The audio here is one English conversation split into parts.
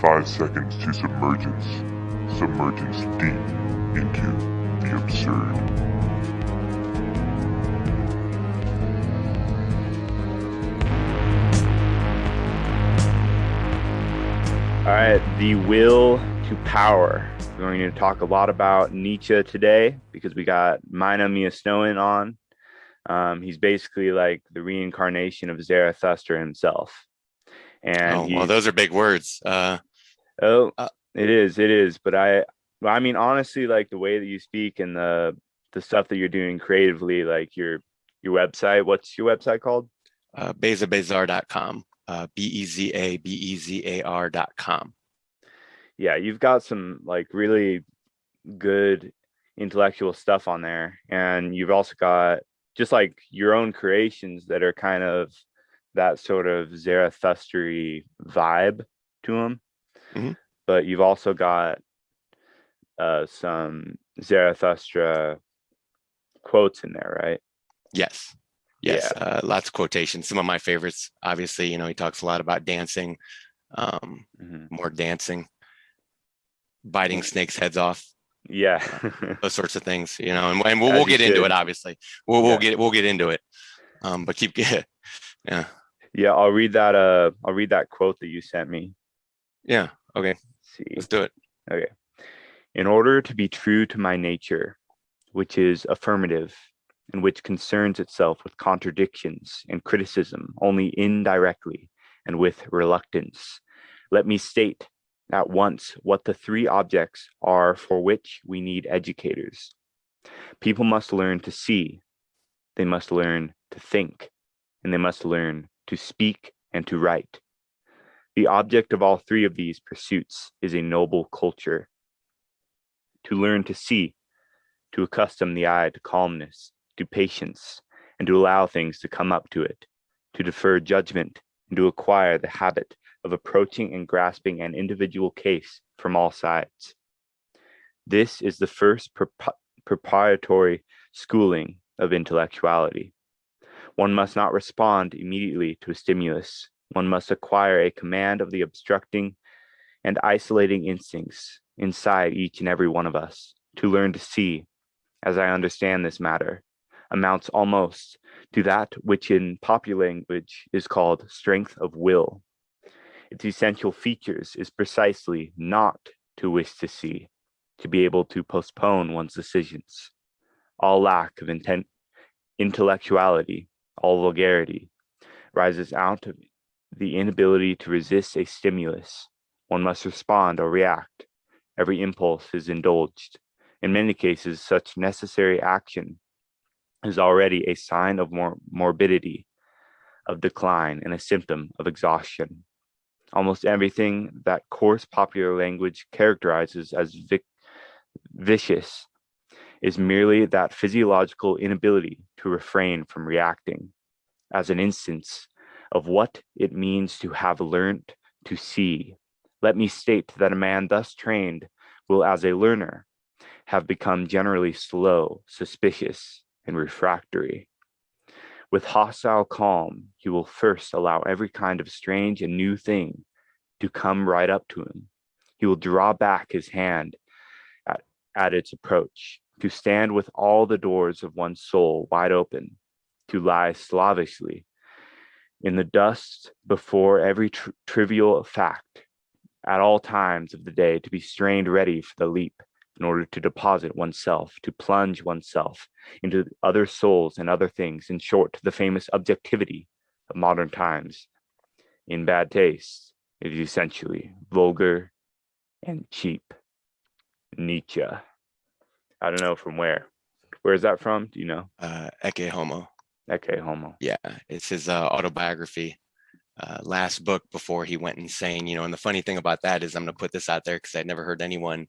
5 seconds to submergence. Submergence deep into the absurd. All right, the will to power. We're going to talk a lot about Nietzsche today because we got Mynaa Miesnowan on. He's basically like the reincarnation of Zarathustra himself. And well, those are big words. It is. But I mean, honestly, like the way that you speak and the stuff that you're doing creatively, like your website. What's your website called? Bezabezar.com. BEZABEZAR.com. Yeah, you've got some like really good intellectual stuff on there, and you've also got just like your own creations that are kind of that sort of Zarathustra vibe to them. Mm-hmm. But you've also got some Zarathustra quotes in there, right? Yes. Yeah. Lots of quotations. Some of my favorites, obviously, he talks a lot about dancing, more dancing, biting snakes' heads off. Yeah. Those sorts of things, and we'll get into it, obviously. We'll get into it. But keep yeah. Yeah, I'll read that quote that you sent me. Yeah. Okay. Let's do it. Okay. In order to be true to my nature, which is affirmative and which concerns itself with contradictions and criticism only indirectly and with reluctance, let me state at once what the three objects are for which we need educators. People must learn to see, they must learn to think, and they must learn to speak and to write. The object of all three of these pursuits is a noble culture. To learn to see, to accustom the eye to calmness, to patience, and to allow things to come up to it, to defer judgment, and to acquire the habit of approaching and grasping an individual case from all sides. This is the first preparatory schooling of intellectuality. One must not respond immediately to a stimulus. One must acquire a command of the obstructing and isolating instincts inside each and every one of us. To learn to see, as I understand this matter, amounts almost to that which in popular language is called strength of will. Its essential features is precisely not to wish to see, to be able to postpone one's decisions. All lack of intellectuality, all vulgarity, rises out of the inability to resist a stimulus. One must respond or react. Every impulse is indulged. In many cases, such necessary action is already a sign of morbidity, of decline, and a symptom of exhaustion. Almost everything that coarse popular language characterizes as vicious is merely that physiological inability to refrain from reacting. As an instance of what it means to have learnt to see, let me state that a man thus trained will, as a learner, have become generally slow, suspicious, and refractory. With hostile calm, he will first allow every kind of strange and new thing to come right up to him. He will draw back his hand at its approach, to stand with all the doors of one's soul wide open, to lie slavishly in the dust before every trivial fact, at all times of the day, to be strained ready for the leap, in order to deposit oneself, to plunge oneself into other souls and other things, in short, the famous objectivity of modern times, in bad taste, is essentially vulgar and cheap. Nietzsche. I don't know from where. Where is that from? Do you know? Ecce Homo. Ecce Homo. Yeah, it's his autobiography. Last book before he went insane, and the funny thing about that is I'm going to put this out there because I'd never heard anyone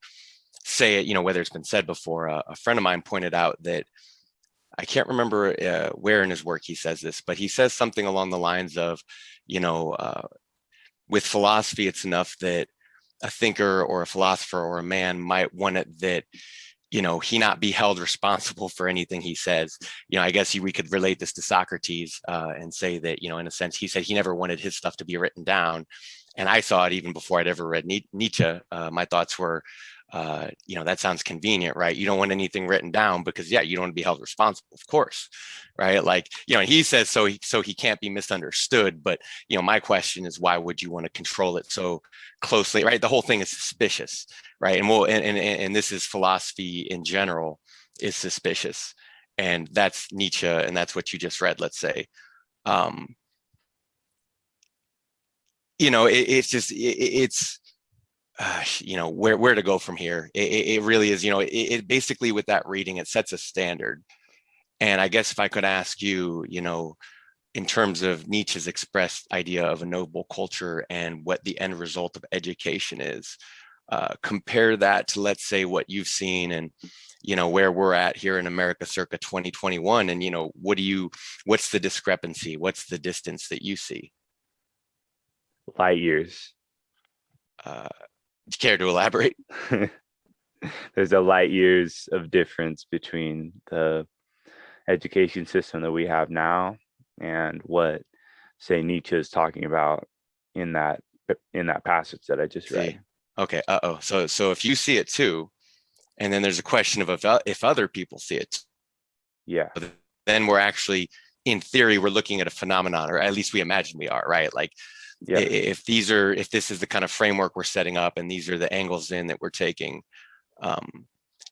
say it, whether it's been said before. A friend of mine pointed out that I can't remember where in his work he says this, but he says something along the lines of, with philosophy, it's enough that a thinker or a philosopher or a man might want it that he not be held responsible for anything he says. I guess we could relate this to Socrates and say that, in a sense, he said he never wanted his stuff to be written down. and I saw it even before I'd ever read Nietzsche. My thoughts were, that sounds convenient, right? You don't want anything written down because, yeah, you don't want to be held responsible, of course, right? Like, and he says so he can't be misunderstood. But, my question is, why would you want to control it so closely, right? The whole thing is suspicious, right? And this is philosophy in general is suspicious, and that's Nietzsche, and that's what you just read, let's say. It's where to go from here. It really is, it basically, with that reading, it sets a standard. And I guess if I could ask you, in terms of Nietzsche's expressed idea of a noble culture and what the end result of education is, compare that to, let's say, what you've seen and, where we're at here in America circa 2021. And, what's the discrepancy? What's the distance that you see? Light years. Care to elaborate? There's a light years of difference between the education system that we have now and what, say, Nietzsche is talking about in that passage that I just read. Okay. So if you see it too, and then there's a question of if other people see it, yeah, then we're actually, in theory, we're looking at a phenomenon, or at least we imagine we are, right? Like, yeah. If this is the kind of framework we're setting up, and these are the angles in that we're taking,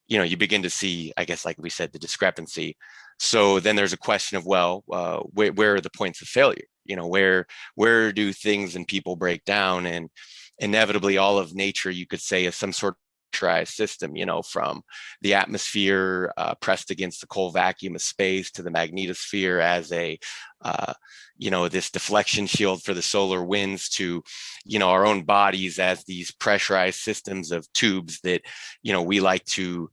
you begin to see, I guess, like we said, the discrepancy. So then there's a question of, well, where are the points of failure? Where do things and people break down? And inevitably, all of nature, you could say, is some sort of pressurized system, from the atmosphere pressed against the cold vacuum of space to the magnetosphere as a this deflection shield for the solar winds to, our own bodies as these pressurized systems of tubes that, we like to,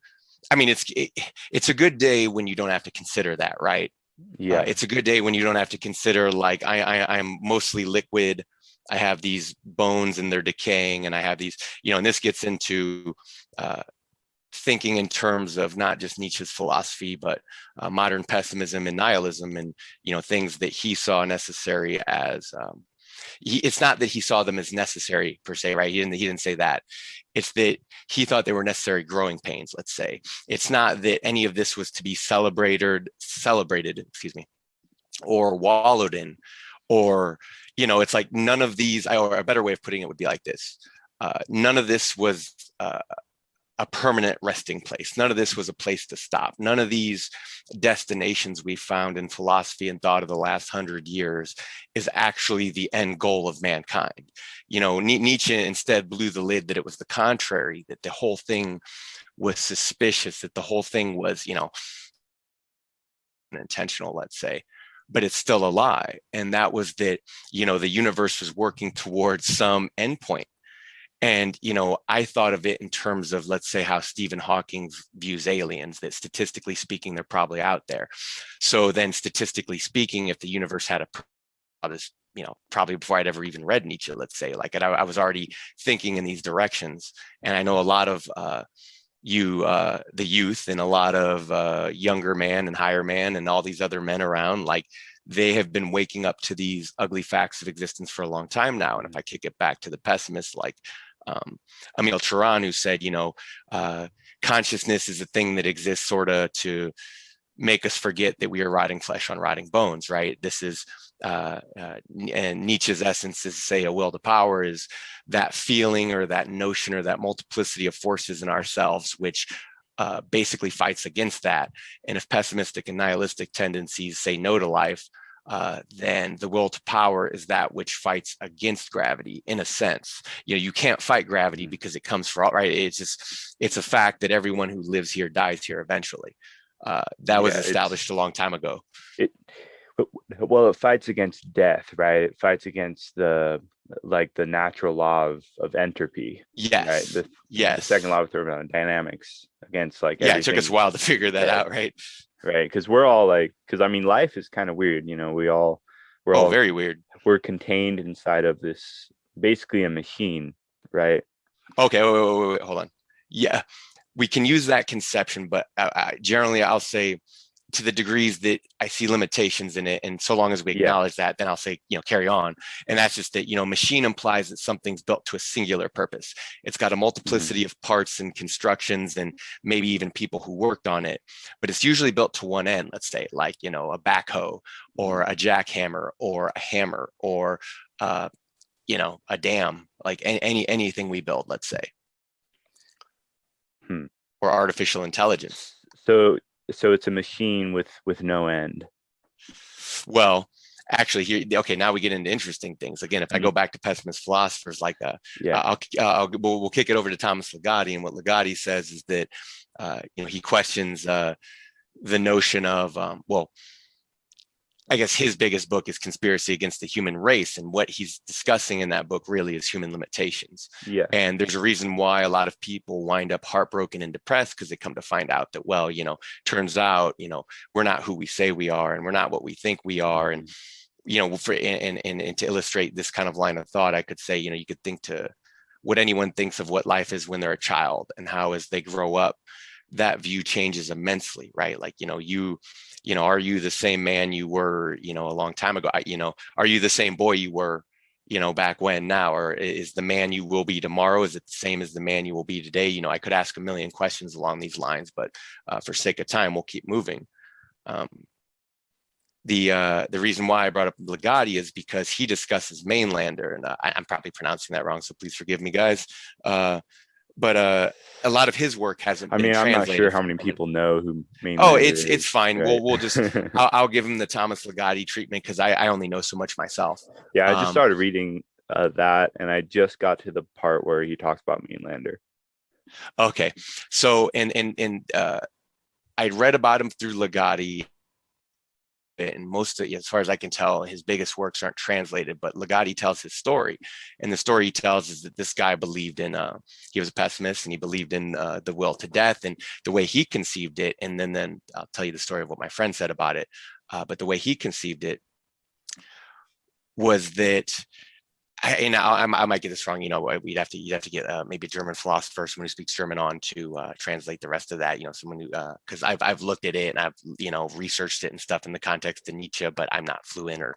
it's a good day when you don't have to consider that, right? Yeah. It's a good day when you don't have to consider, like, I'm mostly liquid. I have these bones and they're decaying, and I have these, and this gets into thinking in terms of not just Nietzsche's philosophy, but modern pessimism and nihilism, and things that he saw necessary as. It's not that he saw them as necessary per se, right? He didn't say that. It's that he thought they were necessary growing pains. Let's say it's not that any of this was to be celebrated, or wallowed in, or it's like none of these. Or a better way of putting it would be like this: none of this was a permanent resting place. None of this was a place to stop. None of these destinations we found in philosophy and thought of the last 100 years is actually the end goal of mankind. Nietzsche instead blew the lid that it was the contrary, that the whole thing was suspicious, that the whole thing was, intentional, let's say, but it's still a lie. And that was that, the universe was working towards some endpoint. And, I thought of it in terms of, let's say, how Stephen Hawking views aliens, that statistically speaking, they're probably out there. So then statistically speaking, if the universe had this, probably before I'd ever even read Nietzsche, let's say, like I was already thinking in these directions. And I know a lot of the youth and a lot of younger man and higher man and all these other men around, like, they have been waking up to these ugly facts of existence for a long time now. And if I kick it back to the pessimists, like Emil Cioran, who said, consciousness is a thing that exists sort of to make us forget that we are rotting flesh on rotting bones, right? This is, and Nietzsche's essence is to say a will to power is that feeling or that notion or that multiplicity of forces in ourselves, which basically fights against that. And if pessimistic and nihilistic tendencies say no to life, then the will to power is that which fights against gravity, in a sense. You can't fight gravity because it comes for all, right? It's a fact that everyone who lives here dies here eventually. That was established a long time ago. It fights against death, right? It fights against the natural law of entropy. Yes. Right? The second law of thermodynamics against everything. It took us a while to figure that out, right? Right, because we're all life is kind of weird. We're all very weird. We're contained inside of this, basically a machine, right? Okay, wait, hold on. Yeah, we can use that conception, but generally I'll say to the degrees that I see limitations in it, and so long as we Yeah. acknowledge that, then I'll say, carry on. And that's just that, machine implies that something's built to a singular purpose. It's got a multiplicity of parts and constructions and maybe even people who worked on it, but it's usually built to one end, let's say, like, a backhoe or a jackhammer or a hammer or, a dam, like anything we build, let's say, or artificial intelligence. So it's a machine with no end. Well, actually, here, okay, now we get into interesting things. Again, if I go back to pessimist philosophers, like we'll kick it over to Thomas Ligotti, and what Ligotti says is that he questions the notion of I guess his biggest book is Conspiracy Against the Human Race, and what he's discussing in that book really is human limitations. Yeah. And there's a reason why a lot of people wind up heartbroken and depressed, because they come to find out that, well, turns out, we're not who we say we are, and we're not what we think we are. And, and to illustrate this kind of line of thought, I could say, you could think to what anyone thinks of what life is when they're a child, and how as they grow up, that view changes immensely, right? Like, are you the same man you were, a long time ago? Are you the same boy you were, back when now? Or is the man you will be tomorrow, is it the same as the man you will be today? I could ask a million questions along these lines, but for sake of time, we'll keep moving. The reason why I brought up Ligotti is because he discusses Mainlander, and I'm probably pronouncing that wrong, so please forgive me, guys. But a lot of his work hasn't been translated. I'm not sure how many people know who Mynaa is. It's fine. Right? We'll just I'll give him the Thomas Ligotti treatment, because I only know so much myself. Yeah, I just started reading that, and I just got to the part where he talks about Mainlander. Okay, so and I read about him through Ligotti. And most of, as far as I can tell, his biggest works aren't translated, but Ligotti tells his story. And the story he tells is that this guy believed in, he was a pessimist, and he believed in the will to death, and the way he conceived it. And then I'll tell you the story of what my friend said about it. But the way he conceived it was that, I might get this wrong. You'd have to get maybe a German philosopher, someone who speaks German, on to translate the rest of that. Someone who, because I've looked at it and I've researched it and stuff in the context of Nietzsche, but I'm not fluent or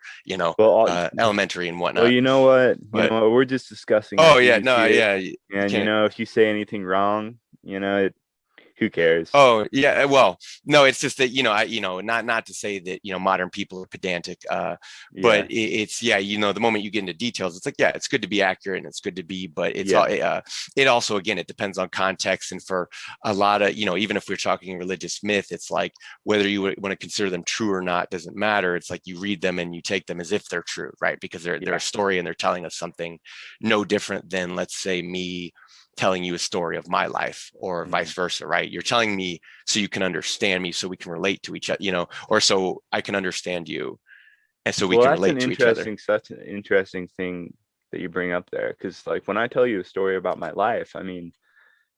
elementary and whatnot. Well, you know what? We're just discussing. Oh yeah, no, yeah. And if you say anything wrong, who cares? Oh yeah, well, no, it's just that not to say that modern people are pedantic, but it's the moment you get into details, it's like, yeah, it's good to be accurate and it's good to be, but it's it also, again, it depends on context. And for a lot of even if we're talking religious myth, it's like whether you want to consider them true or not doesn't matter. It's like you read them and you take them as if they're true, right? Because they're a story and they're telling us something no different than, let's say, me telling you a story of my life, or vice versa, right? You're telling me so you can understand me, so we can relate to each other, or so I can understand you, and so we can relate to each other. Such an interesting thing that you bring up there, because like when I tell you a story about my life,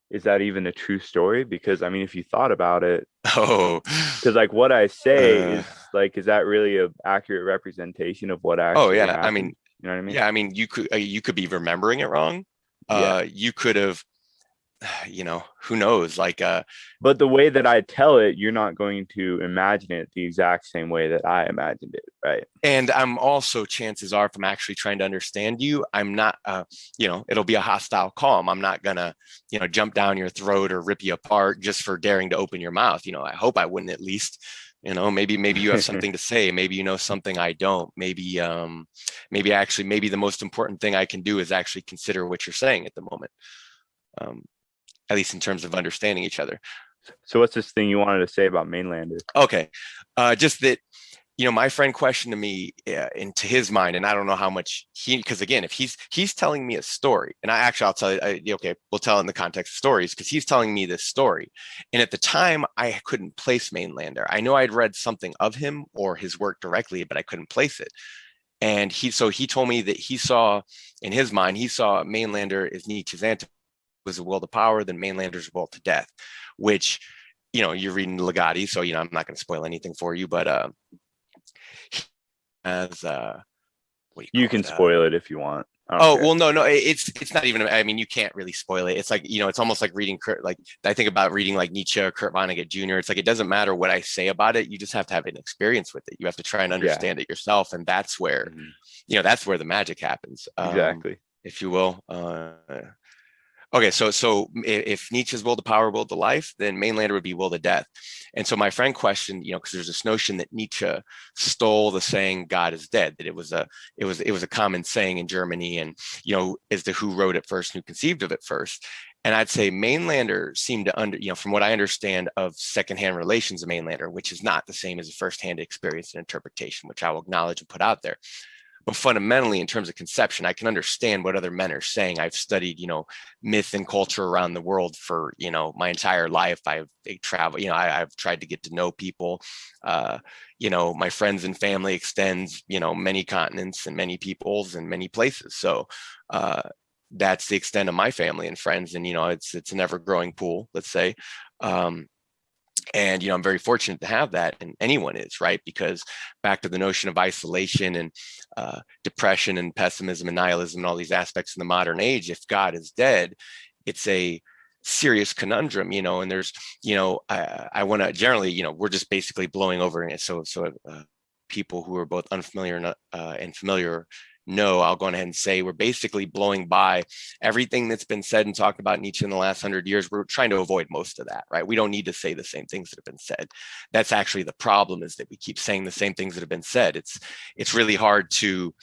is that even a true story? Because if you thought about it, because like what I say is that really an accurate representation of what actually happened? You know what I mean? Yeah, you could be remembering it wrong. You could have, who knows, but the way that I tell it, you're not going to imagine it the exact same way that I imagined it, right? And I'm also, chances are, if I'm actually trying to understand you, I'm not, it'll be a hostile calm. I'm not gonna, jump down your throat or rip you apart just for daring to open your mouth. I hope I wouldn't, at least. Maybe you have something to say. Maybe something I don't. Maybe the most important thing I can do is actually consider what you're saying at the moment, at least in terms of understanding each other. So what's this thing you wanted to say about Mainlander? Okay, just that, my friend questioned to me, into his mind, and I don't know how much because again, if he's telling me a story, and I'll tell you, okay, we'll tell it in the context of stories, because he's telling me this story. And at the time, I couldn't place Mainlander. I know I'd read something of him or his work directly, but I couldn't place it. And he told me that he saw, in his mind, Mainlander as Nietzsche's antithesis, was a will to power, then Mainlander's will to death, which, you're reading Ligotti, so, I'm not going to spoil anything for you, but as you can spoil it if you want. I don't Oh, care. well, no, it's not even, I mean, you can't really spoil it. It's like, it's almost like reading like I think about reading like Nietzsche or Kurt Vonnegut Jr. It's like it doesn't matter what I say about it. You just have to have an experience with it. You have to try and Yeah. understand it yourself. And that's where, Mhm. that's where the magic happens, Exactly. if you will. Okay, so if Nietzsche's will to power, will to life, then Mainlander would be will to death. And so my friend questioned, because there's this notion that Nietzsche stole the saying "God is dead," that it was a common saying in Germany, and as to who wrote it first, who conceived of it first. And I'd say Mainlander seemed to from what I understand of secondhand relations of Mainlander, which is not the same as a firsthand experience and interpretation, which I will acknowledge and put out there. But fundamentally, in terms of conception, I can understand what other men are saying. I've studied, myth and culture around the world for, my entire life. I've traveled, I've tried to get to know people. My friends and family extends, many continents and many peoples and many places. So that's the extent of my family and friends. And, it's an ever growing pool, let's say. And I'm very fortunate to have that, and anyone is, right? Because back to the notion of isolation and depression and pessimism and nihilism and all these aspects in the modern age, if God is dead, it's a serious conundrum, and there's, I want to generally, we're just basically blowing over it. So people who are both unfamiliar and familiar know, I'll go ahead and say we're basically blowing by everything that's been said and talked about Nietzsche in the last 100 years. We're trying to avoid most of that, right? We don't need to say the same things that have been said. That's actually the problem, is that we keep saying the same things that have been said. It's really hard to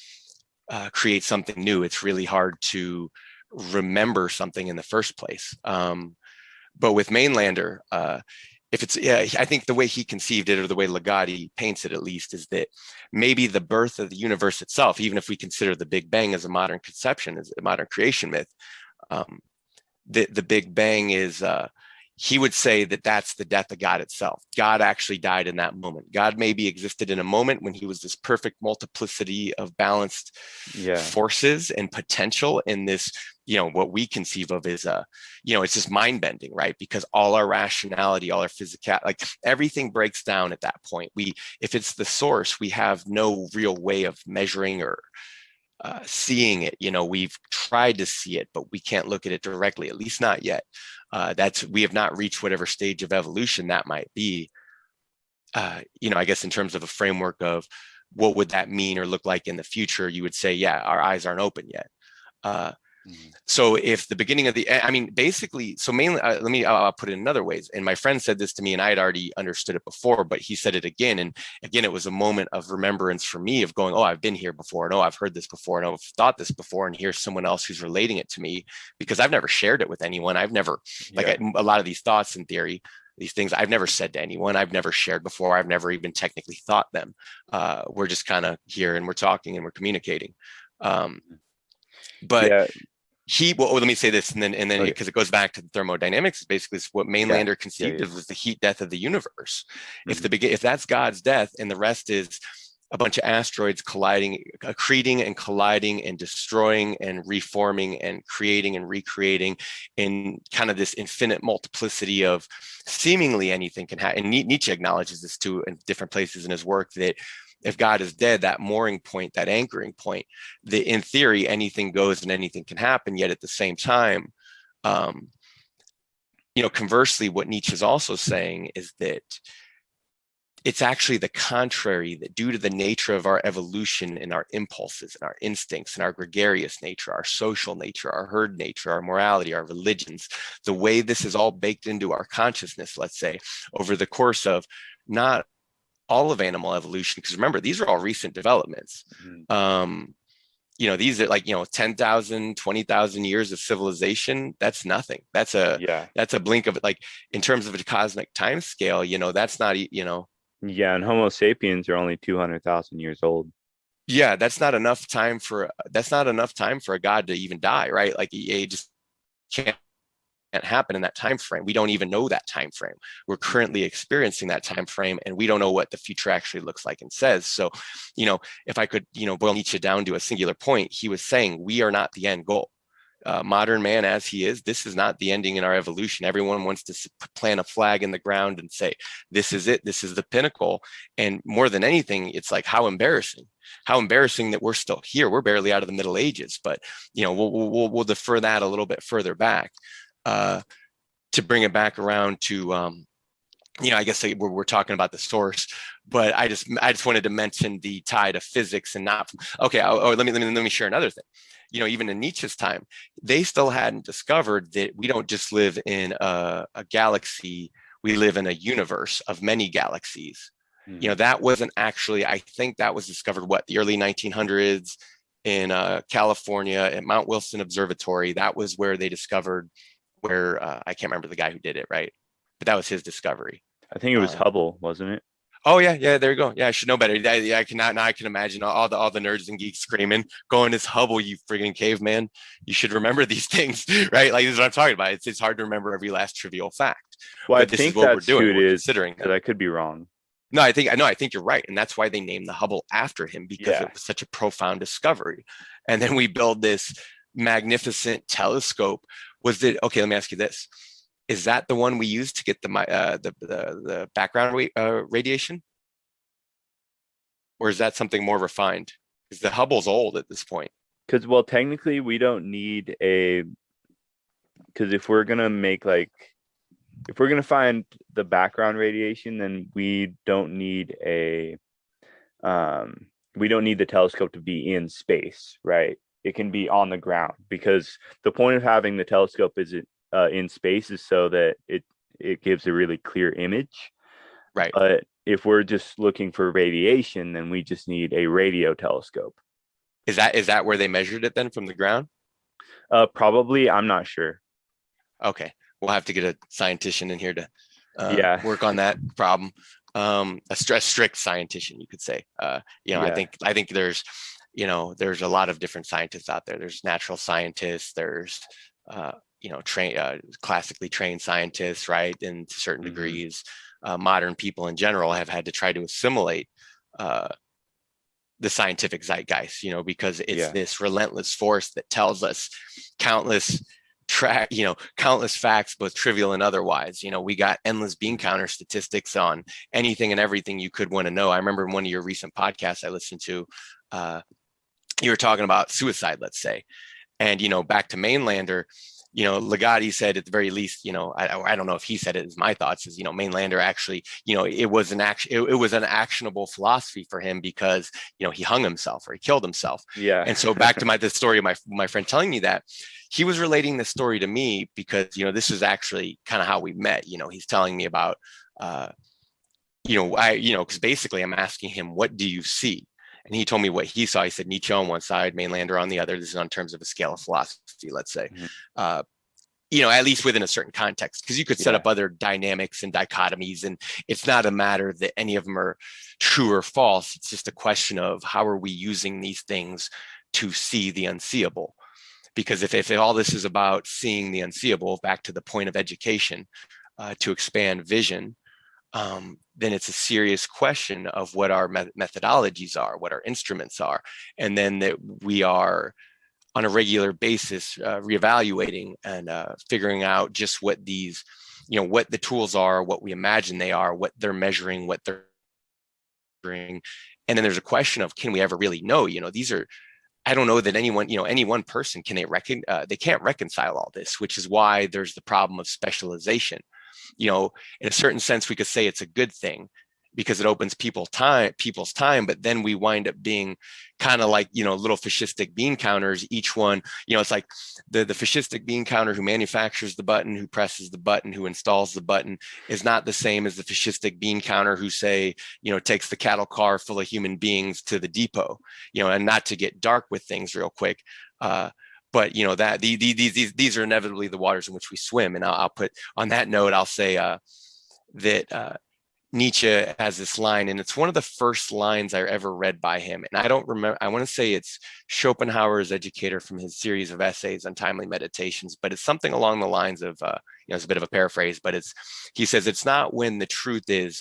create something new. It's really hard to remember something in the first place. But with Mainlander, if it's, yeah, I think the way he conceived it, or the way Ligotti paints it at least, is that maybe the birth of the universe itself, even if we consider the Big Bang as a modern conception, as a modern creation myth, the Big Bang is, he would say that that's the death of God itself. God actually died in that moment. God maybe existed in a moment when he was this perfect multiplicity of balanced forces and potential in this, what we conceive of as it's just mind bending, right? Because all our rationality, all our physical, like everything breaks down at that point. If it's the source, we have no real way of measuring or seeing it. We've tried to see it, but we can't look at it directly, at least not yet. We have not reached whatever stage of evolution that might be. I guess in terms of a framework of what would that mean or look like in the future, you would say, yeah, our eyes aren't open yet. So if the beginning of basically, so mainly, I'll put it in other ways. And my friend said this to me, and I had already understood it before, but he said it again. And again, it was a moment of remembrance for me of going, oh, I've been here before. And oh, I've heard this before. And oh, I've thought this before. And here's someone else who's relating it to me, because I've never shared it with anyone. I've never, a lot of these thoughts in theory, these things I've never said to anyone. I've never shared before. I've never even technically thought them. We're just kind of here and we're talking and we're communicating. But let me say this, and then because it goes back to the thermodynamics, basically what Mainlander conceived of was the heat death of the universe. If that's God's death, and the rest is a bunch of asteroids colliding, accreting and colliding and destroying and reforming and creating and recreating in kind of this infinite multiplicity of seemingly anything can happen. And Nietzsche acknowledges this too in different places in his work, that if God is dead, that mooring point, that anchoring point, in theory, anything goes and anything can happen. Yet at the same time, conversely, what Nietzsche is also saying is that it's actually the contrary, that due to the nature of our evolution and our impulses and our instincts and our gregarious nature, our social nature, our herd nature, our morality, our religions, the way this is all baked into our consciousness, let's say, over the course of not all of animal evolution, because remember, these are all recent developments. These are like 10,000, 20,000 years of civilization. That's nothing. That's a blink of it. Like in terms of a cosmic time scale, that's not and Homo sapiens are only 200,000 years old. Yeah, that's not enough time for a god to even die, right? Like it just can't happen in that time frame. We don't even know that time frame. We're currently experiencing that time frame, and we don't know what the future actually looks like and says. So, if I could, boil Nietzsche down to a singular point, he was saying we are not the end goal. modern man as he is, this is not the ending in our evolution. Everyone wants to plant a flag in the ground and say, this is it, this is the pinnacle. And more than anything, it's like, how embarrassing that we're still here. We're barely out of the Middle Ages, but we'll defer that a little bit further back to bring it back around to I guess we're talking about the source, but I just wanted to mention the tie to physics and not. Okay, let me share another thing. Even in Nietzsche's time, they still hadn't discovered that we don't just live in a galaxy; we live in a universe of many galaxies. That wasn't actually. I think that was discovered the early 1900s in California at Mount Wilson Observatory. That was where they discovered where I can't remember the guy who did it, right? But that was his discovery. I think it was Hubble, wasn't it? Oh yeah, there you go. Yeah, I should know better. I can imagine all the nerds and geeks screaming, "Going as Hubble, you friggin' caveman! You should remember these things, right?" Like, this is what I'm talking about. It's hard to remember every last trivial fact. Well, but I this think is what that's we're doing. who it We're is, considering because I could be wrong. No, I think you're right, and that's why they named the Hubble after him, because it was such a profound discovery. And then we build this magnificent telescope. Was it okay? Let me ask you this. Is that the one we use to get the background radiation? Or is that something more refined? Because the Hubble's old at this point. Because, technically we don't need because if we're going to find the background radiation, then we don't need the telescope to be in space, right? It can be on the ground, because the point of having the telescope is in space is so that it gives a really clear image. Right. But if we're just looking for radiation, then we just need a radio telescope. Is that where they measured it then, from the ground? Probably. I'm not sure. Okay. We'll have to get a scientist in here to work on that problem. A strict scientist, you could say. I think there's a lot of different scientists out there. There's natural scientists. There's classically trained scientists, right? And to certain degrees, modern people in general have had to try to assimilate the scientific zeitgeist, because it's this relentless force that tells us countless facts, both trivial and otherwise. We got endless bean counter statistics on anything and everything you could want to know. I remember in one of your recent podcasts I listened to, you were talking about suicide, let's say, and back to Mainlander. Ligotti said, at the very least, I don't know if he said it, as my thoughts is, Mainlander actually, it was an actionable philosophy for him, because, he hung himself or he killed himself. Yeah. And so back to the story of my friend telling me that, he was relating this story to me, because, this is actually kind of how we met. He's telling me about, because basically I'm asking him, what do you see? And he told me what he saw. He said Nietzsche on one side, Mainlander on the other. This is on terms of a scale of philosophy, let's say. At least within a certain context, because you could set up other dynamics and dichotomies, and it's not a matter that any of them are true or false. It's just a question of how are we using these things to see the unseeable. Because if all this is about seeing the unseeable, back to the point of education, to expand vision, then it's a serious question of what our methodologies are, what our instruments are, and then that we are on a regular basis reevaluating and figuring out just what these, what the tools are, what we imagine they are, what they're measuring, what they're measuring. And then there's a question of, can we ever really know? These are, I don't know that anyone, any one person they can't reconcile all this, which is why there's the problem of specialization. In a certain sense, we could say it's a good thing, because it opens people's time, but then we wind up being kind of like, little fascistic bean counters. Each one, it's like the fascistic bean counter who manufactures the button, who presses the button, who installs the button, is not the same as the fascistic bean counter who takes the cattle car full of human beings to the depot. And not to get dark with things real quick, but that these are inevitably the waters in which we swim. And I'll put on that note, I'll say that Nietzsche has this line, and it's one of the first lines I ever read by him. And I don't remember, I want to say it's Schopenhauer's Educator, from his series of essays on timely meditations, but it's something along the lines of, it's a bit of a paraphrase, but he says, it's not when the truth is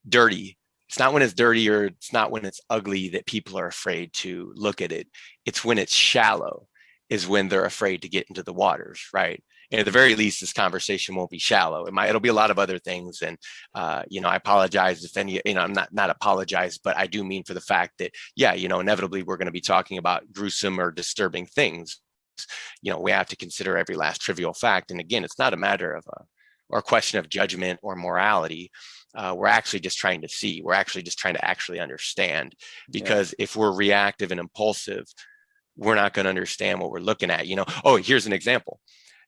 dirty. It's not when it's dirty, or it's not when it's ugly, that people are afraid to look at it. It's when it's shallow. is when they're afraid to get into the waters, right? And at the very least, this conversation won't be shallow. It'll be a lot of other things. And, I apologize if any, I'm not apologize, but I do mean for the fact that, inevitably we're going to be talking about gruesome or disturbing things. We have to consider every last trivial fact. And again, it's not a matter of or a question of judgment or morality. We're actually just trying to see. We're actually just trying to actually understand. Because if we're reactive and impulsive, we're not going to understand what we're looking at. Here's an example.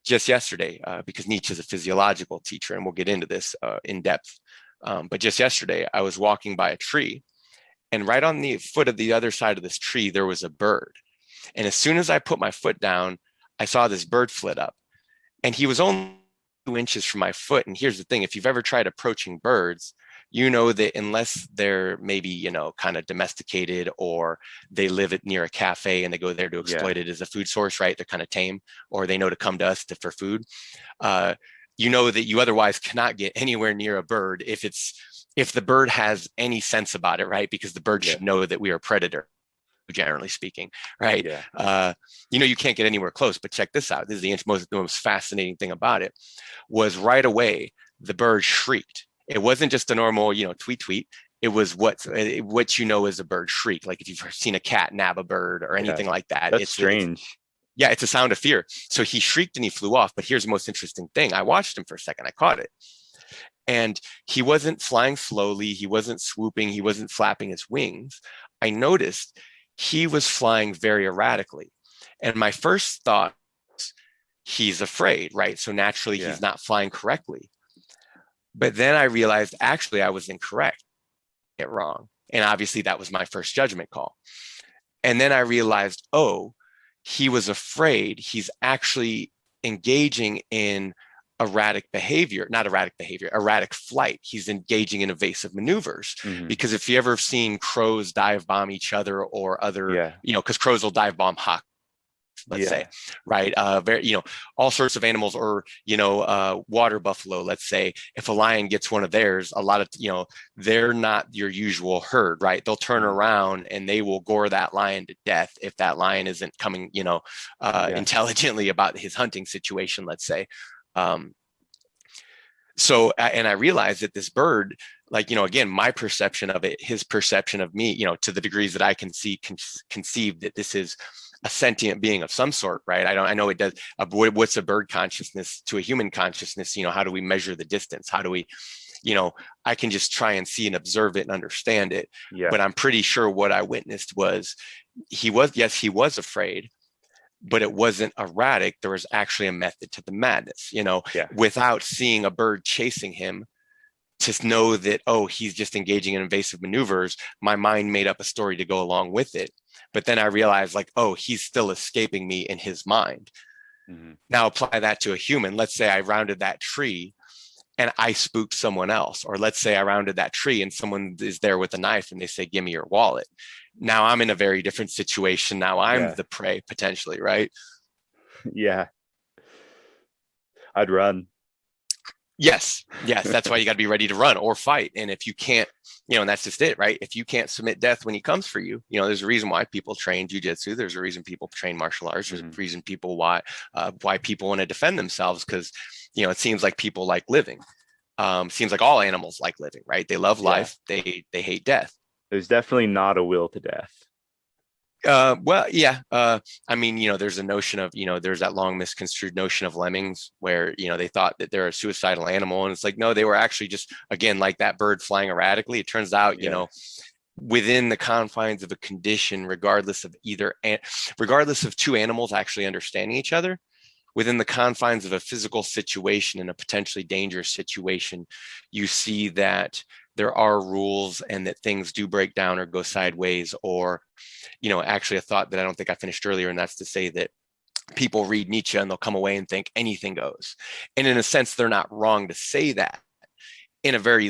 Just yesterday, because Nietzsche is a physiological teacher, and we'll get into this in depth. But just yesterday, I was walking by a tree, and right on the foot of the other side of this tree, there was a bird. And as soon as I put my foot down, I saw this bird flit up, and he was only 2 inches from my foot. And here's the thing: if you've ever tried approaching birds, you know that unless they're maybe, kind of domesticated, or they live near a cafe and they go there to exploit it as a food source, right? They're kind of tame, or they know to come to us for food. That you otherwise cannot get anywhere near a bird if the bird has any sense about it, right? Because the bird should know that we are a predator, generally speaking, right? You can't get anywhere close. But check this out. This is the most fascinating thing about it, was right away the bird shrieked. It wasn't just a normal, tweet tweet. It was what is a bird shriek. Like if you've seen a cat nab a bird or anything like that. That's strange. It's a sound of fear. So he shrieked and he flew off. But here's the most interesting thing. I watched him for a second. I caught it. And he wasn't flying slowly. He wasn't swooping. He wasn't flapping his wings. I noticed he was flying very erratically. And my first thought was, he's afraid, right? So naturally, he's not flying correctly. But then I realized, actually, I was incorrect, it wrong. And obviously, that was my first judgment call. And then I realized, he was afraid. He's actually engaging in erratic flight. He's engaging in evasive maneuvers. Because if you ever have seen crows dive bomb each other or other, because crows will dive bomb hawks, let's say, right? All sorts of animals, or, water buffalo, let's say, if a lion gets one of theirs, a lot of, they're not your usual herd, right? They'll turn around and they will gore that lion to death if that lion isn't coming, intelligently about his hunting situation, let's say. So, and I realized that this bird, again, my perception of it, his perception of me, to the degrees that I can conceive that this is a sentient being of some sort, right? I know it does. What's a bird consciousness to a human consciousness? How do we measure the distance? How do we, I can just try and see and observe it and understand it. But I'm pretty sure what I witnessed was he was afraid, but it wasn't erratic. There was actually a method to the madness, without seeing a bird chasing him, to know that, he's just engaging in invasive maneuvers. My mind made up a story to go along with it. But then I realized, he's still escaping me in his mind. Now apply that to a human. Let's say I rounded that tree and I spooked someone else. Or let's say I rounded that tree and someone is there with a knife and they say, give me your wallet. Now I'm in a very different situation. Now I'm the prey potentially, right? I'd run. Yes. That's why you got to be ready to run or fight. And if you can't, and that's just it, right? If you can't submit death when he comes for you, there's a reason why people train jujitsu. There's a reason people train martial arts. There's a reason why people want to defend themselves, because, it seems like people like living. Seems like all animals like living, right? They love life. They hate death. There's definitely not a will to death. I mean, there's a notion of, there's that long misconstrued notion of lemmings where, they thought that they're a suicidal animal. And it's like, no, they were actually just, again, like that bird flying erratically. It turns out, within the confines of a condition, regardless of two animals actually understanding each other, within the confines of a physical situation, in a potentially dangerous situation, you see that there are rules and that things do break down or go sideways, or, actually a thought that I don't think I finished earlier. And that's to say that people read Nietzsche and they'll come away and think anything goes. And in a sense, they're not wrong to say that in a very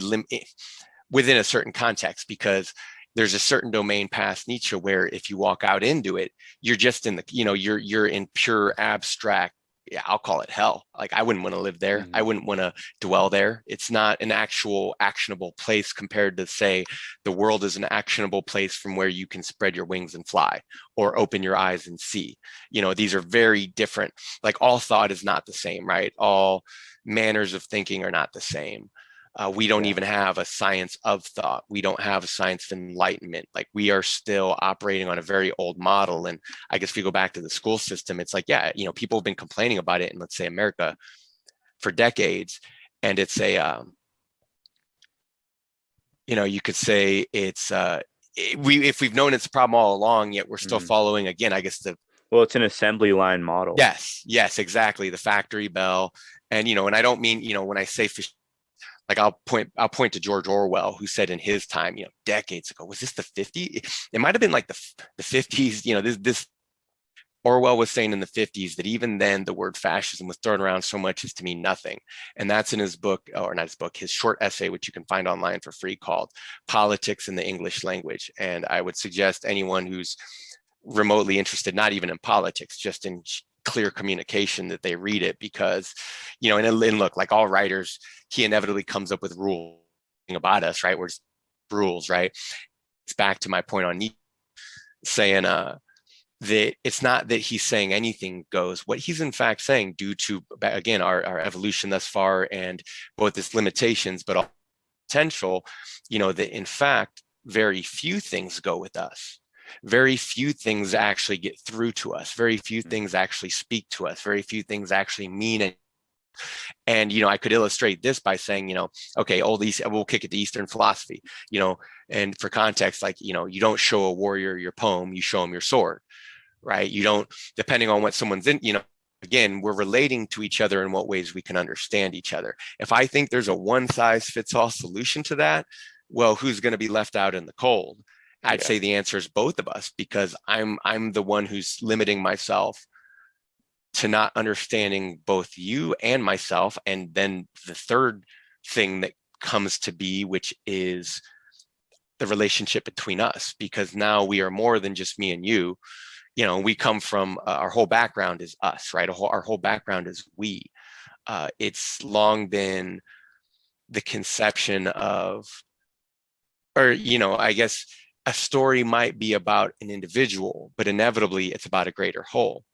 within a certain context, because there's a certain domain past Nietzsche where if you walk out into it, you're just in the, you're in pure abstract yeah, I'll call it hell. Like I wouldn't want to live there. I wouldn't want to dwell there. It's not an actual actionable place compared to, say, the world is an actionable place from where you can spread your wings and fly or open your eyes and see. These are very different. Like all thought is not the same, right? All manners of thinking are not the same. We don't even have a science of thought. We don't have a science of enlightenment. Like we are still operating on a very old model. And I guess if we go back to the school system, it's like, yeah, people have been complaining about it in, let's say, America for decades. And it's you could say it's, if we've known it's a problem all along, yet we're still following, again, I guess well, it's an assembly line model. Yes, exactly. The factory bell. And, and I don't mean, when I say like I'll point to George Orwell, who said in his time, decades ago, was this the 50s? It might have been like the 50s. This Orwell was saying in the 50s that even then the word fascism was thrown around so much as to mean nothing. And that's in his book, or not his book, his short essay, which you can find online for free, called Politics in the English Language. And I would suggest anyone who's remotely interested, not even in politics, just in clear communication, that they read it, because and look, like all writers, he inevitably comes up with rules about us, right? Where's rules, right? It's back to my point on Nietzsche saying that it's not that he's saying anything goes. What he's in fact saying, due to, again, our evolution thus far, and both its limitations but all potential, that in fact very few things go with us. Very few things actually get through to us. Very few things actually speak to us. Very few things actually mean it. And, I could illustrate this by saying, okay, we'll kick it to Eastern philosophy, and for context, like, you don't show a warrior your poem, you show them your sword, right? You don't, depending on what someone's in, again, we're relating to each other in what ways we can understand each other. If I think there's a one size fits all solution to that, well, who's going to be left out in the cold? I'd say the answer is both of us, because I'm the one who's limiting myself to not understanding both you and myself. And then the third thing that comes to be, which is the relationship between us, because now we are more than just me and you. We come from, our whole background is us, right? Our whole background is we. It's long been the conception of, or, I guess, a story might be about an individual, but inevitably it's about a greater whole.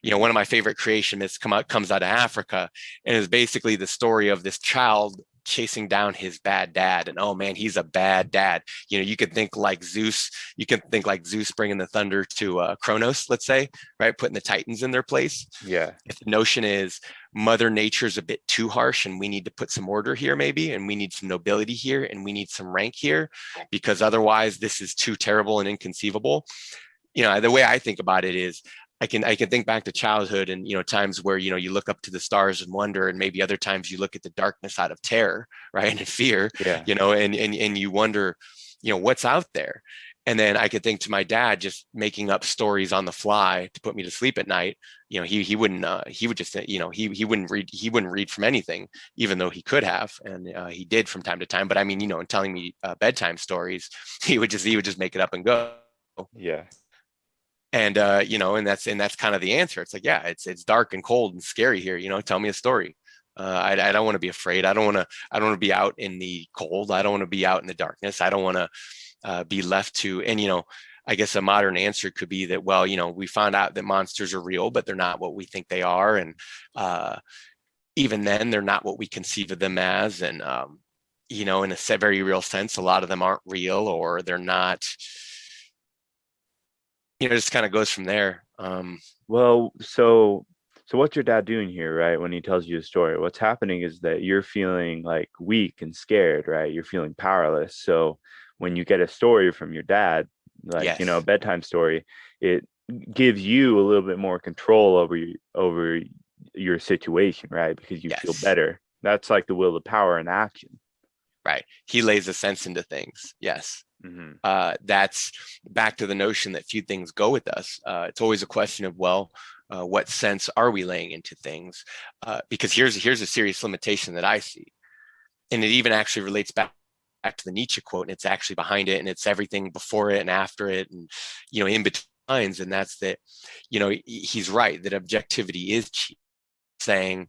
One of my favorite creation myths comes out of Africa, and is basically the story of this child chasing down his bad dad. And oh man, he's a bad dad. You could think like Zeus. You can think like Zeus bringing the thunder to Kronos, let's say, right? Putting the Titans in their place. Yeah. If the notion is Mother Nature's a bit too harsh, and we need to put some order here, maybe, and we need some nobility here, and we need some rank here, because otherwise this is too terrible and inconceivable. The way I think about it is, I can think back to childhood, and times where you look up to the stars and wonder, and maybe other times you look at the darkness out of terror, right, and fear. And you wonder, what's out there. And then I could think to my dad just making up stories on the fly to put me to sleep at night. He wouldn't he would just he wouldn't read from anything, even though he could have, and he did from time to time. But I mean, in telling me bedtime stories, he would just make it up and go. Yeah. And and that's kind of the answer. It's like, yeah, it's dark and cold and scary here. Tell me a story. I don't want to be afraid. I don't want to be out in the cold. I don't want to be out in the darkness. I don't want to be left to. And I guess a modern answer could be that, well, we found out that monsters are real, but they're not what we think they are, and even then, they're not what we conceive of them as. And in a very real sense, a lot of them aren't real, or they're not. It just kind of goes from there. Well, so what's your dad doing here, right? When he tells you a story, what's happening is that you're feeling like weak and scared, right? You're feeling powerless. So when you get a story from your dad, like, Yes. a bedtime story, it gives you a little bit more control over your situation, right? Because you feel better. That's like the will to power in action. Right. He lays a sense into things. Yes. Mm-hmm. That's back to the notion that few things go with us. It's always a question of, well, what sense are we laying into things? Because here's a serious limitation that I see, and it even actually relates back to the Nietzsche quote, and it's actually behind it, and it's everything before it and after it, and in between lines. And that's that, he's right that objectivity is cheap. saying,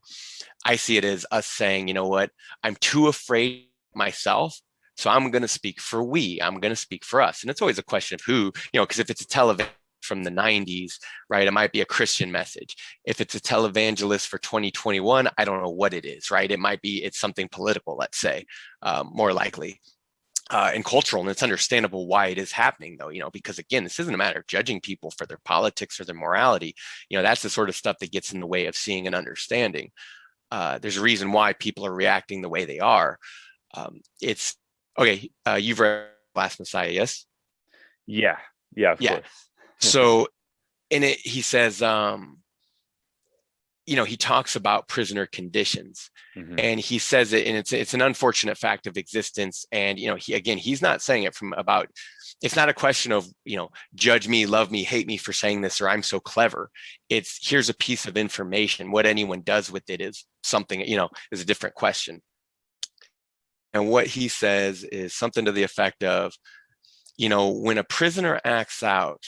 I see it as us saying, you know what, I'm too afraid myself. So I'm going to speak for we, I'm going to speak for us. And it's always a question of who, because if it's a televangelist from the 90s, right, it might be a Christian message. If it's a televangelist for 2021, I don't know what it is, right? It's something political, let's say, more likely. And cultural, and it's understandable why it is happening, though, because again, this isn't a matter of judging people for their politics or their morality. That's the sort of stuff that gets in the way of seeing and understanding. There's a reason why people are reacting the way they are. It's okay. You've read Last Messiah, yes? Yeah, of course. So in it, he says, he talks about prisoner conditions, and he says it, and it's an unfortunate fact of existence. And he's not saying it from about. It's not a question of judge me, love me, hate me for saying this, or I'm so clever. It's here's a piece of information. What anyone does with it is something is a different question. And what he says is something to the effect of, when a prisoner acts out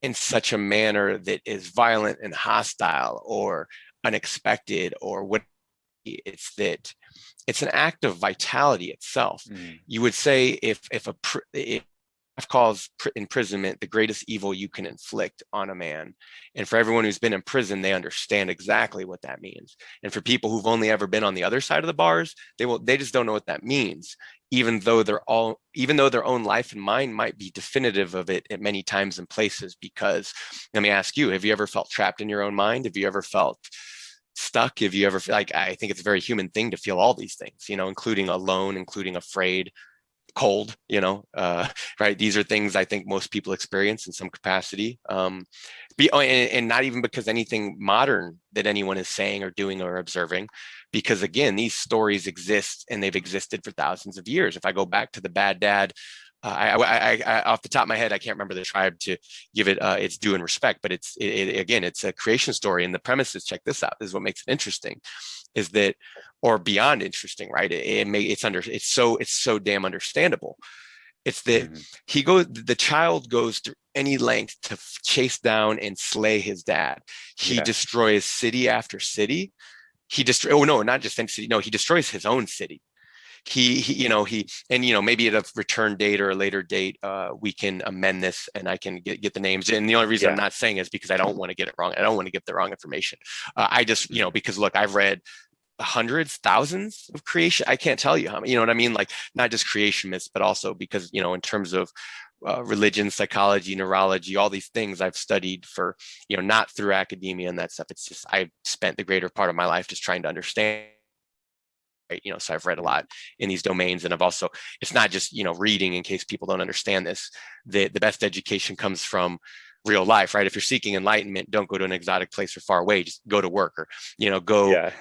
in such a manner that is violent and hostile or unexpected or what, it's an act of vitality itself. You would say if calls imprisonment the greatest evil you can inflict on a man, and for everyone who's been in prison, they understand exactly what that means. And for people who've only ever been on the other side of the bars, they just don't know what that means, even though their own life and mind might be definitive of it at many times and places. Because let me ask you, have you ever felt trapped in your own mind? Have you ever felt stuck? Have you ever I think it's a very human thing to feel all these things, including alone, including afraid, cold, right? These are things I think most people experience in some capacity. And not even because anything modern that anyone is saying or doing or observing, because again, these stories exist and they've existed for thousands of years. If I go back to the bad dad, I off the top of my head, I can't remember the tribe to give it its due and respect, but it's a creation story. And the premise is, check this out, this is what makes it interesting, is that, or beyond interesting, right? It's so damn understandable. It's that the child goes through any length to chase down and slay his dad. He destroys city after city. He destroys his own city. Maybe at a return date or a later date, we can amend this and I can get the names. And the only reason I'm not saying is because I don't want to get it wrong. I don't want to get the wrong information. I just, because look, I've read hundreds, thousands of creation. I can't tell you how many, you know what I mean? Like not just creation myths, but also because, in terms of religion, psychology, neurology, all these things I've studied for, not through academia and that stuff. It's just, I've spent the greater part of my life just trying to understand. Right? So I've read a lot in these domains, and I've also, it's not just, reading, in case people don't understand this, the best education comes from real life, right? If you're seeking enlightenment, don't go to an exotic place or far away, just go to work or, the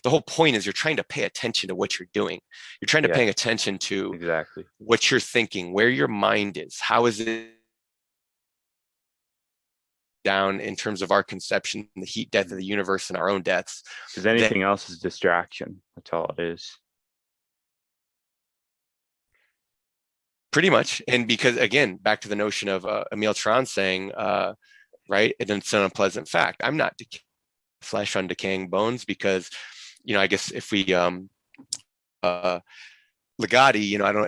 whole point is you're trying to pay attention to what you're doing. You're trying to pay attention to exactly what you're thinking, where your mind is, how is it down in terms of our conception, the heat death of the universe and our own deaths. Because anything else is distraction. That's all it is. Pretty much. And because, again, back to the notion of Emil Tran saying, right, it's an unpleasant fact. I'm not flesh on decaying bones because, I guess if we, Ligotti,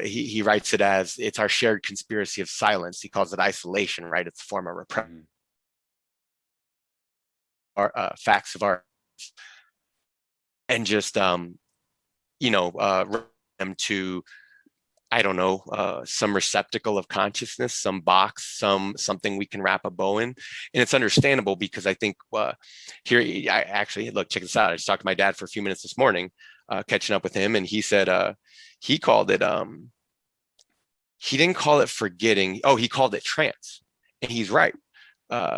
he writes it as it's our shared conspiracy of silence. He calls it isolation, right? It's a form of repression. Facts of art, and just them to, I don't know, some receptacle of consciousness, some box, something we can wrap a bow in. And it's understandable because I think here, I actually, look, check this out. I just talked to my dad for a few minutes this morning, catching up with him, and he said he called it he didn't call it forgetting. Oh, he called it trance, and he's right.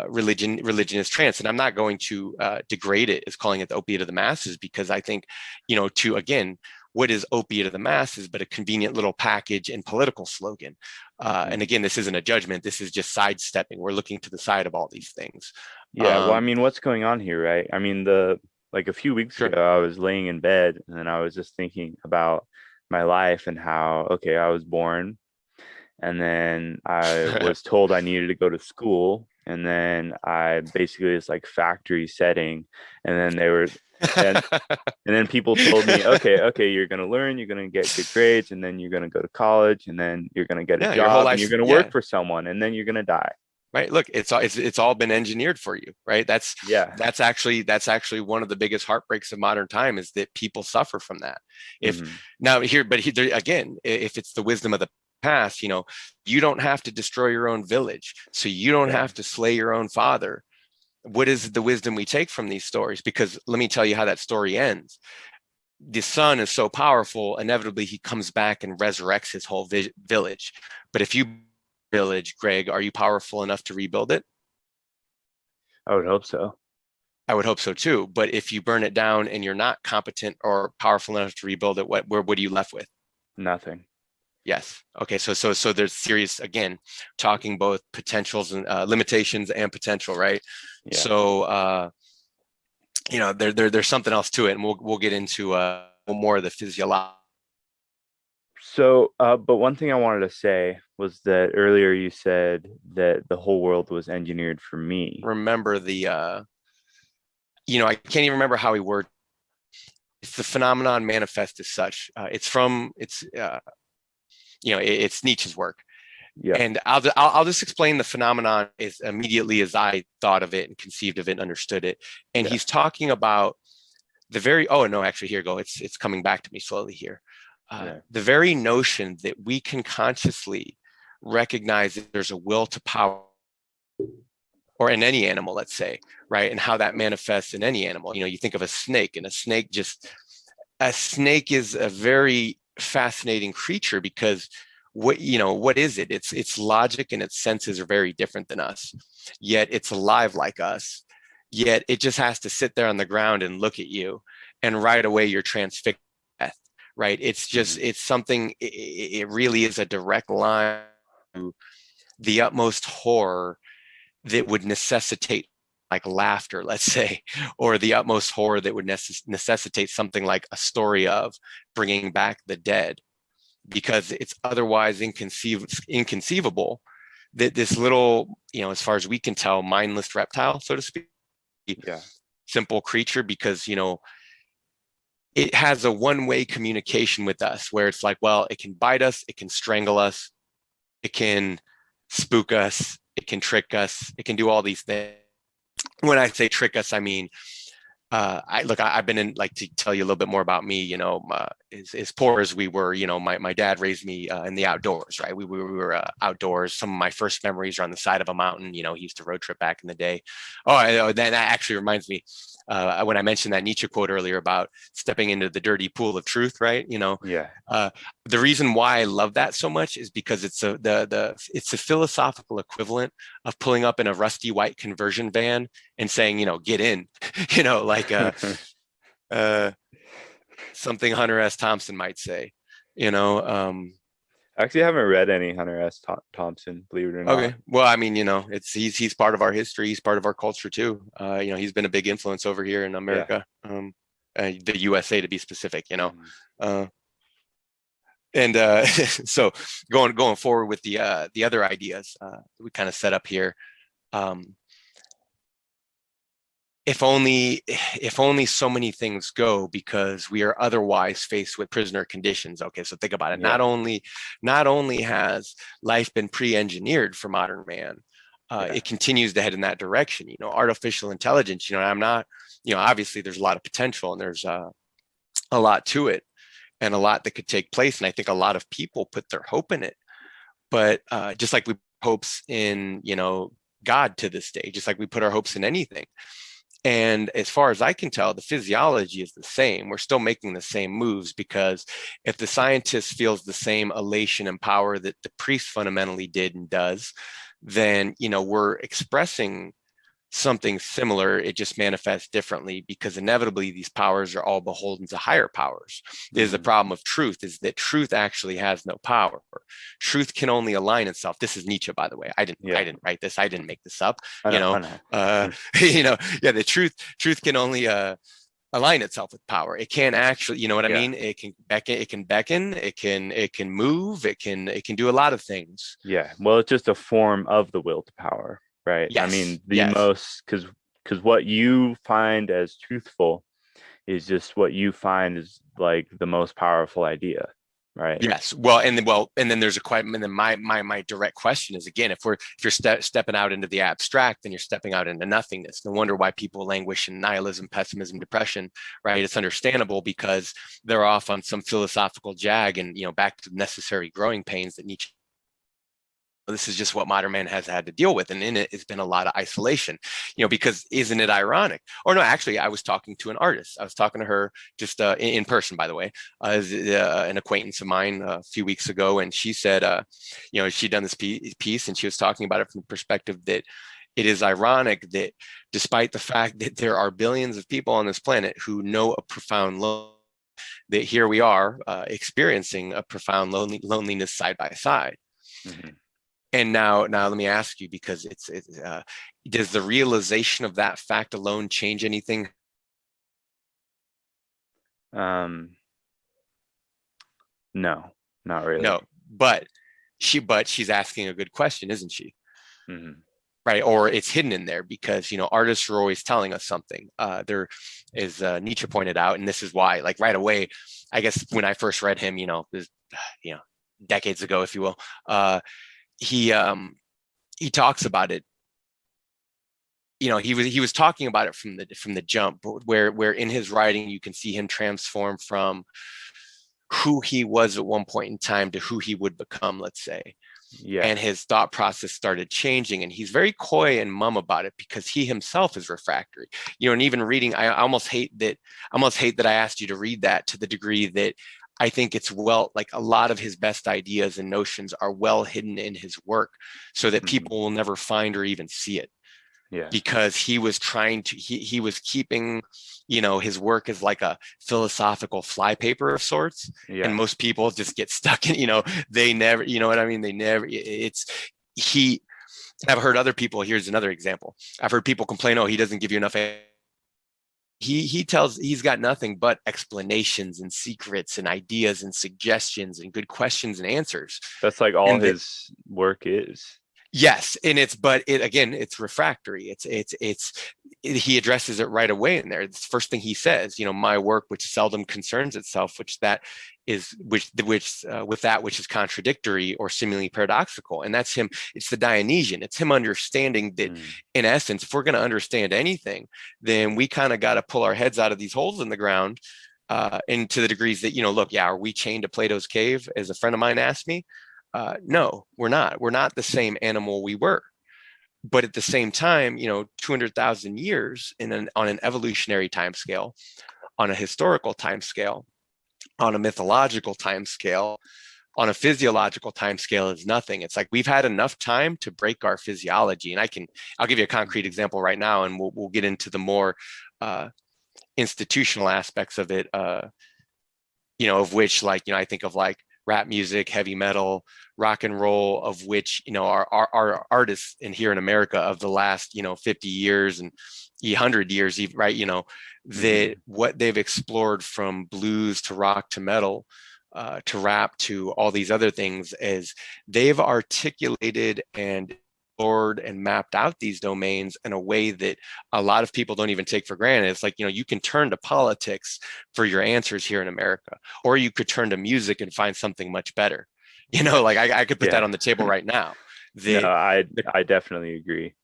Religion is trance, and I'm not going to degrade it as calling it the opiate of the masses, because I think, to again, what is opiate of the masses but a convenient little package and political slogan? And again, this isn't a judgment. This is just sidestepping. We're looking to the side of all these things. Yeah. Well, I mean, what's going on here, right? I mean, a few weeks ago, I was laying in bed and I was just thinking about my life and how, okay, I was born And then I was told I needed to go to school. And then I basically it's like factory setting. And then and then people told me, okay, you're going to learn, you're going to get good grades, and then you're going to go to college, and then you're going to get a Yeah, your whole job, and life. you're going to Yeah, work for someone, and then you're going to die. right. Look, it's all been engineered for you, right? Yeah. That's actually one of the biggest heartbreaks of modern time is that people suffer from that. If Hmm. now here, but here, again, if it's the wisdom of the past, you don't have to destroy your own village, so you don't Yeah. have to slay your own father. What is the wisdom we take from these stories? Because let me tell you how that story ends. The son is so powerful, inevitably he comes back and resurrects his whole village. But if you village, Greg, are you powerful enough to rebuild it? I would hope so. I would hope so too. But if you burn it down and you're not competent or powerful enough to rebuild it, what are you left with? Nothing. Yes. Okay. So there's serious, again, talking both potentials and limitations and potential, right? Yeah. So there's something else to it, and we'll get into more of the physiology. So, but one thing I wanted to say was that earlier you said that the whole world was engineered for me. Remember I can't even remember how he worded. It's the phenomenon manifest as such. It's Nietzsche's work. Yeah. And I'll just explain the phenomenon as immediately as I thought of it and conceived of it and understood it. And Yeah. he's talking about oh no, actually here you go. It's coming back to me slowly here. Yeah. The very notion that we can consciously recognize that there's a will to power, or in any animal, let's say, right? And how that manifests in any animal. You think of a snake, and a snake is a very fascinating creature because what is it? Its logic and its senses are very different than us, yet it's alive like us. Yet it just has to sit there on the ground and look at you, and right away you're transfixed, right? It's something. It really is a direct line to the utmost horror that would necessitate like laughter, let's say, or the utmost horror that would necessitate something like a story of bringing back the dead, because it's otherwise inconceivable that this little, as far as we can tell, mindless reptile, so to speak, Yeah. simple creature, because it has a one-way communication with us where it's like, well, it can bite us, it can strangle us, it can spook us, it can trick us, it can do all these things. When I say trick us, I mean, I've been in, like, to tell you a little bit more about me, as poor as we were, my dad raised me in the outdoors, right? We were outdoors. Some of my first memories are on the side of a mountain. He used to road trip back in the day. That actually reminds me, when I mentioned that Nietzsche quote earlier about stepping into the dirty pool of truth, right? Yeah. The reason why I love that so much is because it's it's a philosophical equivalent of pulling up in a rusty white conversion van and saying, get in, like something Hunter S. Thompson might say, Actually, I haven't read any Hunter S. Thompson, believe it or Okay. not. Well, I mean, he's part of our history. He's part of our culture too. He's been a big influence over here in Yeah. America, the USA to be specific. Mhm. And so going forward with the other ideas we kind of set up here. If only so many things go, because we are otherwise faced with prisoner conditions. Okay, so think about it. Yeah. Not only has life been pre-engineered for modern man, Yeah. it continues to head in that direction. Artificial intelligence. I'm not. Obviously, there's a lot of potential, and there's a lot to it, and a lot that could take place. And I think a lot of people put their hope in it. But just like we put hopes in, God to this day, just like we put our hopes in anything. And as far as I can tell, the physiology is the same. We're still making the same moves, because if the scientist feels the same elation and power that the priest fundamentally did and does, then, we're expressing something similar. It just manifests differently, because inevitably these powers are all beholden to higher powers. Is the problem of truth is that truth actually has no power. Truth can only align itself. This is Nietzsche, by the way. I didn't write this. I didn't make this up. I know. The truth can only align itself with power. It can't actually, you know what I Yeah. mean? It can beckon, it can move, it can do a lot of things. Yeah. Well, it's just a form of the will to power, right? I Yes, mean, the yes. most, because what you find as truthful is just what you find is like the most powerful idea, right? Yes. And then there's a quite, and then my direct question is, again, if you're stepping out into the abstract, then you're stepping out into nothingness. No wonder why people languish in nihilism, pessimism, depression, right? It's understandable because they're off on some philosophical jag, and back to necessary growing pains that Nietzsche. This is just what modern man has had to deal with, and in it has been a lot of isolation, because isn't it ironic? Or no, actually, I was talking to an artist. I was talking to her just in person, by the way, as an acquaintance of mine a few weeks ago, and she said, she'd done this piece, and she was talking about it from the perspective that it is ironic that despite the fact that there are billions of people on this planet who know a profound loneliness, that here we are experiencing a profound loneliness side by side. Mm-hmm. And now let me ask you, because does the realization of that fact alone change anything? No, not really. No, but she's asking a good question, isn't she? Mm-hmm. Right? Or it's hidden in there because artists are always telling us something. There is Nietzsche pointed out, and this is why, like right away, I guess when I first read him, this, decades ago, if you will, he talks about it. He was talking about it from the jump, where in his writing you can see him transform from who he was at one point in time to who he would become, let's say. Yeah. And his thought process started changing, and he's very coy and mum about it because he himself is refractory. And even reading, I almost hate that I asked you to read that, to the degree that I think it's like a lot of his best ideas and notions are well hidden in his work, so that people will never find or even see it. Yeah. Because he was trying to, he was keeping, his work as like a philosophical flypaper of sorts. Yeah. And most people just get stuck in, they never, you know what I mean? They never, I've heard other people, here's another example. I've heard people complain, oh, he doesn't give you enough. He's got nothing but explanations and secrets and ideas and suggestions and good questions and answers. That's like all his work is. Yes, and it's refractory. He addresses it right away in there. It's the first thing he says, my work, which seldom concerns itself, with that which is contradictory or seemingly paradoxical. And that's him. It's the Dionysian. It's him understanding that, in essence, if we're going to understand anything, then we kind of got to pull our heads out of these holes in the ground, and to the degrees that, look, yeah, are we chained to Plato's cave, as a friend of mine asked me? No, we're not. We're not the same animal we were. But at the same time, 200,000 years on an evolutionary timescale, on a historical timescale, on a mythological timescale, on a physiological timescale is nothing. It's like we've had enough time to break our physiology. And I'll give you a concrete example right now, and we'll get into the more institutional aspects of it. Of which, I think of like rap music, heavy metal, rock and roll, of which, our artists in here in America of the last, 50 years and 100 years, right? That what they've explored, from blues to rock to metal, to rap to all these other things, is they've articulated and explored and mapped out these domains in a way that a lot of people don't even take for granted. It's like, you can turn to politics for your answers here in America, or you could turn to music and find something much better. Like I could put that on the table right now. No, I definitely agree.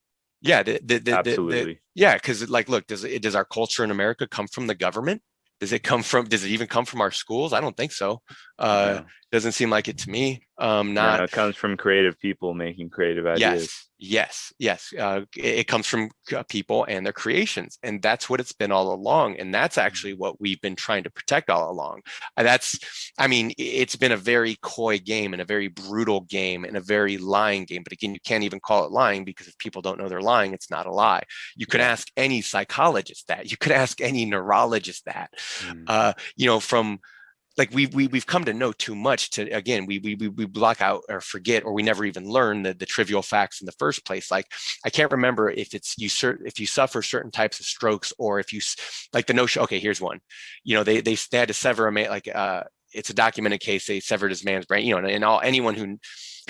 Yeah, absolutely. Yeah, because look, does our culture in America come from the government? Does it even come from our schools? I don't think so. No. Doesn't seem like it to me. No, it comes from creative people making creative ideas. Yes. It comes from people and their creations, and that's what it's been all along. And that's actually what we've been trying to protect all along. It's been a very coy game and a very brutal game and a very lying game. But again, you can't even call it lying, because if people don't know they're lying, it's not a lie. You could ask any psychologist that. You could ask any neurologist that. From like we've come to know too much to, again, we block out or forget, or we never even learn the trivial facts in the first place. Like, I can't remember if if you suffer certain types of strokes, or if you, like, the notion, okay, here's one, they had to sever a man, like, it's a documented case. They severed his man's brain, and anyone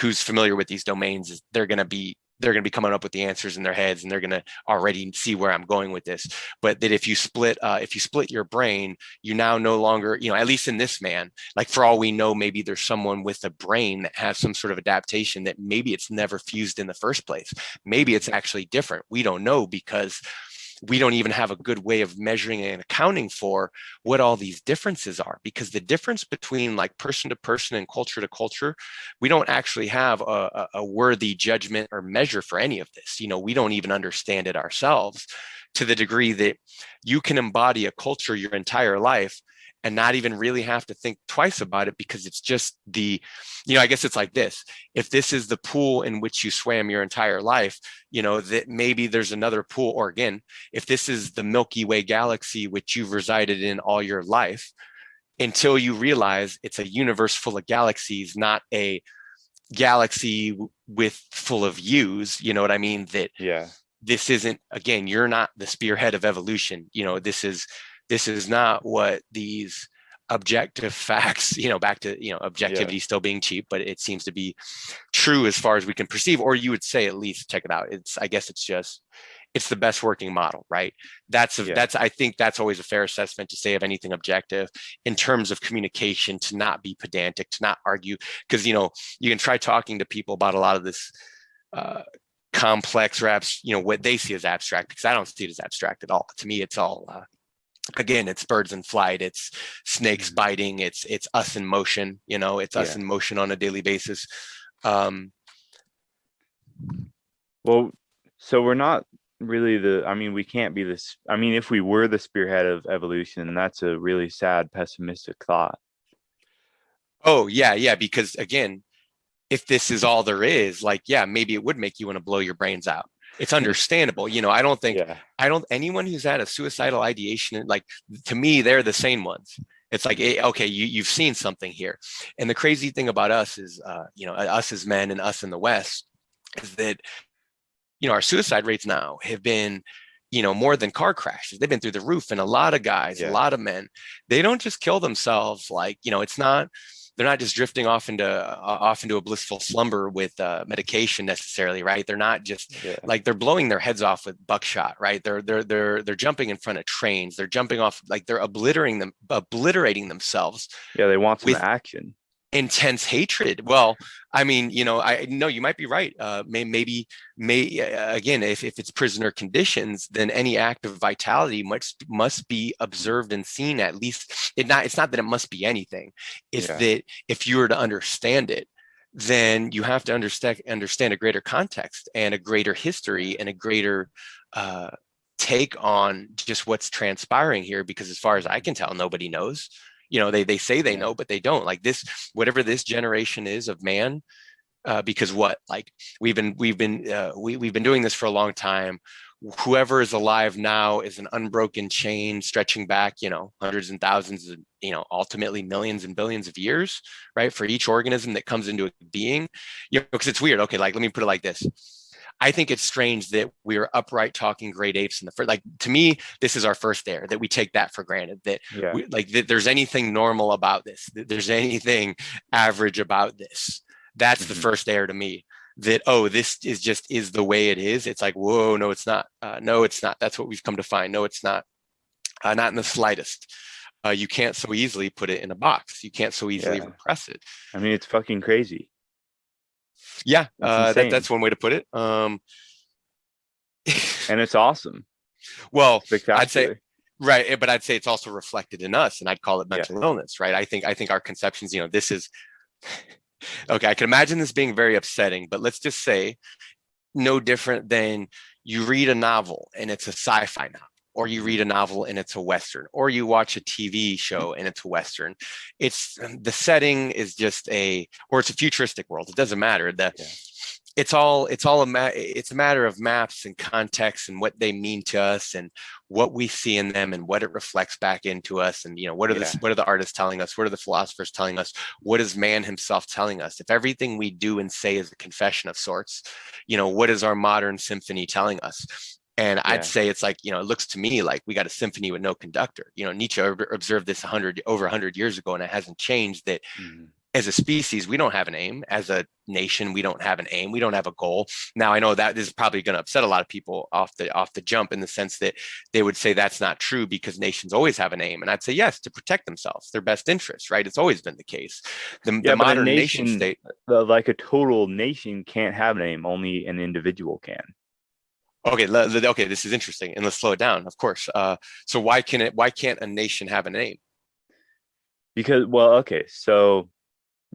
who's familiar with these domains, they're going to be coming up with the answers in their heads, and they're going to already see where I'm going with this. But that if you split your brain, you now no longer, at least in this man, like, for all we know, maybe there's someone with a brain that has some sort of adaptation that maybe it's never fused in the first place. Maybe it's actually different. We don't know, because we don't even have a good way of measuring and accounting for what all these differences are, because the difference between, like, person to person and culture to culture, we don't actually have a worthy judgment or measure for any of this. We don't even understand it ourselves, to the degree that you can embody a culture your entire life and not even really have to think twice about it, because it's just I guess it's like this: if this is the pool in which you swam your entire life, that maybe there's another pool. Or again, if this is the Milky Way galaxy which you've resided in all your life, until you realize it's a universe full of galaxies, not a galaxy with full of yous, you know what I mean? That this isn't, again, you're not the spearhead of evolution. This is not what these objective facts, back to, objectivity still being cheap, but it seems to be true as far as we can perceive. Or you would say, at least, check it out. I guess it's the best working model, right? I think that's always a fair assessment to say of anything objective in terms of communication, to not be pedantic, to not argue, because, you can try talking to people about a lot of this, complex raps, what they see as abstract, because I don't see it as abstract at all. To me, it's all, again, it's birds in flight, it's snakes biting, it's us in motion, it's us in motion on a daily basis. Well, so we're not really we can't be this. If we were the spearhead of evolution, that's a really sad, pessimistic thought. Oh, yeah, because, again, if this is all there is, like, maybe it would make you want to blow your brains out. It's understandable. I don't think, anyone who's had a suicidal ideation, like, to me, they're the sane ones. It's like, okay, you've seen something here. And the crazy thing about us is, us as men and us in the West, is that, our suicide rates now have been, more than car crashes. They've been through the roof. And a lot of guys, a lot of men, they don't just kill themselves. Like, they're not just drifting off into a blissful slumber with medication necessarily, right? They're not just like, they're blowing their heads off with buckshot, right? They're jumping in front of trains. They're jumping off, like, they're obliterating themselves. Yeah, they want some action. Intense hatred. Well, I know you might be right. Maybe again, if it's prisoner conditions, then any act of vitality must be observed and seen. At least it's not that it must be anything. It's that if you were to understand it, then you have to understand a greater context and a greater history and a greater take on just what's transpiring here. Because as far as I can tell, nobody knows. They say they know, but they don't. Like, this, whatever this generation is of man, because we've been doing this for a long time. Whoever is alive now is an unbroken chain stretching back, hundreds and thousands, ultimately millions and billions of years, right? For each organism that comes into a being, because it's weird. Okay, like, let me put it like this. I think it's strange that we are upright talking great apes in the first, like, to me, this is our first air, that we take that for granted, that that there's anything normal about this, that there's anything average about this. That's the first air to me, that, this is the way it is. It's like, whoa, no, it's not. No, it's not. That's what we've come to find. No, it's not. Not in the slightest. You can't so easily put it in a box. You can't so easily repress it. It's fucking crazy. Yeah, that's one way to put it. And it's awesome. Well, I'd say, right, but I'd say it's also reflected in us, and I'd call it mental illness, right? I think our conceptions, this is okay. I can imagine this being very upsetting, but let's just say, no different than you read a novel and it's a sci-fi novel, or you read a novel and it's a Western, or you watch a TV show and it's a Western. It's the setting is just or it's a futuristic world. It doesn't matter. it's a matter of maps and context and what they mean to us and what we see in them and what it reflects back into us. And, what are the artists telling us? What are the philosophers telling us? What is man himself telling us? If everything we do and say is a confession of sorts, what is our modern symphony telling us? And I'd say it's like, it looks to me like we got a symphony with no conductor. Nietzsche observed this over 100 years ago, and it hasn't changed that. As a species, we don't have an aim. As a nation, we don't have an aim. We don't have a goal. Now, I know that is probably going to upset a lot of people off the jump, in the sense that they would say that's not true because nations always have an aim. And I'd say yes, to protect themselves, their best interests, right? It's always been the case. The modern nation state, like a total nation, can't have an aim. Only an individual can. Okay, this is interesting, and let's slow it down. Of course. So why can't a nation have an aim? Because so.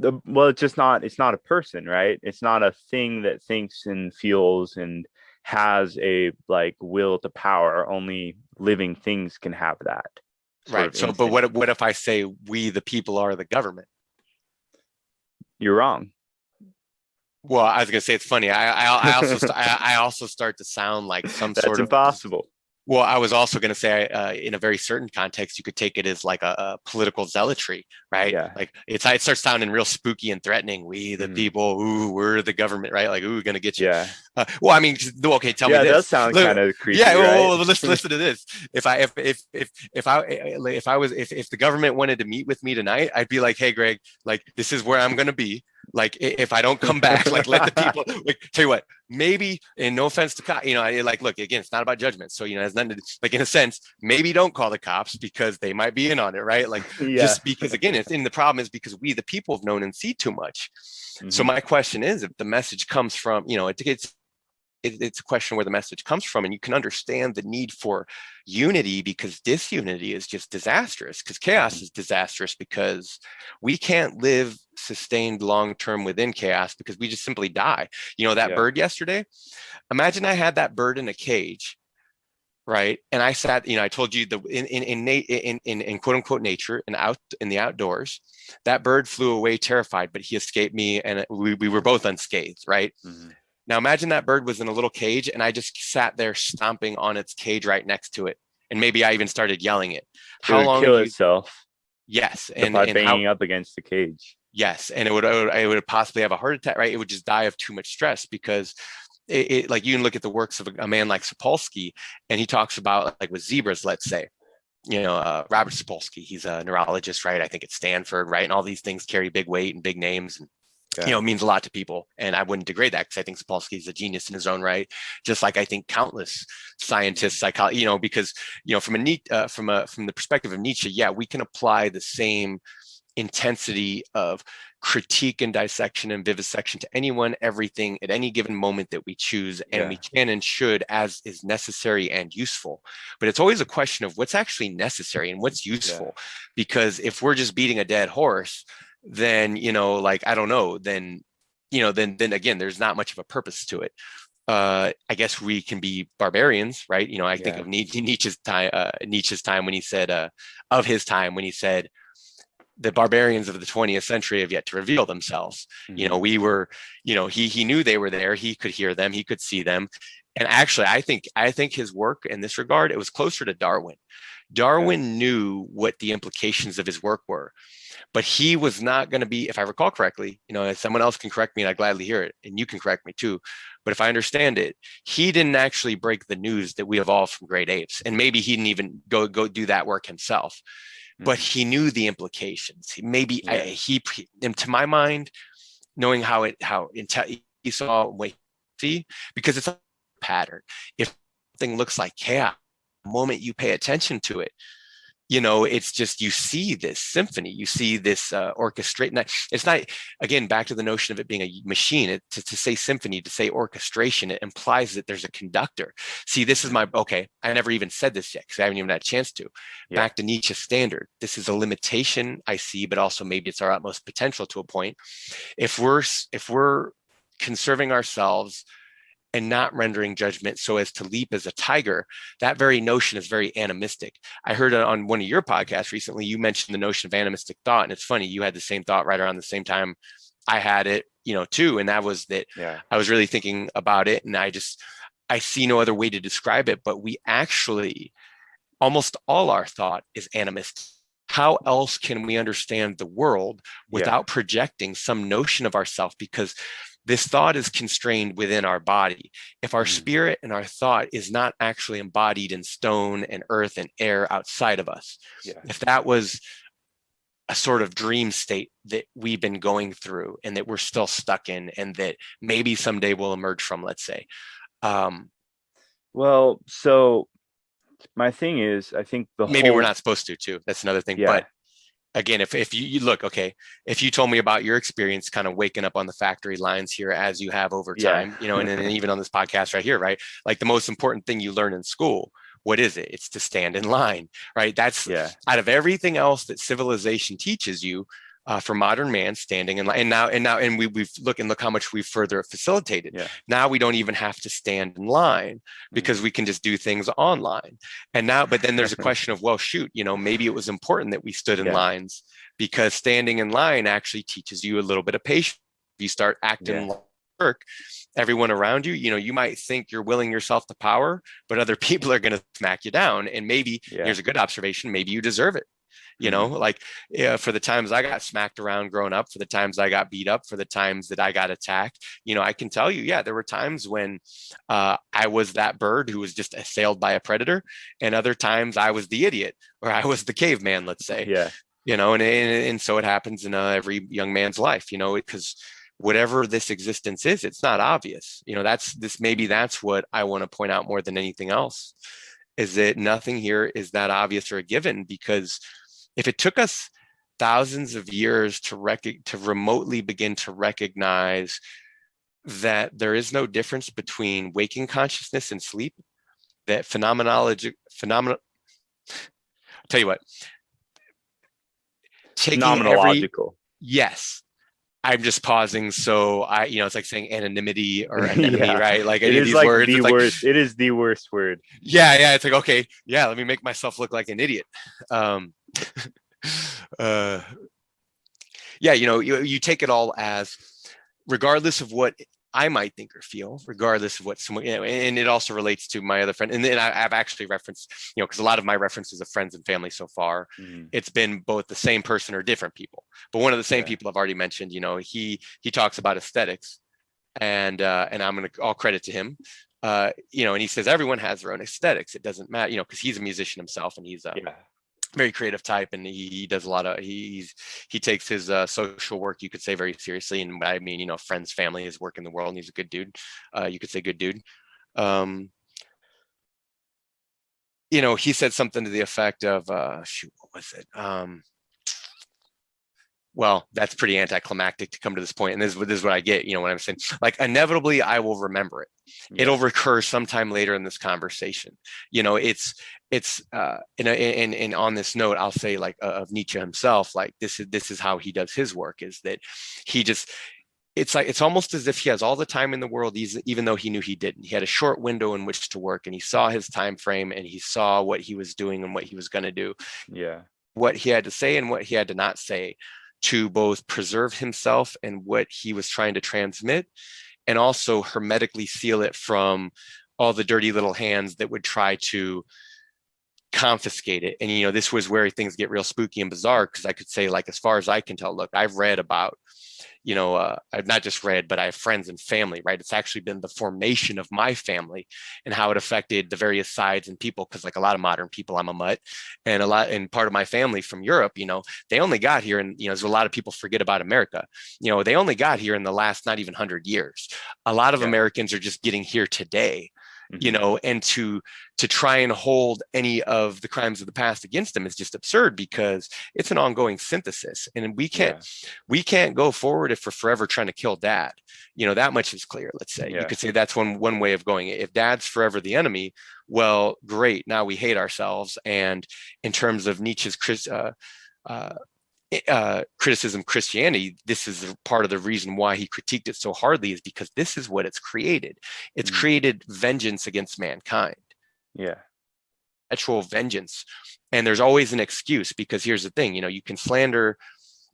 It's not a person, right? It's not a thing that thinks and feels and has a will to power. Only living things can have that. Right. So, but what if I say we, the people, are the government? You're wrong. Well, I was gonna say, it's funny. I also start to sound like some That's sort of impossible. Well, I was also going to say, in a very certain context, you could take it as like a political zealotry, right? Yeah. Like it starts sounding real spooky and threatening. We, the people, ooh, we're the government, right? Like, ooh, going to get you. Yeah. Well, I mean, okay, tell me this. Yeah, that sounds kind of creepy. Yeah, well, let's listen to this. If the government wanted to meet with me tonight, I'd be like, hey, Greg, like this is where I'm going to be. Like if I don't come back, like let the people. Tell you what, maybe, and no offense to cops, look, again, it's not about judgment. So, it has nothing to do, in a sense, maybe don't call the cops because they might be in on it, right? Like, just because, again, the problem is because we, the people, have known and see too much. So my question is, if the message comes from, it's a question where the message comes from, and you can understand the need for unity, because disunity is just disastrous, because chaos is disastrous, because we can't live sustained long-term within chaos, because we just simply die. That bird yesterday, imagine I had that bird in a cage, right? And I sat, I told you in quote unquote nature and out in the outdoors, that bird flew away terrified, but he escaped me, and we were both unscathed, right? Now imagine that bird was in a little cage, and I just sat there stomping on its cage right next to it, and maybe I even started yelling it. How long? Kill itself. Yes, and by banging up against the cage. Yes, and it would possibly have a heart attack, right? It would just die of too much stress, because it like, you can look at the works of a man like Sapolsky, and he talks about, like, with zebras, let's say, Robert Sapolsky, he's a neurologist, right? I think at Stanford, right? And all these things carry big weight and big names, and it means a lot to people. And I wouldn't degrade that, because I think Sapolsky is a genius in his own right, just like I think countless scientists, because from the perspective of Nietzsche, we can apply the same intensity of critique and dissection and vivisection to anyone, everything, at any given moment that we choose, and we can and should, as is necessary and useful. But it's always a question of what's actually necessary and what's useful, because if we're just beating a dead horse, then I don't know, then again, there's not much of a purpose to it. I guess we can be barbarians, right? I think of Nietzsche's time when he said, of his time when he said, the barbarians of the 20th century have yet to reveal themselves. We were, he knew they were there. He could hear them. He could see them. And actually, I think his work in this regard, it was closer to Darwin. Darwin knew what the implications of his work were, but he was not going to be, if I recall correctly, someone else can correct me, and I'd gladly hear it, and you can correct me too. But if I understand it, he didn't actually break the news that we evolved from great apes. And maybe he didn't even go do that work himself. But he knew the implications. And to my mind, knowing he saw what he see, because it's a pattern. If something looks like chaos, the moment you pay attention to it, it's just, you see this symphony, you see this orchestrate. It's not, again, back to the notion of it being a machine. To say symphony, to say orchestration, it implies that there's a conductor. See, this is I never even said this yet, because I haven't even had a chance to. Back to Nietzsche's standard. This is a limitation I see, but also maybe it's our utmost potential to a point. If we're conserving ourselves and not rendering judgment so as to leap as a tiger, that very notion is very animistic. I heard on one of your podcasts recently, you mentioned the notion of animistic thought. And it's funny, you had the same thought right around the same time I had it, too. And that was that I was really thinking about it, and I see no other way to describe it, but we actually, almost all our thought is animist. How else can we understand the world without projecting some notion of ourself? Because this thought is constrained within our body. If our spirit and our thought is not actually embodied in stone and earth and air outside of us, if that was a sort of dream state that we've been going through and that we're still stuck in, and that maybe someday we'll emerge from, let's say. Well, so my thing is, I think maybe we're not supposed to too. That's another thing. But again, if you look, okay, if you told me about your experience kind of waking up on the factory lines here as you have over time, and then even on this podcast right here, right? Like the most important thing you learn in school, what is it? It's to stand in line, right? That's out of everything else that civilization teaches you, for modern man, standing in line. And we've look how much we've further facilitated. Now we don't even have to stand in line because we can just do things online. But then there's a question of, well, shoot, maybe it was important that we stood in lines, because standing in line actually teaches you a little bit of patience. If you start acting like work, everyone around you, you might think you're willing yourself to power, but other people are going to smack you down. And maybe here's a good observation, maybe you deserve it. For the times I got smacked around growing up, for the times I got beat up, for the times that I got attacked, I can tell you, there were times when I was that bird who was just assailed by a predator, and other times I was the idiot, or I was the caveman, let's say. And so it happens in every young man's life, because whatever this existence is, it's not obvious. Maybe that's what I want to point out more than anything else, is that nothing here is that obvious or a given. Because if it took us thousands of years to remotely begin to recognize that there is no difference between waking consciousness and sleep, that tell you what, phenomenological. Yes. I'm just pausing. So it's like saying anonymity or anemone, right? Like any of these words. The worst. It is the worst word. Yeah. It's like, okay, let me make myself look like an idiot. You take it all as, regardless of what I might think or feel, regardless of what someone, and it also relates to my other friend. And then I've actually referenced, because a lot of my references of friends and family so far, it's been both the same person or different people. But one of the same people I've already mentioned, he talks about aesthetics, and I'm going to all credit to him. And he says everyone has their own aesthetics. It doesn't matter, because he's a musician himself, and he's very creative type, and he does a lot of he takes his social work, you could say, very seriously. And I mean, friends, family, his work in the world, and he's a good dude. You could say good dude. He said something to the effect of what was it? Well, that's pretty anticlimactic to come to this point. And this is what I get, what I'm saying. Like, inevitably, I will remember it. Yeah. It'll recur sometime later in this conversation. It's and on this note, I'll say, like, of Nietzsche himself, like, this is how he does his work, is that he just, it's almost as if he has all the time in the world, even though he knew he didn't. He had a short window in which to work, and he saw his time frame, and he saw what he was doing and what he was going to do. Yeah. What he had to say and what he had to not say, to both preserve himself and what he was trying to transmit, and also hermetically seal it from all the dirty little hands that would try to confiscate it. And, this was where things get real spooky and bizarre, because I could say, like, as far as I can tell, look, I've read about, I've not just read, but I have friends and family, right? It's actually been the formation of my family and how it affected the various sides and people. Because, like a lot of modern people, I'm a mutt, and part of my family from Europe, they only got here. And, there's a lot of people forget about America. They only got here in the last, not even 100 years. A lot of Americans are just getting here today. And to try and hold any of the crimes of the past against them is just absurd, because it's an ongoing synthesis, and we can't go forward if we're forever trying to kill dad. That much is clear. Let's say you could say that's one way of going. If dad's forever the enemy, well, great, now we hate ourselves. And in terms of Nietzsche's criticism Christianity, this is part of the reason why he critiqued it so hardly, is because this is what it's created. It's created vengeance against mankind. Actual vengeance. And there's always an excuse, because here's the thing, you can slander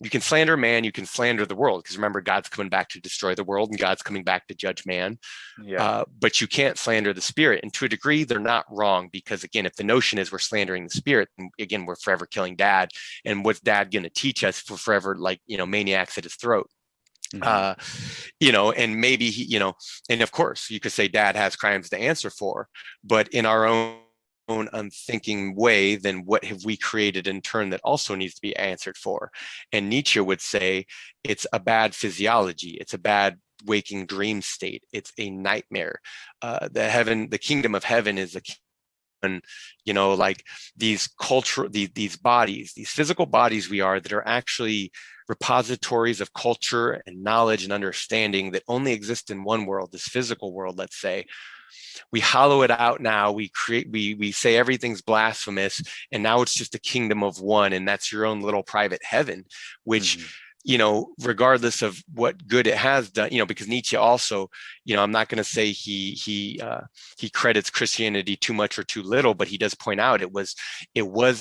you can slander man, you can slander the world, because remember, God's coming back to destroy the world and God's coming back to judge man. But you can't slander the spirit. And to a degree, they're not wrong, because again, if the notion is we're slandering the spirit, again, we're forever killing dad. And what's dad going to teach us for forever, like, maniacs at his throat? And maybe he, and of course you could say dad has crimes to answer for, but in our own unthinking way, then what have we created in turn that also needs to be answered for? And Nietzsche would say it's a bad physiology, it's a bad waking dream state, it's a nightmare. The kingdom of heaven is like these these bodies, these physical bodies we are, that are actually repositories of culture and knowledge and understanding that only exist in one world, this physical world, let's say. We hollow it out now. We say everything's blasphemous, and now it's just a kingdom of one, and that's your own little private heaven, which regardless of what good it has done, because Nietzsche also, I'm not going to say he credits Christianity too much or too little, but he does point out it was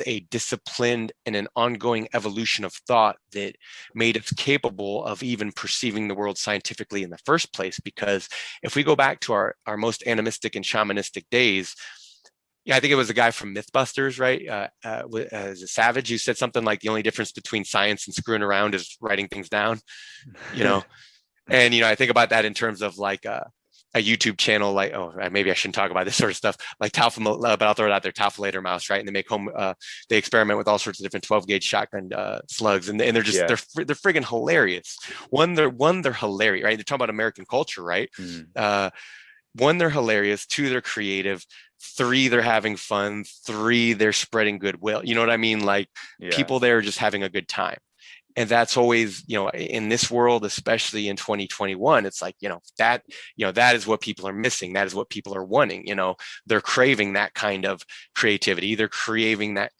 a disciplined and an ongoing evolution of thought that made us capable of even perceiving the world scientifically in the first place. Because if we go back to our most animistic and shamanistic days, I think it was a guy from Mythbusters, right? As a Savage, who said something like the only difference between science and screwing around is writing things down, And, I think about that in terms of like a YouTube channel, like, maybe I shouldn't talk about this sort of stuff, like but I'll throw it out there, Talfalator Mouse, right? And they make they experiment with all sorts of different 12 gauge shotgun slugs, and they're just, they're friggin' hilarious. One, they're hilarious, right? They're talking about American culture, right? One, they're hilarious. Two, they're creative. Three, they're having fun. Three, they're spreading goodwill. You know what I mean? Like, people there are just having a good time. And that's always, in this world, especially in 2021, it's like, that is what people are missing. That is what people are wanting. They're craving that kind of creativity. They're craving that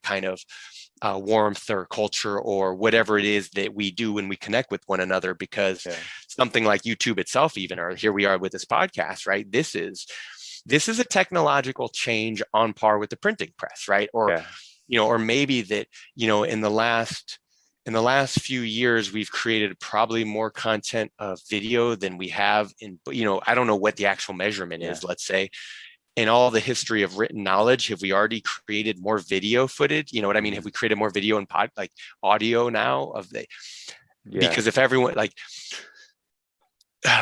kind of warmth or culture or whatever it is that we do when we connect with one another, because something like YouTube itself, even, or here we are with this podcast, right? This is a technological change on par with the printing press, right? Or or maybe that in the last few years we've created probably more content of video than we have in, I don't know what the actual measurement is, let's say. In all the history of written knowledge, have we already created more video footage? You know what I mean? Have we created more video and audio now because if everyone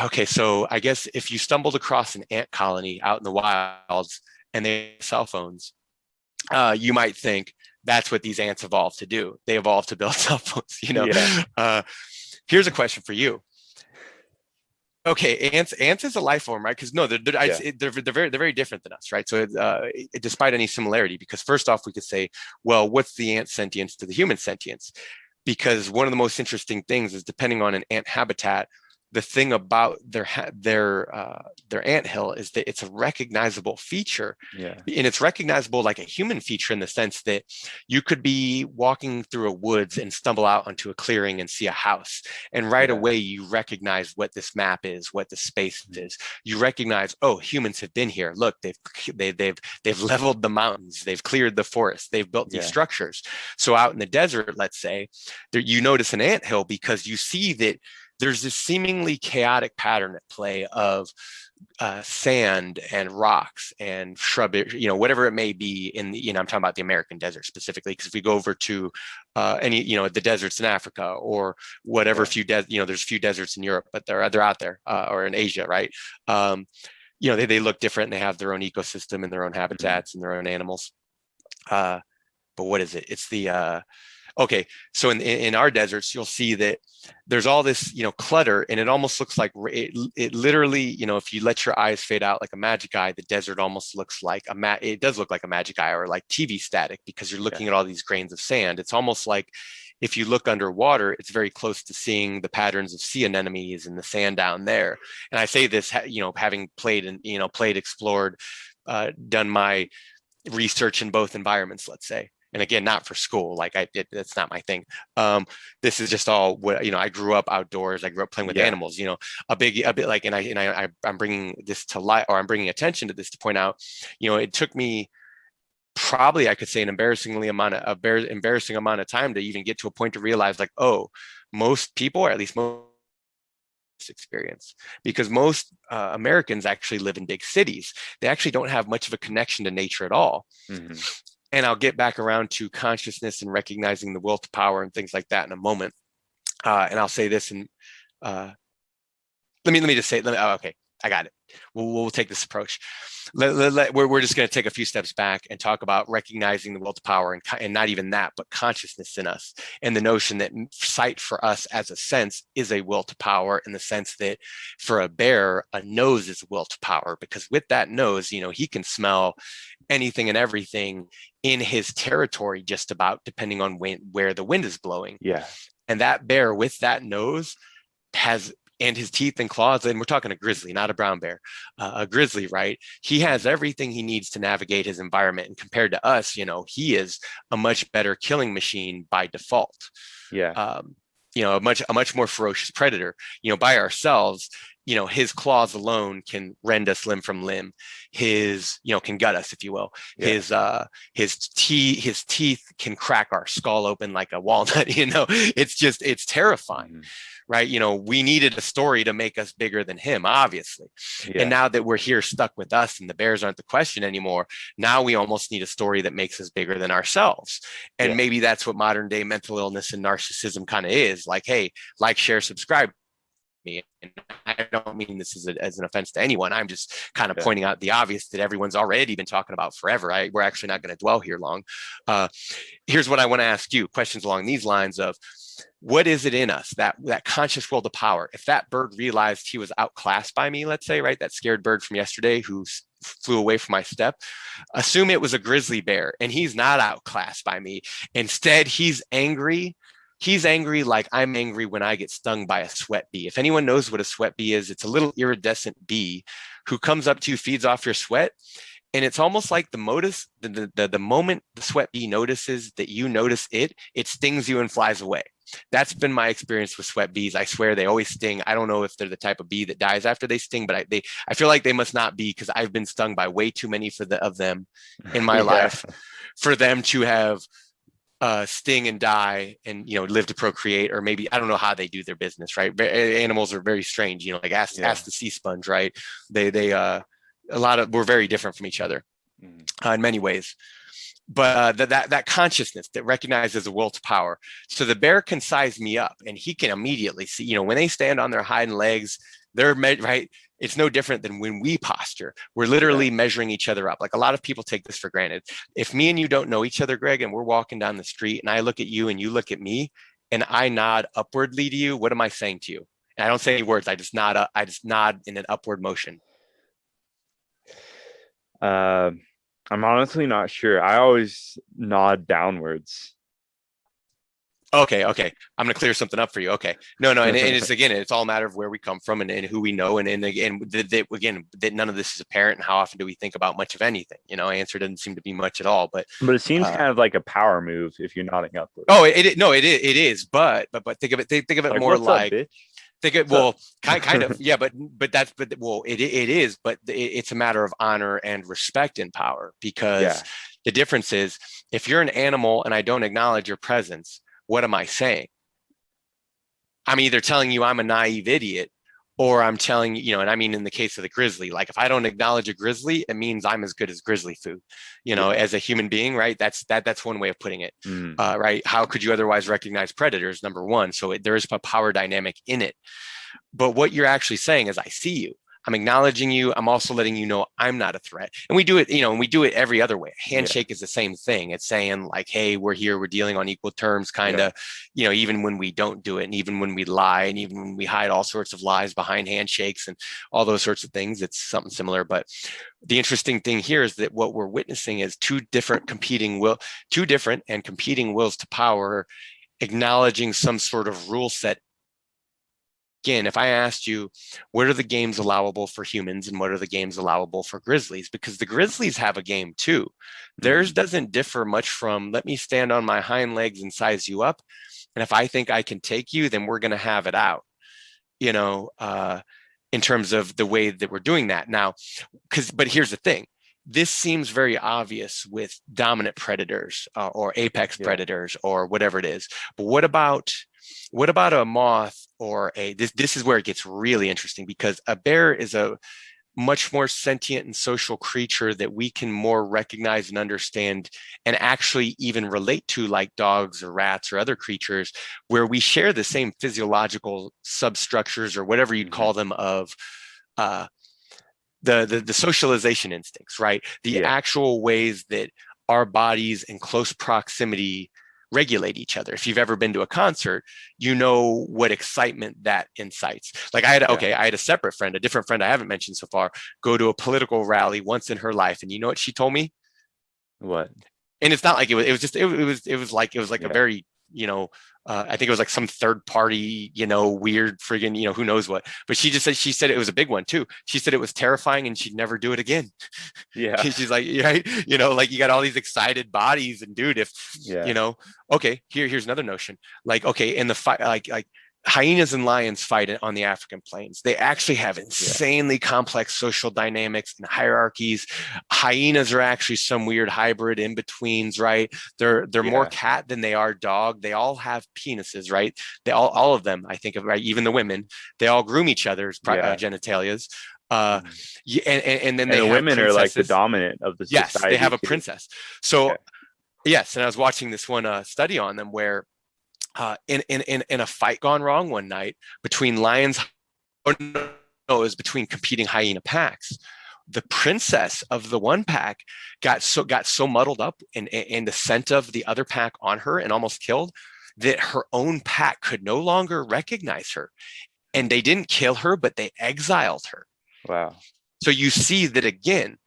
okay, so I guess if you stumbled across an ant colony out in the wilds and they have cell phones, you might think that's what these ants evolved to do. They evolved to build cell phones, Here's a question for you. Okay, ants is a life form, right? Because they're very different than us, right? So despite any similarity, because first off, we could say, well, what's the ant sentience to the human sentience? Because one of the most interesting things is, depending on an ant habitat, the thing about their anthill is that it's a recognizable feature. And it's recognizable like a human feature, in the sense that you could be walking through a woods and stumble out onto a clearing and see a house, and right away you recognize what this map is, what the space is. You recognize, oh, humans have been here. Look, they've leveled the mountains, they've cleared the forest, they've built these structures. So out in the desert, let's say, you notice an anthill because you see that there's this seemingly chaotic pattern at play of sand and rocks and shrubbery, whatever it may be in the, I'm talking about the American desert specifically, because if we go over to any, the deserts in Africa or whatever, there's a few deserts in Europe, but they're out there, or in Asia, right? They look different, and they have their own ecosystem and their own habitats and their own animals. But what is it? It's the okay, so in our deserts, you'll see that there's all this, clutter, and it almost looks like it literally, if you let your eyes fade out like a magic eye, the desert almost looks like it does look like a magic eye, or like TV static, because you're looking at all these grains of sand. It's almost like if you look underwater, it's very close to seeing the patterns of sea anemones in the sand down there. And I say this, having played and, explored, done my research in both environments, let's say. And again, not for school, that's not my thing. This is just all what, I grew up outdoors. I grew up playing with animals, a bit like, I'm bringing this to light, or I'm bringing attention to this to point out, it took me probably I could say an embarrassing amount of time to even get to a point to realize like, oh, most people, or at least most experience, because most Americans actually live in big cities. They actually don't have much of a connection to nature at all. Mm-hmm. And I'll get back around to consciousness and recognizing the will to power and things like that in a moment. And I'll say this, and let me just say, okay, I got it. We'll take this approach. We're just going to take a few steps back and talk about recognizing the will to power, and not even that, but consciousness in us, and the notion that sight for us as a sense is a will to power, in the sense that for a bear, a nose is will to power, because with that nose, he can smell anything and everything in his territory, just about, depending on where the wind is blowing. Yeah. And that bear with that nose and his teeth and claws, and we're talking a grizzly, not a brown bear, a grizzly, right? He has everything he needs to navigate his environment. And compared to us, he is a much better killing machine by default. Yeah. A much more ferocious predator. By ourselves, his claws alone can rend us limb from limb. His, can gut us, if you will. Yeah. His teeth can crack our skull open like a walnut. It's terrifying. Mm-hmm. Right. We needed a story to make us bigger than him, obviously. Yeah. And now that we're here stuck with us and the bears aren't the question anymore, now we almost need a story that makes us bigger than ourselves. And maybe that's what modern day mental illness and narcissism kind of is. Like, hey, like, share, subscribe. Me. And I don't mean this as an offense to anyone. I'm just kind of pointing out the obvious that everyone's already been talking about forever. We're actually not going to dwell here long. Here's what I want to ask you, questions along these lines of, what is it in us, that conscious will to power? If that bird realized he was outclassed by me, let's say, right, that scared bird from yesterday who flew away from my step, assume it was a grizzly bear and he's not outclassed by me. Instead, he's angry. He's angry like I'm angry when I get stung by a sweat bee. If anyone knows what a sweat bee is, it's a little iridescent bee who comes up to you, feeds off your sweat. And it's almost like the moment the sweat bee notices that you notice it stings you and flies away. That's been my experience with sweat bees. I swear they always sting. I don't know if they're the type of bee that dies after they sting, but I feel like they must not be, because I've been stung by way too many of them in my life for them to have sting and die and live to procreate, or maybe I don't know how they do their business, right? Animals are very strange, like ask the sea sponge, right? We're very different from each other in many ways. But that consciousness that recognizes a will to power. So the bear can size me up, and he can immediately see, when they stand on their hind legs, they're right. It's no different than when we posture. We're literally measuring each other up. Like, a lot of people take this for granted. If me and you don't know each other, Greg, and we're walking down the street and I look at you and you look at me and I nod upwardly to you, what am I saying to you? And I don't say any words. I just nod in an upward motion. I'm honestly not sure. I always nod downwards. Okay. I'm going to clear something up for you. Okay. No. And it's all a matter of where we come from and who we know. And again, that none of this is apparent. And how often do we think about much of anything? Answer doesn't seem to be much at all. But it seems kind of like a power move if you're nodding upwards. Oh, it is. But think of it more like. Up, kind of, yeah, but it is, but it's a matter of honor and respect and power, because the difference is, if you're an animal and I don't acknowledge your presence, what am I saying? I'm either telling you I'm a naive idiot, or I'm telling you, and I mean, in the case of the grizzly, like, if I don't acknowledge a grizzly, it means I'm as good as grizzly food, as a human being, right? That's one way of putting it, right? How could you otherwise recognize predators? Number one. So there is a power dynamic in it. But what you're actually saying is, I see you. I'm acknowledging you. I'm also letting you know I'm not a threat. And we do it, and we do it every other way. Handshake is the same thing. It's saying like, hey, we're here, we're dealing on equal terms, kind of, even when we don't do it, and even when we lie, and even when we hide all sorts of lies behind handshakes and all those sorts of things, it's something similar. But the interesting thing here is that what we're witnessing is two different and competing wills to power, acknowledging some sort of rule set. Again, if I asked you, what are the games allowable for humans and what are the games allowable for grizzlies? Because the grizzlies have a game too. Theirs doesn't differ much from, let me stand on my hind legs and size you up. And if I think I can take you, then we're going to have it out, in terms of the way that we're doing that now. But here's the thing. this seems very obvious with dominant predators or apex predators or whatever it is. But what about a moth or this is where it gets really interesting, because a bear is a much more sentient and social creature that we can more recognize and understand and actually even relate to, like dogs or rats or other creatures, where we share the same physiological substructures or whatever you'd call them of the socialization instincts, right? The actual ways that our bodies in close proximity regulate each other. If you've ever been to a concert, you know what excitement that incites. Like I had a separate friend, a different friend I haven't mentioned so far, go to a political rally once in her life, and you know what she told me? What? And it's not like it was like a very, I think it was like some third party, weird friggin', who knows what. But she said it was a big one too. She said it was terrifying and she'd never do it again. Yeah. She's like, right, like you got all these excited bodies, and dude, if okay, here's another notion. Like, okay, in the fight, like hyenas and lions fight on the African plains. They actually have insanely complex social dynamics and hierarchies. Hyenas are actually some weird hybrid in betweens, right? They're more cat than they are dog. They all have penises, right? They all of them, I think, right? Even the women, they all groom each other's genitalias. And then the women princesses. are like the dominant of the society. Yes, they have a princess. So yes, and I was watching this one study on them where in a fight gone wrong one night between lions, it was between competing hyena packs. The princess of the one pack got so muddled up in the scent of the other pack on her and almost killed, that her own pack could no longer recognize her. And they didn't kill her, but they exiled her. Wow. So you see that again,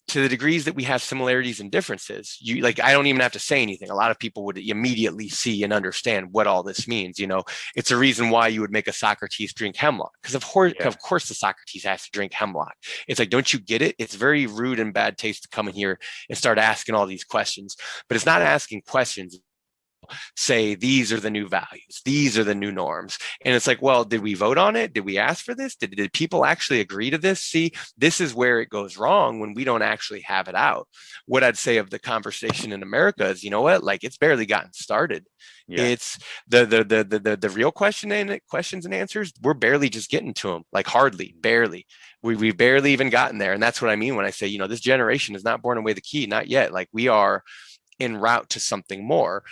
to the degrees that we have similarities and differences, I don't even have to say anything. A lot of people would immediately see and understand what all this means. It's a reason why you would make a Socrates drink hemlock, because of course the Socrates has to drink hemlock. It's like, don't you get it? It's very rude and bad taste to come in here and start asking all these questions, but it's not asking questions. Say these are the new values, these are the new norms, and it's like, well, did we vote on it? Did we ask for this? Did people actually agree to this? See, this is where it goes wrong when we don't actually have it out. What I'd say of the conversation in America is, like, it's barely gotten started. It's the real questions and answers, we're barely just getting to them, like hardly, barely. We've barely even gotten there. And that's what I mean when I say, this generation is not born away the key, not yet. Like, we are en route to something more,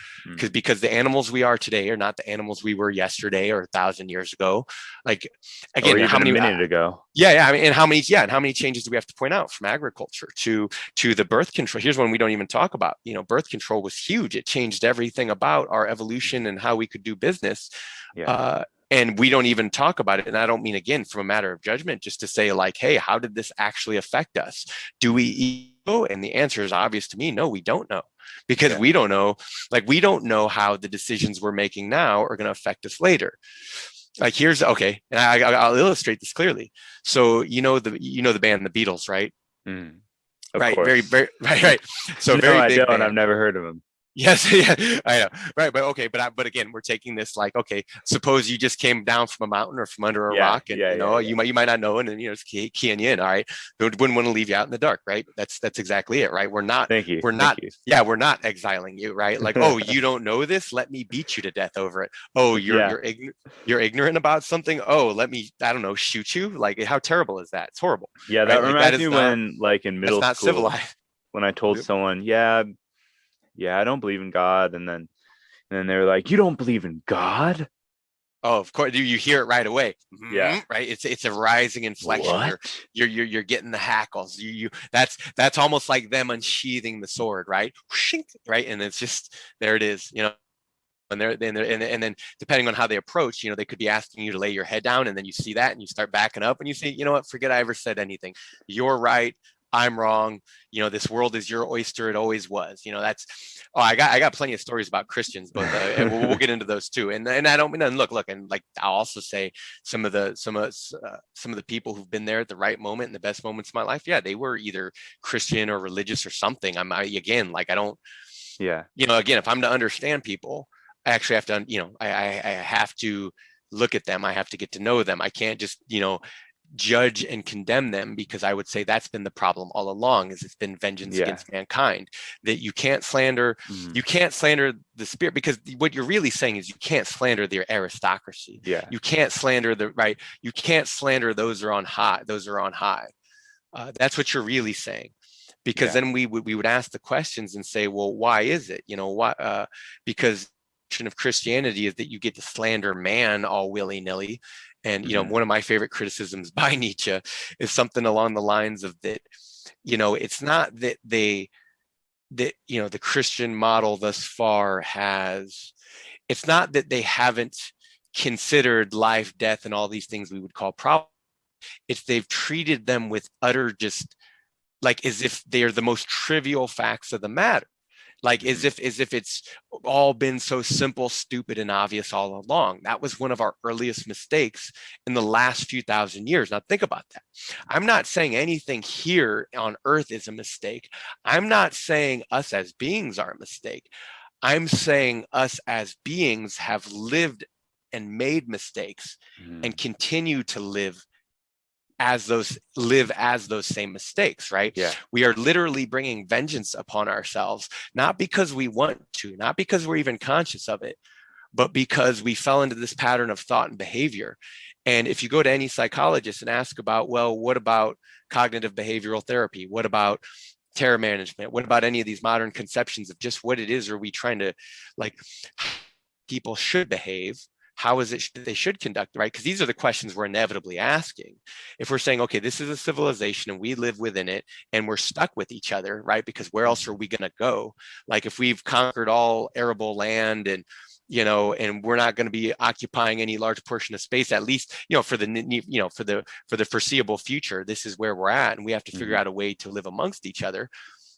because the animals we are today are not the animals we were yesterday or 1,000 years ago. Like, again, how many minutes ago? I mean, and how many changes do we have to point out, from agriculture to the birth control? Here's one we don't even talk about. Birth control was huge. It changed everything about our evolution and how we could do business. And we don't even talk about it. And I don't mean, again, from a matter of judgment, just to say, like, hey, how did this actually affect us? Do we eat? And the answer is obvious to me. No, we don't know, because we don't know. Like, we don't know how the decisions we're making now are going to affect us later. Like, and I'll illustrate this clearly. So, the band, the Beatles, right? Right. Course. Very, very, right. So no, very I big don't. band. I've never heard of them. Yes, yeah, I know. Right, but okay, but again, we're taking this like, okay, suppose you just came down from a mountain or from under a rock, and you might not know it, and it's keying you in. All right, wouldn't want to leave you out in the dark, right? That's exactly it, right? We're not exiling you, right? Like, oh, you don't know this? Let me beat you to death over it. Oh, you're ignorant about something. Oh, let me, I don't know, shoot you. Like, how terrible is that? It's horrible. Yeah, that reminds me when, like, in middle school, not civilized. When I told someone, I don't believe in God. And then they were like, you don't believe in God? Oh, of course. You hear it right away. Yeah. Right. It's a rising inflection. What? You're getting the hackles. That's almost like them unsheathing the sword, right? Right. And it's just, there it is, and then depending on how they approach, they could be asking you to lay your head down, and then you see that and you start backing up and you say, you know what, forget I ever said anything. You're right. I'm wrong. This world is your oyster. It always was. I got plenty of stories about Christians, but and we'll get into those too. And I don't mean, and look, and like, I'll also say some of the people who've been there at the right moment and the best moments of my life. Yeah, they were either Christian or religious or something. Again, if I'm to understand people, I actually have to, I have to look at them. I have to get to know them. I can't just, judge and condemn them, because I would say that's been the problem all along, is it's been vengeance against mankind, that you can't slander, you can't slander the spirit, because what you're really saying is you can't slander the aristocracy. You can't slander you can't slander those who are on high. That's what you're really saying, because then we would ask the questions and say, well, why is it, why? Because of Christianity is that you get to slander man all willy-nilly. And, one of my favorite criticisms by Nietzsche is something along the lines of that, it's not that the Christian model thus far it's not that they haven't considered life, death, and all these things we would call problems. It's they've treated them with utter, just like as if they are the most trivial facts of the matter. Like as if it's all been so simple, stupid, and obvious all along. That was one of our earliest mistakes in the last few thousand years. Now think about that. I'm not saying anything here on earth is a mistake. I'm not saying us as beings are a mistake. I'm saying us as beings have lived and made mistakes and continue to live as those same mistakes, right? We are literally bringing vengeance upon ourselves, not because we want to, not because we're even conscious of it, but because we fell into this pattern of thought and behavior. And if you go to any psychologist and ask about, well, what about cognitive behavioral therapy? What about terror management? What about any of these modern conceptions of just what it is? Are we trying to, like, people should behave? How is it they should conduct, right? Because these are the questions we're inevitably asking. If we're saying, okay, this is a civilization and we live within it and we're stuck with each other, right? Because where else are we going to go? Like if we've conquered all arable land and, and we're not going to be occupying any large portion of space, at least, for the foreseeable future, this is where we're at. And we have to figure out a way to live amongst each other.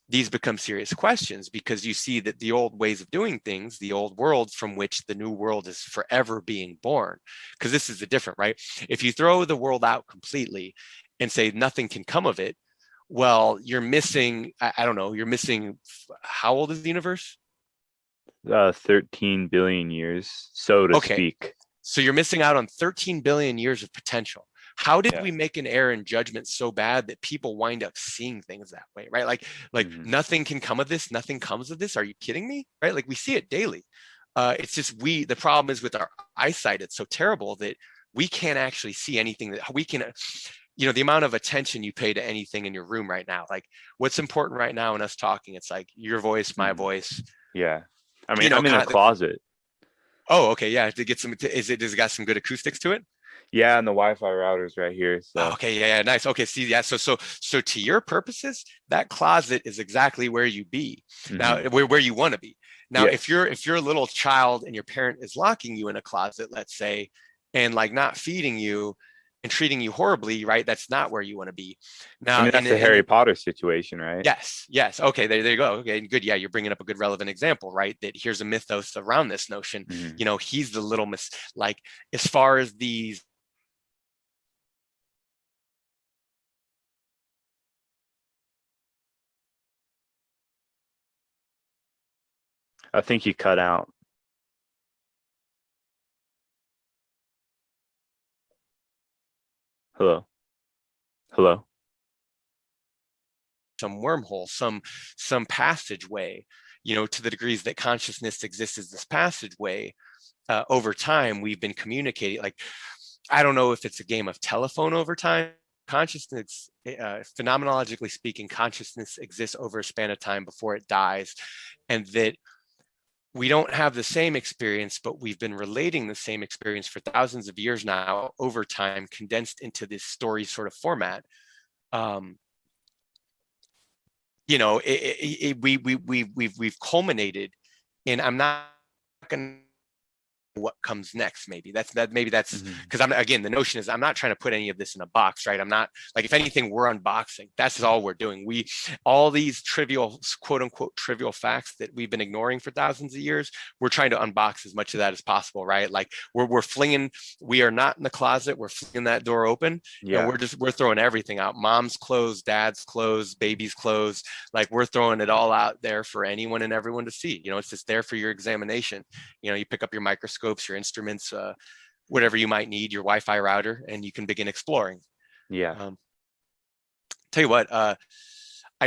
These become serious questions, because you see that the old ways of doing things, the old world from which the new world is forever being born, because this is the different, right? If you throw the world out completely and say nothing can come of it, well, you're missing, I don't know, you're missing, how old is the universe? 13 billion years, so to speak. So you're missing out on 13 billion years of potential. How did we make an error in judgment so bad that people wind up seeing things that way, right? Like nothing can come of this, nothing comes of this. Are you kidding me? Right? Like we see it daily. It's just the problem is with our eyesight, it's so terrible that we can't actually see anything that we can, the amount of attention you pay to anything in your room right now, like what's important right now in us talking, it's like your voice, my voice. Yeah. I mean, I'm in a closet. Oh, okay. Yeah. To get does it got some good acoustics to it? Yeah, and the Wi-Fi router's right here. So. Oh, okay, yeah, nice. Okay, see, yeah, so to your purposes, that closet is exactly where you be now, where you want to be. Now, if you're a little child and your parent is locking you in a closet, let's say, and like not feeding you and treating you horribly, right? That's not where you want to be. Now, I mean, that's the Harry Potter situation, right? Yes. Okay, there you go. Okay, good. Yeah, you're bringing up a good relevant example, right? That here's a mythos around this notion. He's the little like as far as these. I think you cut out. Hello? Some wormhole, some passageway, to the degrees that consciousness exists as this passageway. Over time, we've been communicating. Like, I don't know if it's a game of telephone over time. Consciousness, phenomenologically speaking, consciousness exists over a span of time before it dies, and that we don't have the same experience, but we've been relating the same experience for thousands of years now over time, condensed into this story sort of format. We've culminated in, I'm not going to what comes next. Maybe that's because again, the notion is I'm not trying to put any of this in a box, right? I'm not, like, if anything, we're unboxing. That's all we're doing. All these trivial, quote unquote, trivial facts that we've been ignoring for thousands of years, we're trying to unbox as much of that as possible, right? Like we are not in the closet, we're flinging that door open, and we're throwing everything out. Mom's clothes, dad's clothes, baby's clothes, like we're throwing it all out there for anyone and everyone to see. It's just there for your examination. You pick up your microscope, your instruments, whatever you might need, your Wi-Fi router, and you can begin exploring. Yeah. Tell you what, I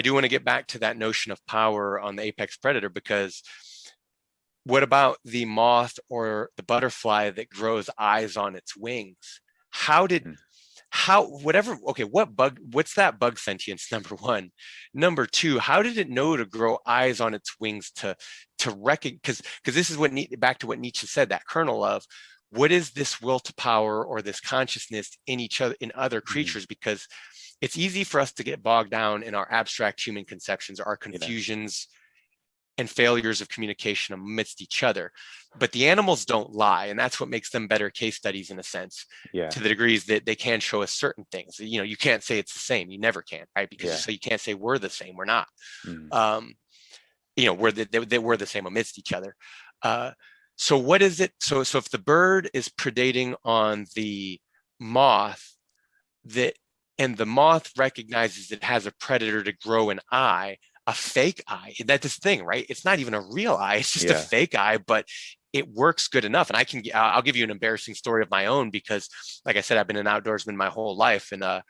do want to get back to that notion of power on the apex predator, because what about the moth or the butterfly that grows eyes on its wings? How did Mhm. what's that bug sentience? Number one. Number two, how did it know to grow eyes on its wings to recognize? Because this is back to what Nietzsche said, that kernel of what is this will to power or this consciousness in other creatures? Because it's easy for us to get bogged down in our abstract human conceptions, our confusions and failures of communication amidst each other. But the animals don't lie, and that's what makes them better case studies in a sense, to the degrees that they can show us certain things. You can't say it's the same. You never can, right? Because so you can't say we're the same. We're not. We're the same amidst each other. So what is it? So if the bird is predating on the moth, and the moth recognizes it has a predator to grow an eye, a fake eye. That's this thing, right? It's not even a real eye. It's just a fake eye, but it works good enough. And I'll give you an embarrassing story of my own, because like I said, I've been an outdoorsman my whole life. And I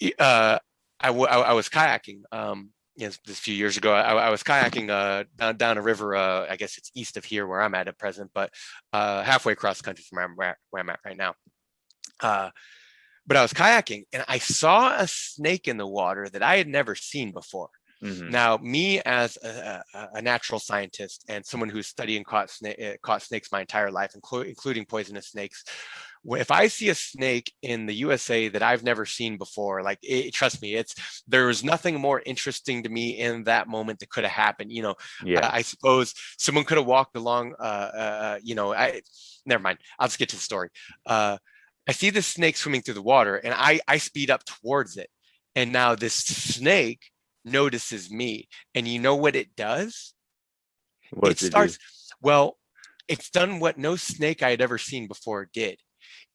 was kayaking, this few years ago. I was kayaking down a river. I guess it's east of here where I'm at present, but halfway across the country from where I'm at right now. But I was kayaking and I saw a snake in the water that I had never seen before. Now, me as a natural scientist and someone who's studied and caught snakes my entire life, including poisonous snakes, if I see a snake in the USA that I've never seen before, trust me, there was nothing more interesting to me in that moment that could have happened. I suppose someone could have walked along. Never mind. I'll just get to the story. I see this snake swimming through the water, and I speed up towards it. And now this snake notices me. And you know what it does? It's done what no snake I had ever seen before did.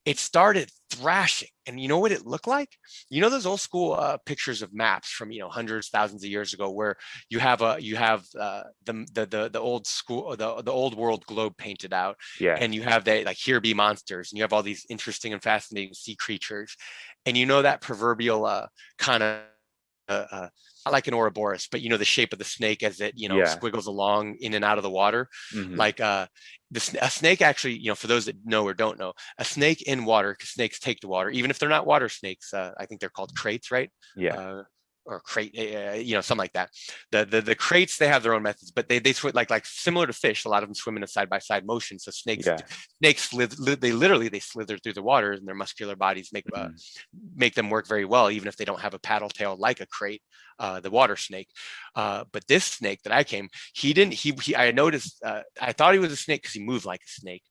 It started thrashing. And you know what it looked like? Those old school pictures of maps from hundreds, thousands of years ago, where you have the old school, the old world globe painted out, and you have here be monsters, and you have all these interesting and fascinating sea creatures, and that proverbial kind of not like an Ouroboros, but the shape of the snake as it squiggles along in and out of the water, like a snake actually, for those that know or don't know, a snake in water, because snakes take to water, even if they're not water snakes. I think they're called kraits, right? Or crate, something like that. The kraits, they have their own methods, but they swim like similar to fish. A lot of them swim in a side by side motion. So snakes they slither through the water, and their muscular bodies make them work very well, even if they don't have a paddle tail like a krait, the water snake. But this snake that I came, I noticed, I thought he was a snake because he moved like a snake,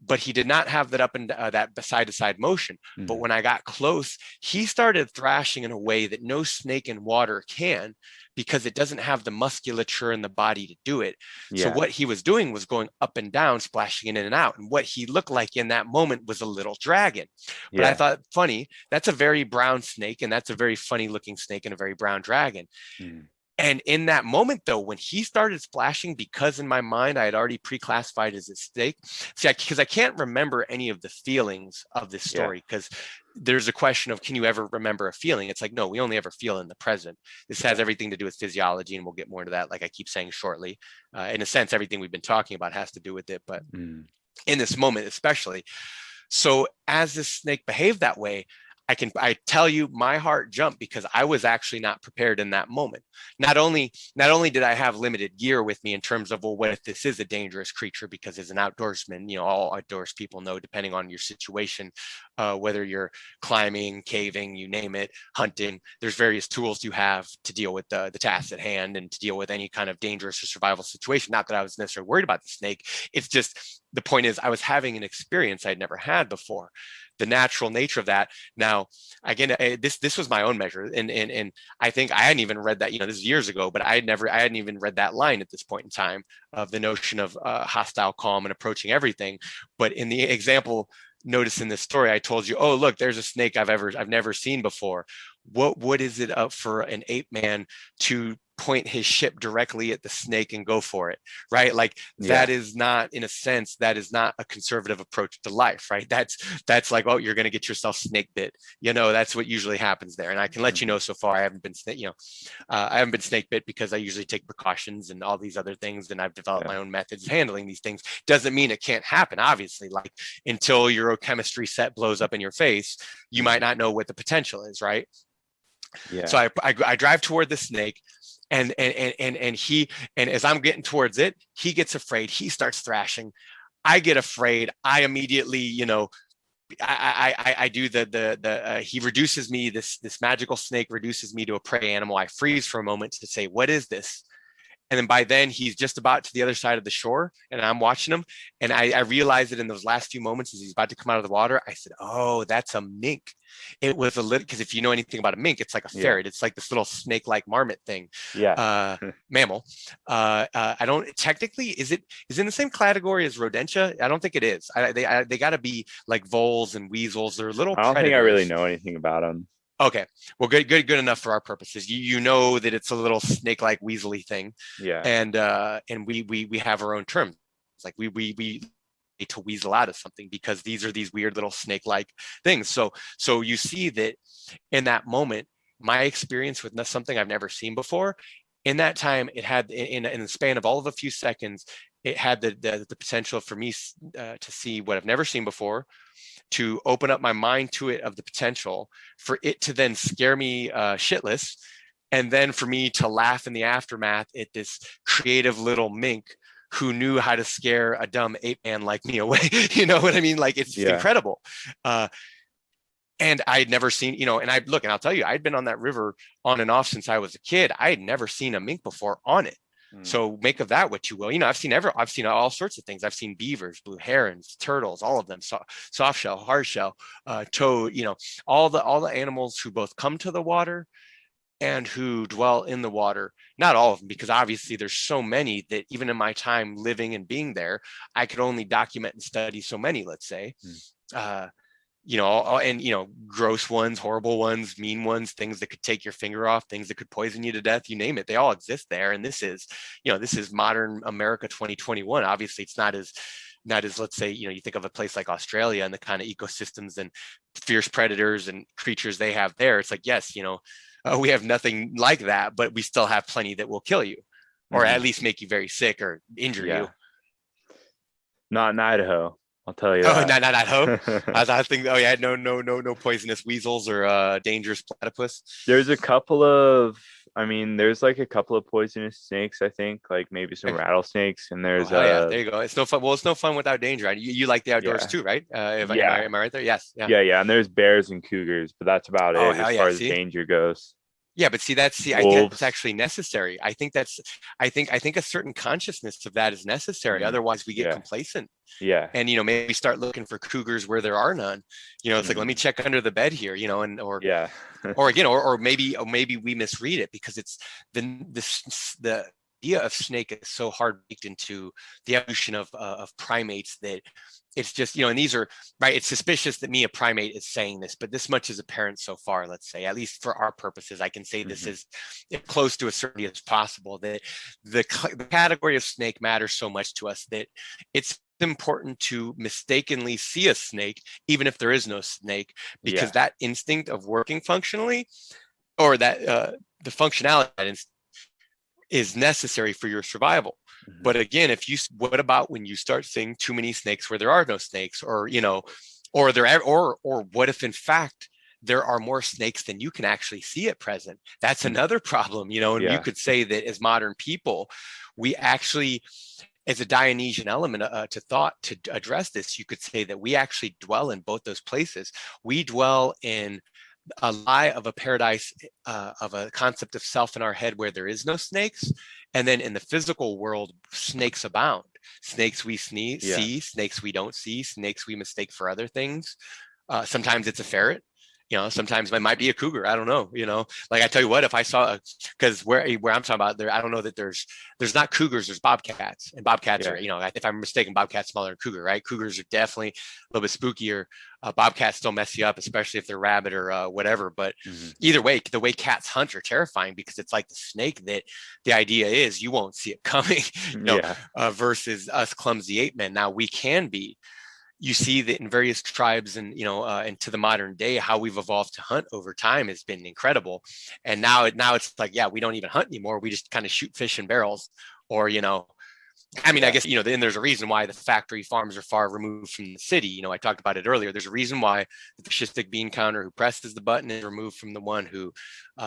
but he did not have that up and that side to side motion. But when I got close, he started thrashing in a way that no snake in water can, because it doesn't have the musculature in the body to do it. So what he was doing was going up and down, splashing in and out. And what he looked like in that moment was a little dragon. But I thought, funny, that's a very brown snake, and that's a very funny looking snake and a very brown dragon. And in that moment, though, when he started splashing, because in my mind I had already pre-classified as a snake, because I can't remember any of the feelings of this story, because there's a question of, can you ever remember a feeling? It's like, no, we only ever feel in the present. This has everything to do with physiology, and we'll get more into that, like I keep saying, shortly. In a sense, everything we've been talking about has to do with it, but in this moment especially. So as this snake behaved that way, I tell you, my heart jumped, because I was actually not prepared in that moment. Not only did I have limited gear with me in terms of, well, what if this is a dangerous creature? Because as an outdoorsman, all outdoors people know, depending on your situation, whether you're climbing, caving, you name it, hunting, there's various tools you have to deal with the task at hand and to deal with any kind of dangerous or survival situation. Not that I was necessarily worried about the snake. It's just, the point is, I was having an experience I'd never had before. The natural nature of that. Now, again, this was my own measure, and I think I hadn't even read that. This is years ago, but I hadn't even read that line at this point in time, of the notion of hostile calm and approaching everything. But in the example, notice in this story, I told you, oh, look, there's a snake I've never seen before. What is it up for an ape man to point his ship directly at the snake and go for it, right? Like that is not, in a sense, that is not a conservative approach to life, right? That's like, oh, you're going to get yourself snake bit. That's what usually happens there. And I can let you know, so far I haven't been I haven't been snake bit because I usually take precautions and all these other things, and I've developed my own methods of handling these things. Doesn't mean it can't happen, obviously. Like until your chemistry set blows up in your face, you might not know what the potential is, right? So I drive toward the snake, and as I'm getting towards it, he gets afraid. He starts thrashing. I get afraid. I immediately, I do he reduces me. This magical snake reduces me to a prey animal. I freeze for a moment to say, what is this? And then by then he's just about to the other side of the shore, and I'm watching him. And I realized that in those last few moments as he's about to come out of the water, I said, oh, that's a mink. It was a little, because if you know anything about a mink, it's like a ferret. It's like this little snake-like marmot thing. Mammal. I don't, technically, is it in the same category as rodentia? I don't think it is. They got to be like voles and weasels. They're little I don't predators. think I really know anything about them. Okay, well, good enough for our purposes. You know that it's a little snake-like weaselly thing, and we have our own terms. It's like we need to weasel out of something because these are these weird little snake-like things. So you see that in that moment, my experience with something I've never seen before. In that time, it had in the span of all of a few seconds, it had the potential for me to see what I've never seen before, to open up my mind to it of the potential, for it to then scare me shitless, and then for me to laugh in the aftermath at this creative little mink who knew how to scare a dumb ape man like me away. You know what I mean? Like it's incredible. And I had never seen, and I'll tell you, I'd been on that river on and off since I was a kid. I had never seen a mink before on it. So make of that what you will. I've seen all sorts of things. I've seen beavers, blue herons, turtles, all of them, soft shell, hard shell, toad, all the animals who both come to the water and who dwell in the water. Not all of them, because obviously there's so many that even in my time living and being there, I could only document and study so many, let's say. Gross ones, horrible ones, mean ones, things that could take your finger off, things that could poison you to death, you name it, they all exist there. And this is modern America 2021. Obviously it's not as, let's say, you think of a place like Australia and the kind of ecosystems and fierce predators and creatures they have there. It's like, yes, we have nothing like that, but we still have plenty that will kill you, or at least make you very sick or injure you. Not in Idaho, I'll tell you. Oh, not Idaho. I think. Oh yeah, no poisonous weasels or dangerous platypus. There's a couple of. There's like a couple of poisonous snakes. I think, like maybe some rattlesnakes, and there's. There you go. It's no fun. Well, it's no fun without danger. You like the outdoors too, right? Am I right there? Yes. Yeah. And there's bears and cougars, but that's about it as far as danger goes. Yeah, but I think that's actually necessary. I think a certain consciousness of that is necessary. Otherwise we get complacent. Yeah. And maybe start looking for cougars where there are none. It's like, let me check under the bed here, or maybe we misread it, because it's the idea of snake is so hard baked into the evolution of primates that it's just, and these are right. It's suspicious that a primate is saying this, but this much is apparent so far, let's say, at least for our purposes, I can say this is close to a certainty as possible, that the category of snake matters so much to us that it's important to mistakenly see a snake, even if there is no snake, because that instinct of working functionally, or that the functionality of that instinct is necessary for your survival. But again, what about when you start seeing too many snakes where there are no snakes, or what if in fact there are more snakes than you can actually see at present? That's another problem, and you could say that as modern people, we actually, as a Dionysian element to thought to address this, you could say that we actually dwell in both those places. We dwell in a lie of a paradise of a concept of self in our head where there is no snakes, and then in the physical world snakes abound. Snakes we see, snakes we don't see, snakes we mistake for other things. Sometimes it's a ferret, sometimes it might be a cougar. I don't know. Like I tell you what, if I saw, because where I'm talking about there, I don't know that there's not cougars, there's bobcats, and bobcats are, if I'm mistaken, bobcats smaller than cougar, right? Cougars are definitely a little bit spookier. Bobcats still mess you up, especially if they're rabbit or whatever. But either way, the way cats hunt are terrifying, because it's like the snake, that the idea is you won't see it coming, versus us clumsy ape men. Now we can be. You see that in various tribes, and and to the modern day, how we've evolved to hunt over time has been incredible. And now it's like, we don't even hunt anymore. We just kind of shoot fish in barrels, or I guess then there's a reason why the factory farms are far removed from the city. I talked about it earlier. There's a reason why the fascistic bean counter who presses the button is removed from the one who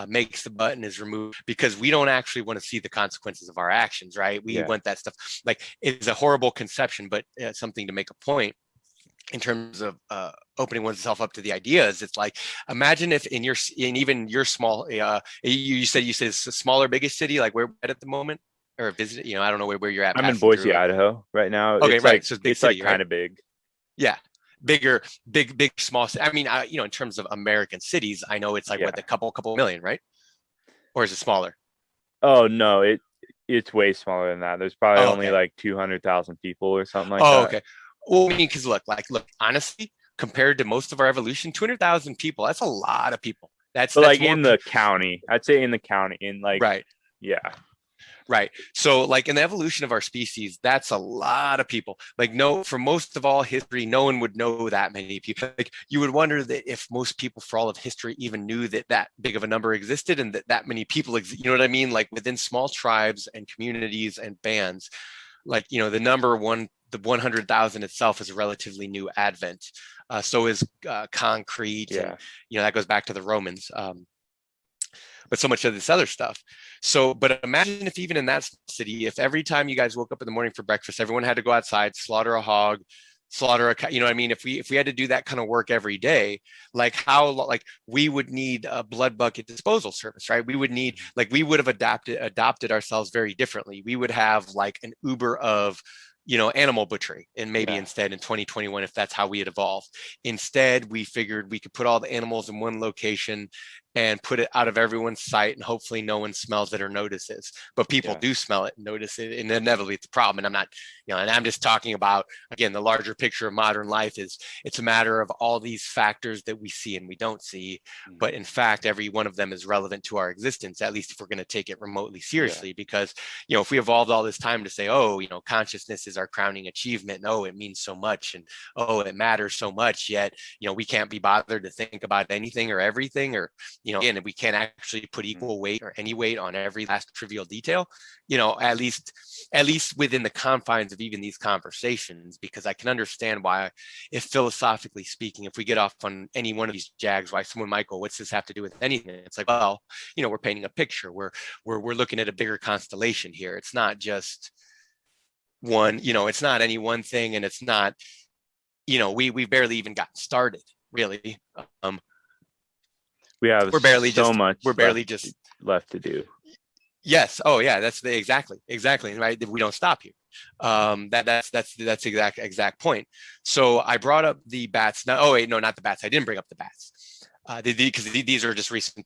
makes the button is removed, because we don't actually want to see the consequences of our actions, right? We want that stuff. Like, it's a horrible conception, but something to make a point in terms of opening oneself up to the ideas. It's like, imagine if in even your small, you said it's a smaller, biggest city, like where at the moment, or visit, I don't know where you're at. I'm in Boise, Idaho right now. Okay, it's right. Like, so it's big it's city, like kind of big. Yeah. Bigger, big, small. I mean, in terms of American cities, I know it's like what, a couple million, right? Or is it smaller? Oh no, it's way smaller than that. There's probably only like 200,000 people or something like that. Oh, okay. Well, I mean, because look, honestly, compared to most of our evolution, 200,000 people, that's a lot of people. That's like in the county, I'd say in the county, in like, right. Yeah. Right. So like in the evolution of our species, that's a lot of people. Like, no, for most of all history, no one would know that many people. Like, you would wonder that if most people for all of history even knew that big of a number existed, and that many people, you know what I mean? Like, within small tribes and communities and bands, like, the number one, the 100,000 itself is a relatively new advent. So is concrete. Yeah. And, that goes back to the Romans. But so much of this other stuff. So, but imagine if even in that city, if every time you guys woke up in the morning for breakfast, everyone had to go outside, slaughter a hog, slaughter a, you know what I mean? If we had to do that kind of work every day, like we would need a blood bucket disposal service, right? We would need, like, we would have adopted ourselves very differently. We would have like an Uber of, animal butchery, and maybe instead in 2021, if that's how we had evolved. Instead, we figured we could put all the animals in one location and put it out of everyone's sight, and hopefully no one smells it or notices. But people do smell it and notice it, and inevitably it's a problem. And I'm not, and I'm just talking about, again, the larger picture of modern life is, it's a matter of all these factors that we see and we don't see, but in fact, every one of them is relevant to our existence, at least if we're going to take it remotely seriously. Because, if we evolved all this time to say, oh, consciousness is our crowning achievement, and oh, it means so much, and oh, it matters so much, yet, we can't be bothered to think about anything or everything, or, and we can't actually put equal weight or any weight on every last trivial detail, at least within the confines of even these conversations, because I can understand why, if philosophically speaking, if we get off on any one of these jags, why someone might go, what's this have to do with anything? It's like, well, we're painting a picture. We're looking at a bigger constellation here. It's not just one, it's not any one thing, and it's not, we've barely even gotten started, really. We have we're barely just left to do. Yes. Oh, yeah. That's exactly right. We don't stop here. That's the exact point. So I brought up the bats. No, oh wait, no, not the bats. I didn't bring up the bats. Because these are just recent,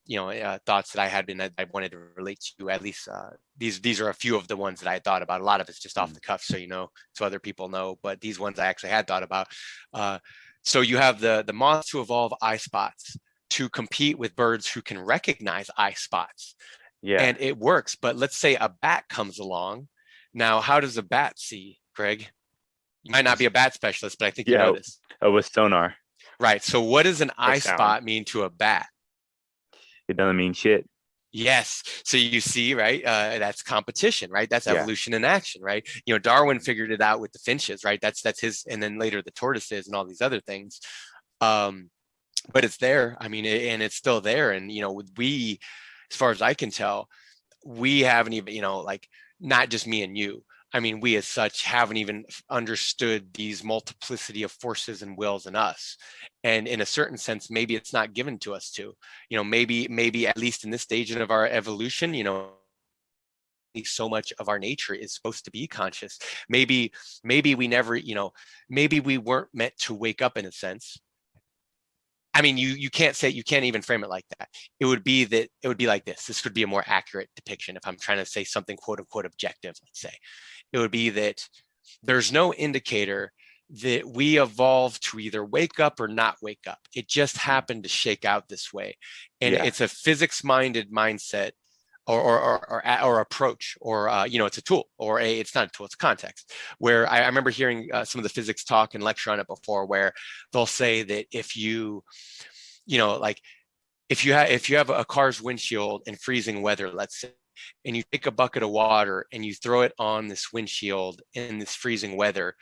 thoughts that I had been, I wanted to relate to. At least these are a few of the ones that I had thought about. A lot of it's just off the cuff, so so other people know. But these ones I actually had thought about. So you have the moths who evolve eye spots to compete with birds who can recognize eye spots. Yeah. And it works. But let's say a bat comes along. Now, how does a bat see, Greg? You might not be a bat specialist, but I think you know this. With sonar. Right. So what does an eye spot mean to a bat? It doesn't mean shit. Yes. So you see, right? That's competition, right? That's evolution in action, right? Darwin figured it out with the finches, right? That's his, and then later the tortoises and all these other things. But it's there. I mean, and it's still there. And, we, as far as I can tell, we haven't even, like, not just me and you. I mean, we as such haven't even understood these multiplicity of forces and wills in us. And in a certain sense, maybe it's not given to us to, maybe at least in this stage of our evolution, so much of our nature is supposed to be conscious. Maybe we never, maybe we weren't meant to wake up in a sense. I mean, you can't say, you can't even frame it like that. It would be like this. This would be a more accurate depiction if I'm trying to say something quote unquote objective, let's say. It would be that there's no indicator that we evolved to either wake up or not wake up. It just happened to shake out this way. And it's a physics minded mindset or approach, or it's a tool, or it's not a tool, it's context. Where I remember hearing some of the physics talk and lecture on it before, where they'll say that if you like if you have a car's windshield in freezing weather, let's say, and you take a bucket of water and you throw it on this windshield in this freezing weather,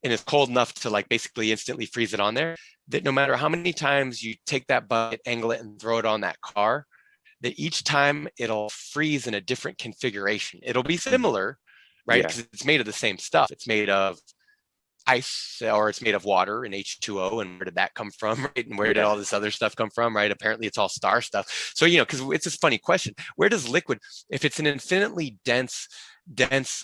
and it's cold enough to like basically instantly freeze it on there, that no matter how many times you take that bucket, angle it, and throw it on that car, that each time it'll freeze in a different configuration. It'll be similar, right? Because it's made of the same stuff. It's made of ice, or it's made of water and H2O. And where did that come from, right? And where did all this other stuff come from, right? Apparently it's all star stuff. So, because it's this funny question. Where does liquid, if it's an infinitely dense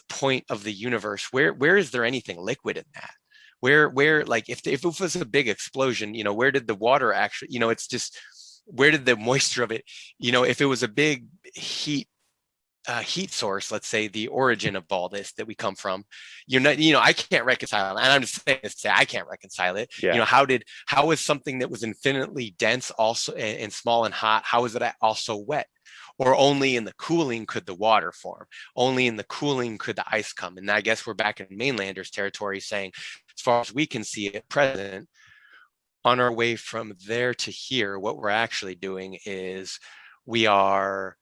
point of the universe, where is there anything liquid in that? Where like if it was a big explosion, where did the water actually, it's just, where did the moisture of it, if it was a big heat source, let's say the origin of all this that we come from, I can't reconcile it. And I'm just saying this to say I can't reconcile it. How is something that was infinitely dense also and small and hot, how is it also wet? Or only in the cooling could the water form, only in the cooling could the ice come? And I guess we're back in mainlanders territory, saying as far as we can see it present, on our way from there to here, what we're actually doing is we are,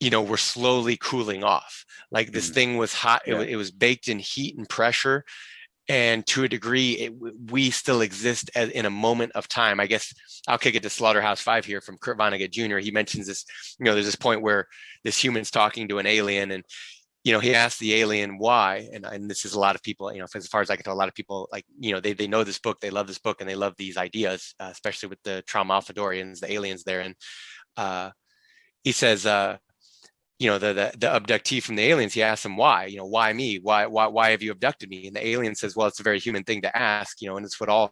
we're slowly cooling off. Like this thing was hot, it was baked in heat and pressure. And to a degree, we still exist in a moment of time. I guess I'll kick it to Slaughterhouse-5 here from Kurt Vonnegut Jr. He mentions this, there's this point where this human's talking to an alien, and he asked the alien why, and this is a lot of people, as far as I can tell, a lot of people, like, they know this book, they love this book, and they love these ideas, especially with the Trauma-Alphadorians, the aliens there. And he says, the abductee from the aliens, he asks him why, why me? Why have you abducted me? And the alien says, well, it's a very human thing to ask, and it's what all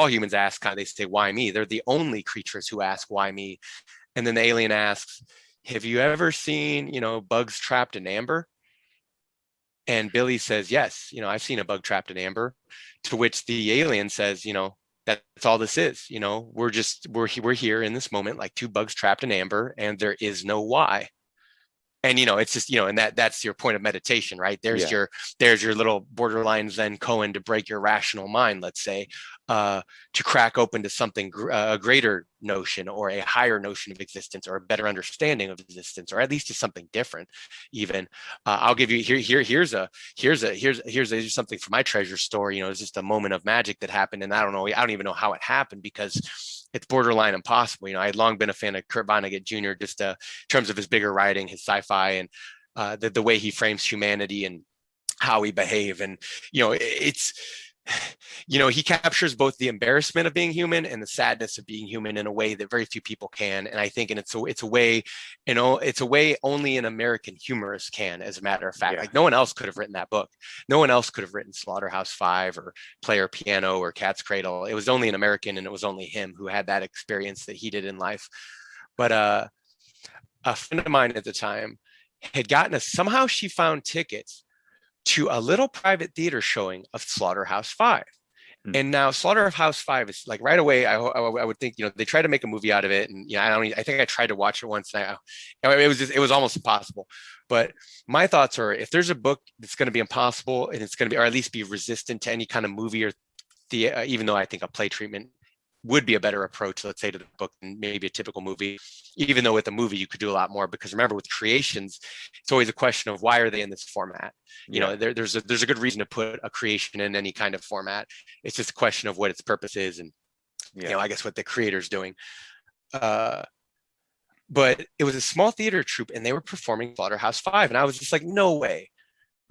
humans ask. They say, why me? They're the only creatures who ask, why me? And then the alien asks, have you ever seen, bugs trapped in amber? And Billy says, yes, I've seen a bug trapped in amber. To which the alien says, that's all this is. We're here in this moment, like two bugs trapped in amber, and there is no why. And it's just, and that's your point of meditation, right? There's your little borderline Zen koan to break your rational mind, let's say, to crack open to something, a greater notion or a higher notion of existence, or a better understanding of existence, or at least to something different. Even I'll give you here's something from my treasure store. It's just a moment of magic that happened, and I don't even know how it happened, because it's borderline impossible. I had long been a fan of Kurt Vonnegut Jr. just in terms of his bigger writing, his sci-fi, and the way he frames humanity and how we behave. And it's he captures both the embarrassment of being human and the sadness of being human in a way that very few people can. And I think, and it's a way, it's a way only an American humorist can, as a matter of fact. Like no one else could have written that book. No one else could have written Slaughterhouse-5 or Player Piano or Cat's Cradle. It was only an American, and it was only him who had that experience that he did in life. But a friend of mine at the time had gotten somehow she found tickets to a little private theater showing of Slaughterhouse-5. And now Slaughterhouse-5 is like, right away, I would think, they try to make a movie out of it. And, I think I tried to watch it once, and it was almost impossible. But my thoughts are, if there's a book that's going to be impossible, and it's going to be, or at least be resistant to any kind of movie or even though I think a play treatment would be a better approach, let's say, to the book than maybe a typical movie, even though with a movie you could do a lot more. Because remember, with creations, it's always a question of why are they in this format? There's a good reason to put a creation in any kind of format. It's just a question of what its purpose is, and I guess what the creator's doing. But it was a small theater troupe, and they were performing Slaughterhouse-5, and I was just like, no way.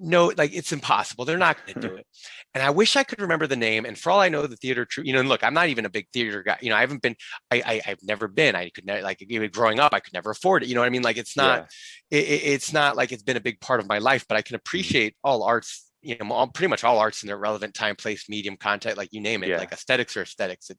No, like, it's impossible. They're not going to do it. And I wish I could remember the name. And for all I know, the theater troupe, and look, I'm not even a big theater guy. I haven't been, I've never been, I could never, like, even growing up, I could never afford it. You know what I mean? Like, it's not, it's not like it's been a big part of my life, but I can appreciate all arts pretty much all arts in their relevant time, place, medium, content, like you name it. Yeah. Like aesthetics are aesthetics.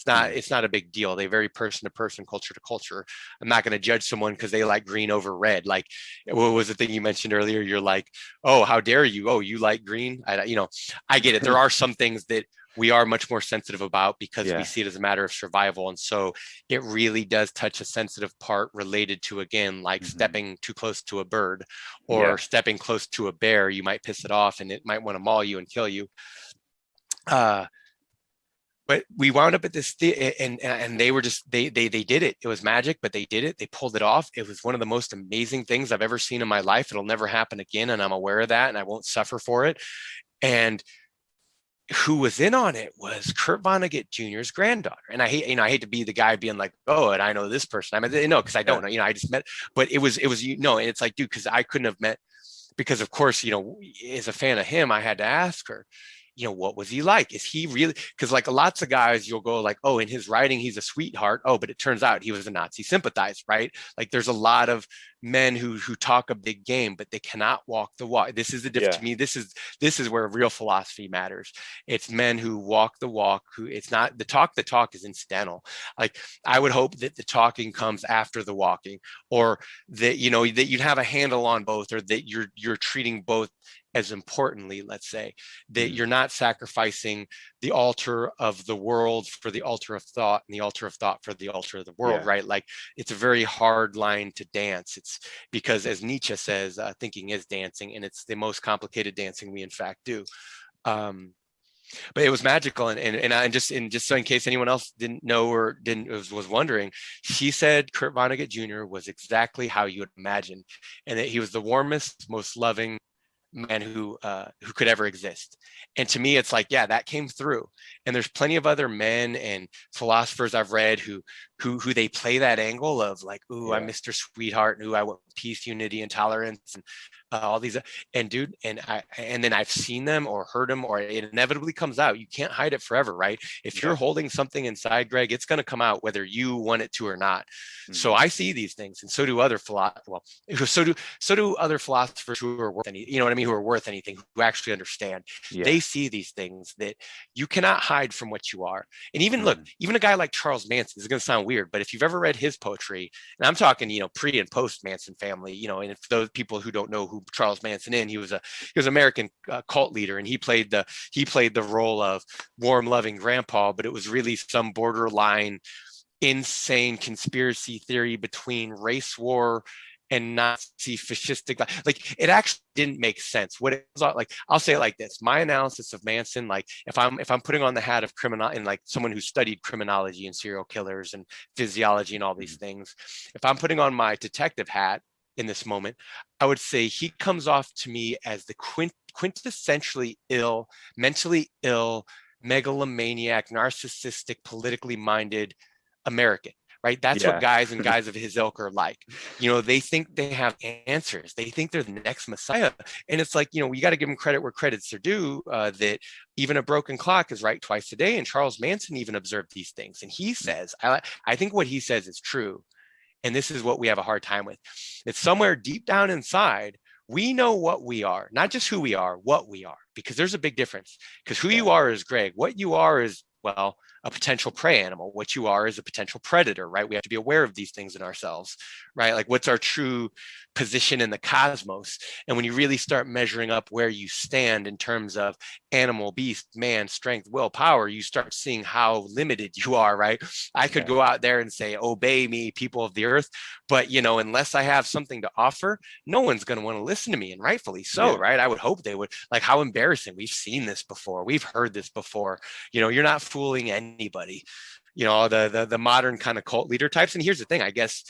It's not a big deal. They vary person to person, culture to culture. I'm not going to judge someone because they like green over red. Like, what was the thing you mentioned earlier? You're like, oh, how dare you? Oh, you like green? I get it. There are some things that we are much more sensitive about because we see it as a matter of survival. And so it really does touch a sensitive part related to, again, like stepping too close to a bird or stepping close to a bear. You might piss it off and it might want to maul you and kill you. But we wound up at this and they were just they did it. It was magic, but they did it. They pulled it off. It was one of the most amazing things I've ever seen in my life. It'll never happen again, and I'm aware of that, and I won't suffer for it. And who was in on it was Kurt Vonnegut Jr.'s granddaughter. And I hate to be the guy being like, oh, and I know this person. I mean, no, because I don't know. I just met, but it was and it's like, dude, because I couldn't have met, because of course, as a fan of him, I had to ask her, what was he like? Is he really, because like lots of guys, you'll go like, oh, in his writing, he's a sweetheart. Oh, but it turns out he was a Nazi sympathizer, right? Like there's a lot of men who talk a big game, but they cannot walk the walk. This is the difference to me. This is where real philosophy matters. It's men who walk the walk, who it's not the talk is incidental. Like I would hope that the talking comes after the walking, or that, that you'd have a handle on both, or that you're treating both as importantly, let's say, that you're not sacrificing the altar of the world for the altar of thought, and the altar of thought for the altar of the world, right? Like it's a very hard line to dance. It's because, as Nietzsche says, thinking is dancing, and it's the most complicated dancing we in fact do. But it was magical, and just so in case anyone else didn't know or was wondering, she said Kurt Vonnegut Jr. was exactly how you would imagine, and that he was the warmest, most loving man who could ever exist. And to me, it's like, yeah, that came through. And there's plenty of other men and philosophers I've read who they play that angle of like, ooh, I'm Mr. Sweetheart, and ooh, I want peace, unity, and tolerance, and all these. And dude, and then I've seen them or heard them, or it inevitably comes out. You can't hide it forever, right? If you're holding something inside, Greg, it's going to come out whether you want it to or not. So I see these things, and so do other so do other philosophers who are worth who are worth anything, who actually understand. They see these things that you cannot hide from what you are. And even look, even a guy like Charles Manson, this is going to sound weird, but if you've ever read his poetry, and I'm talking, pre and post Manson family, and if those people who don't know who Charles Manson is, he was an American cult leader, and he played the role of warm, loving grandpa, but it was really some borderline insane conspiracy theory between race war and Nazi fascistic, like it actually didn't make sense. What it was like, I'll say it like this: my analysis of Manson, like if I'm putting on the hat of criminal and like someone who studied criminology and serial killers and physiology and all these things, if I'm putting on my detective hat in this moment, I would say he comes off to me as the quintessentially ill, mentally ill, megalomaniac, narcissistic, politically minded American. Right. That's what guys of his ilk are like. They think they have answers. They think they're the next Messiah. And it's like, you got to give them credit where credit's are due, that even a broken clock is right twice a day. And Charles Manson even observed these things. And he says, I think what he says is true. And this is what we have a hard time with. It's somewhere deep down inside, we know what we are, not just who we are, what we are, because there's a big difference. Because who you are is Greg. What you are is, well, a potential prey animal. What you are is a potential predator, right? We have to be aware of these things in ourselves, right? Like what's our true position in the cosmos? And when you really start measuring up where you stand in terms of animal, beast, man, strength, will, power, you start seeing how limited you are, right? I could go out there and say, obey me, people of the earth. But, unless I have something to offer, no one's going to want to listen to me, and rightfully so, right? I would hope they would. Like, how embarrassing. We've seen this before. We've heard this before. You're not fooling anybody, the modern kind of cult leader types. And here's the thing, I guess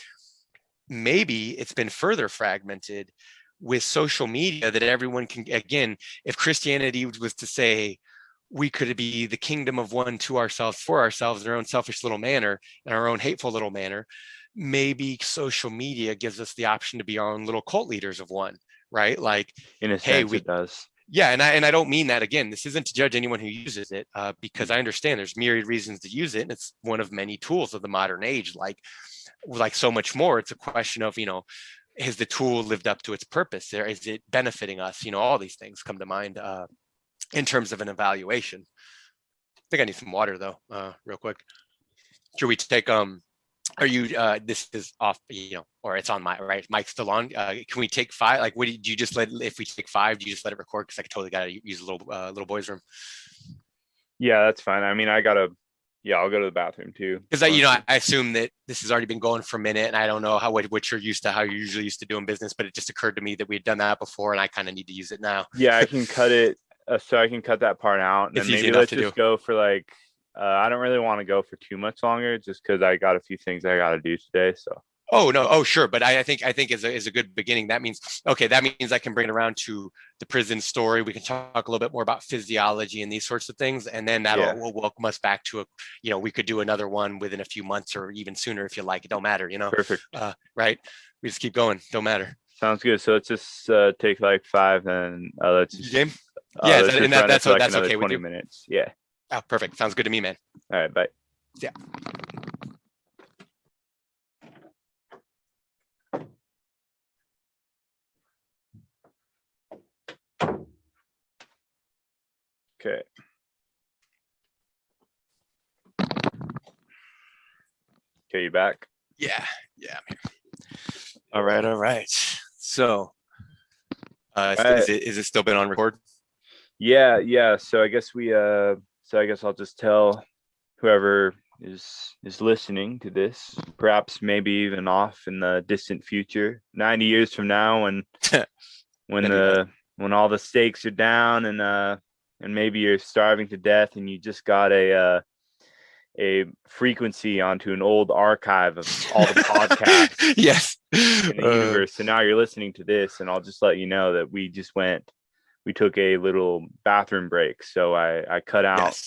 maybe it's been further fragmented with social media, that everyone can, again, if Christianity was to say we could be the kingdom of one to ourselves, for ourselves, in our own selfish little manner, in our own hateful little manner, maybe social media gives us the option to be our own little cult leaders of one, right? Like, in a sense, it does. Yeah, and I don't mean that, again, this isn't to judge anyone who uses it, because I understand there's myriad reasons to use it, and it's one of many tools of the modern age, like so much more. It's a question of, has the tool lived up to its purpose? Or is it benefiting us? All these things come to mind in terms of an evaluation. I think I need some water though, real quick. Should we take are you this is off, or it's on my right? Mic's still on. Can we take 5? Like, do you just if we take 5, do you just let it record? Because I totally gotta use a little boy's room. Yeah, that's fine. I mean, I'll go to the bathroom too. Because I assume that this has already been going for a minute, and I don't know what you're used to, how you're usually used to doing business, but it just occurred to me that we had done that before, and I kind of need to use it now. Yeah, I can cut it. So I can cut that part out, and then maybe let's just go for like. I don't really want to go for too much longer, just because I got a few things I got to do today. So. Oh no! Oh sure, but I think is a good beginning. That means I can bring it around to the prison story. We can talk a little bit more about physiology and these sorts of things, and then will welcome us back to we could do another one within a few months or even sooner if you like. It don't matter, Perfect. Right? We just keep going. Don't matter. Sounds good. So let's just take like 5, and let's just game. Yeah, that's okay. 20 minutes. Yeah. Oh, perfect. Sounds good to me, man. All right. Bye. Yeah. Okay. Okay, you back? Yeah, I'm here. All right. So, is it still been on record? Yeah. So I guess I'll just tell whoever is listening to this, perhaps maybe even off in the distant future, 90 years from now, when all the stakes are down and maybe you're starving to death and you just got a frequency onto an old archive of all the podcasts yes in the universe. So now you're listening to this, and I'll just let you know that we took a little bathroom break. So I cut out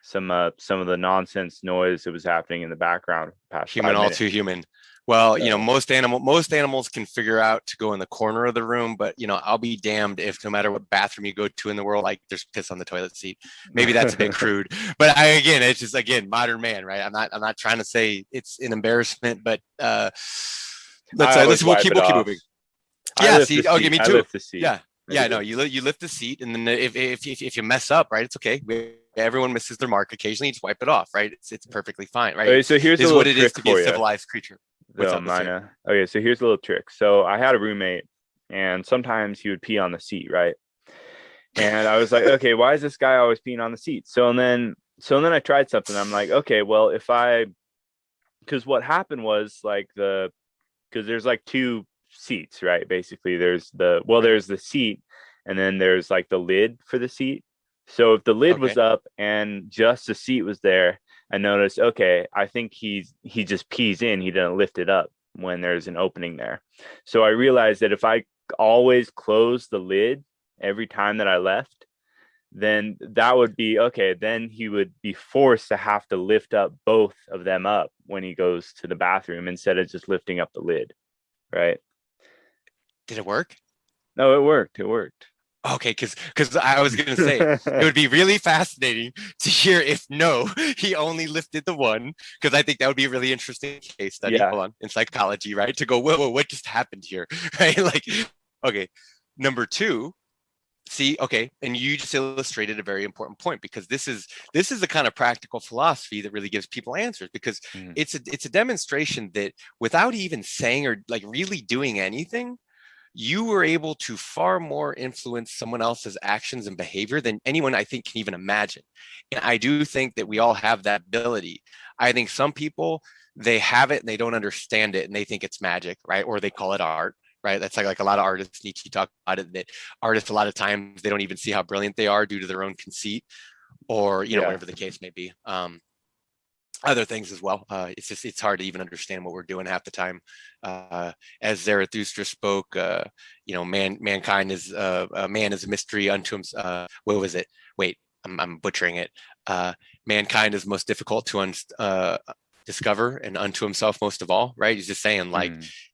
some of the nonsense noise that was happening in the background. Past human, all too human. Well, most animals can figure out to go in the corner of the room, but I'll be damned if no matter what bathroom you go to in the world, like there's piss on the toilet seat. Maybe that's a bit crude, but it's just modern man, right? I'm not trying to say it's an embarrassment, but we'll keep moving. Yeah, see, okay, me too. Yeah, no, you lift the seat, and then if you mess up, right, it's okay. Everyone misses their mark occasionally. You just wipe it off, right? It's perfectly fine, right? Okay, so here's what it is to be a civilized creature. Mynaa. Okay, so here's a little trick. So I had a roommate, and sometimes he would pee on the seat, right? And I was like, okay, why is this guy always peeing on the seat? So then I tried something. I'm like, okay, well, because what happened was because there's like 2 seats, right? Basically, there's the seat, and then there's like the lid for the seat. So if the lid was up and just the seat was there, I noticed, okay, I think he just pees in. He didn't lift it up when there's an opening there. So I realized that if I always close the lid every time that I left, then that would be okay. Then he would be forced to have to lift up both of them up when he goes to the bathroom instead of just lifting up the lid, right? Did it work? No, it worked. Okay, because I was going to say, it would be really fascinating to hear if he only lifted the one, because I think that would be a really interesting case study in psychology, right? To go, whoa, what just happened here, right? Like, okay, number 2, see, okay, and you just illustrated a very important point, because this is the kind of practical philosophy that really gives people answers, because it's a demonstration that without even saying or like really doing anything, you were able to far more influence someone else's actions and behavior than anyone, I think, can even imagine. And I do think that we all have that ability. I think some people, they have it and they don't understand it and they think it's magic, right? Or they call it art, right? That's like a lot of artists, Nietzsche talked about it, that artists, a lot of times, they don't even see how brilliant they are due to their own conceit, or, whatever the case may be. Other things as well. It's hard to even understand what we're doing half the time. As Zarathustra spoke, mankind is man is a mystery unto himself. What was it? Wait, I'm butchering it. Mankind is most difficult to discover, and unto himself most of all. Right? He's just saying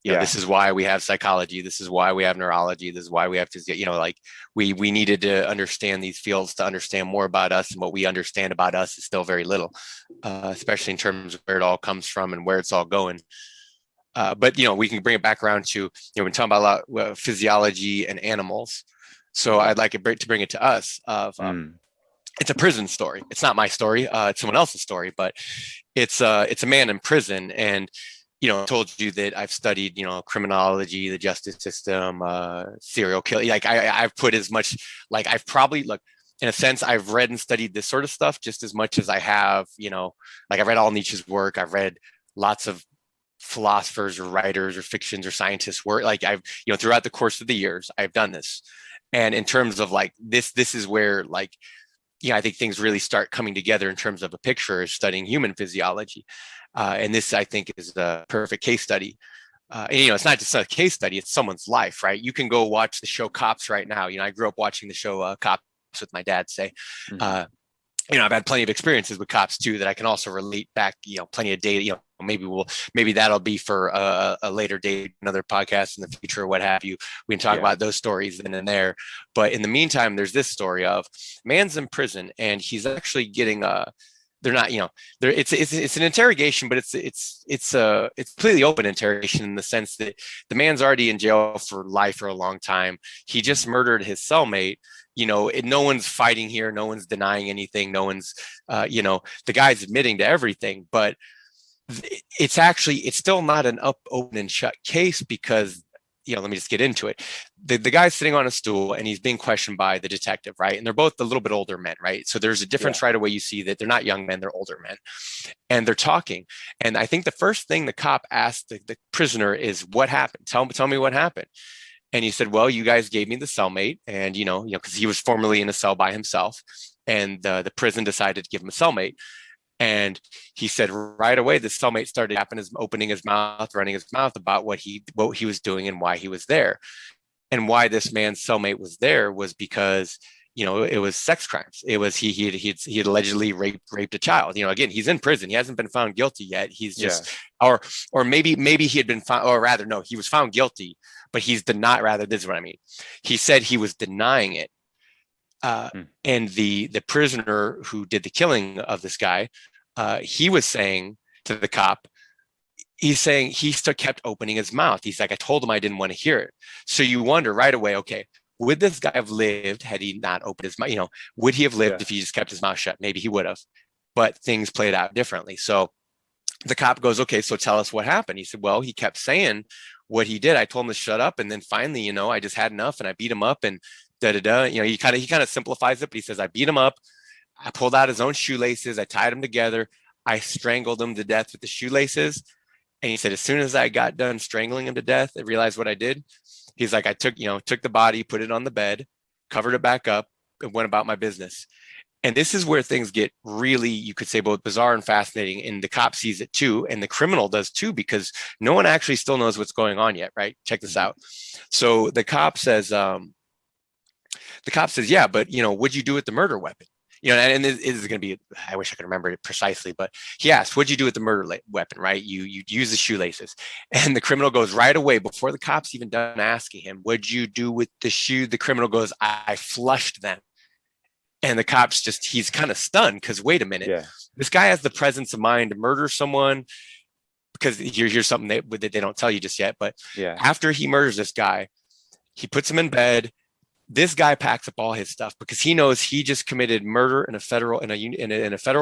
this is why we have psychology. This is why we have neurology. This is why we have to, we needed to understand these fields to understand more about us, and what we understand about us is still very little, especially in terms of where it all comes from and where it's all going. But we can bring it back around to we're talking about a lot physiology and animals. So I'd like it to bring it to us of it's a prison story. It's not my story. It's someone else's story, but it's a man in prison. And I told you that I've studied criminology, the justice system, serial killing. Like I've put as much, like I've probably, look, in a sense, I've read and studied this sort of stuff just as much as I have, like I've read all Nietzsche's work. I've read lots of philosophers or writers or fictions or scientists work. Like I've throughout the course of the years I've done this. And in terms of like this is where like I think things really start coming together in terms of a picture, is studying human physiology. And this, I think, is the perfect case study. And it's not just a case study, it's someone's life, right? You can go watch the show Cops right now. I grew up watching the show Cops with my dad, say. I've had plenty of experiences with cops too that I can also relate back, plenty of data, maybe that'll be for a later date, another podcast in the future or what have you. We can talk about those stories then and there. But in the meantime, there's this story of man's in prison and he's actually getting they're not, it's an interrogation, but it's completely open interrogation in the sense that the man's already in jail for life for a long time. He just murdered his cellmate. No one's fighting here. No one's denying anything. No one's, the guy's admitting to everything, but it's still not an open and shut case because, let me just get into it. The guy's sitting on a stool and he's being questioned by the detective, right? And they're both a little bit older men, right? So there's a difference right away. You see that they're not young men, they're older men. And they're talking. And I think the first thing the cop asked the prisoner is, what happened? Tell me what happened. And he said, well, you guys gave me the cellmate, and because he was formerly in a cell by himself, and the prison decided to give him a cellmate. And he said right away, the cellmate started opening his mouth, running his mouth about what he was doing and why he was there. And why this man's cellmate was there was because it was sex crimes. It was he had allegedly raped a child. Again, he's in prison. He hasn't been found guilty yet. He's just or maybe he had been found, or rather, no, he was found guilty, but he's denied. Rather, this is what I mean. He said he was denying it. And the prisoner who did the killing of this guy, he was saying to the cop, he's saying he still kept opening his mouth. He's like, I told him I didn't want to hear it. So you wonder right away, okay, would this guy have lived had he not opened his mouth? Would he have lived if he just kept his mouth shut? Maybe he would have, but things played out differently. So the cop goes, okay, so tell us what happened. He said, well, he kept saying what he did. I told him to shut up. And then finally, I just had enough and I beat him up and he kind of simplifies it, but he says, I beat him up. I pulled out his own shoelaces. I tied them together. I strangled him to death with the shoelaces. And he said, as soon as I got done strangling him to death, I realized what I did. He's like, I took the body, put it on the bed, covered it back up, and went about my business. And this is where things get really, you could say, both bizarre and fascinating. And the cop sees it too, and the criminal does too, because no one actually still knows what's going on yet, right? Check this out. So the cop says, yeah, but what'd you do with the murder weapon? And this is going to be, I wish I could remember it precisely, but he asked, what'd you do with the murder weapon, right? You use the shoelaces. And the criminal goes right away, before the cop's even done asking him, what'd you do with the shoe? The criminal goes, I flushed them. And the cop's he's kind of stunned because, wait a minute, this guy has the presence of mind to murder someone, because here's something that they don't tell you just yet. But after he murders this guy, he puts him in bed. This guy packs up all his stuff because he knows he just committed murder in a federal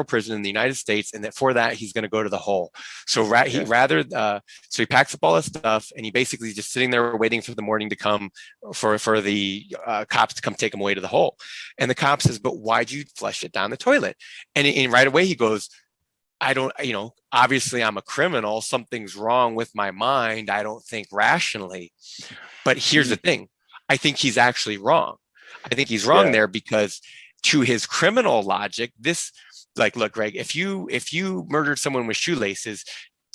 prison in the United States, and that for that he's going to go to the hole. So he packs up all his stuff, and he basically just sitting there waiting for the morning to come for the cops to come take him away to the hole. And the cop says, "But why'd you flush it down the toilet?" And right away he goes, "I don't, obviously I'm a criminal. Something's wrong with my mind. I don't think rationally." But here's the thing. I think he's actually wrong. I think he's wrong there because, to his criminal logic, look, Greg, if you murdered someone with shoelaces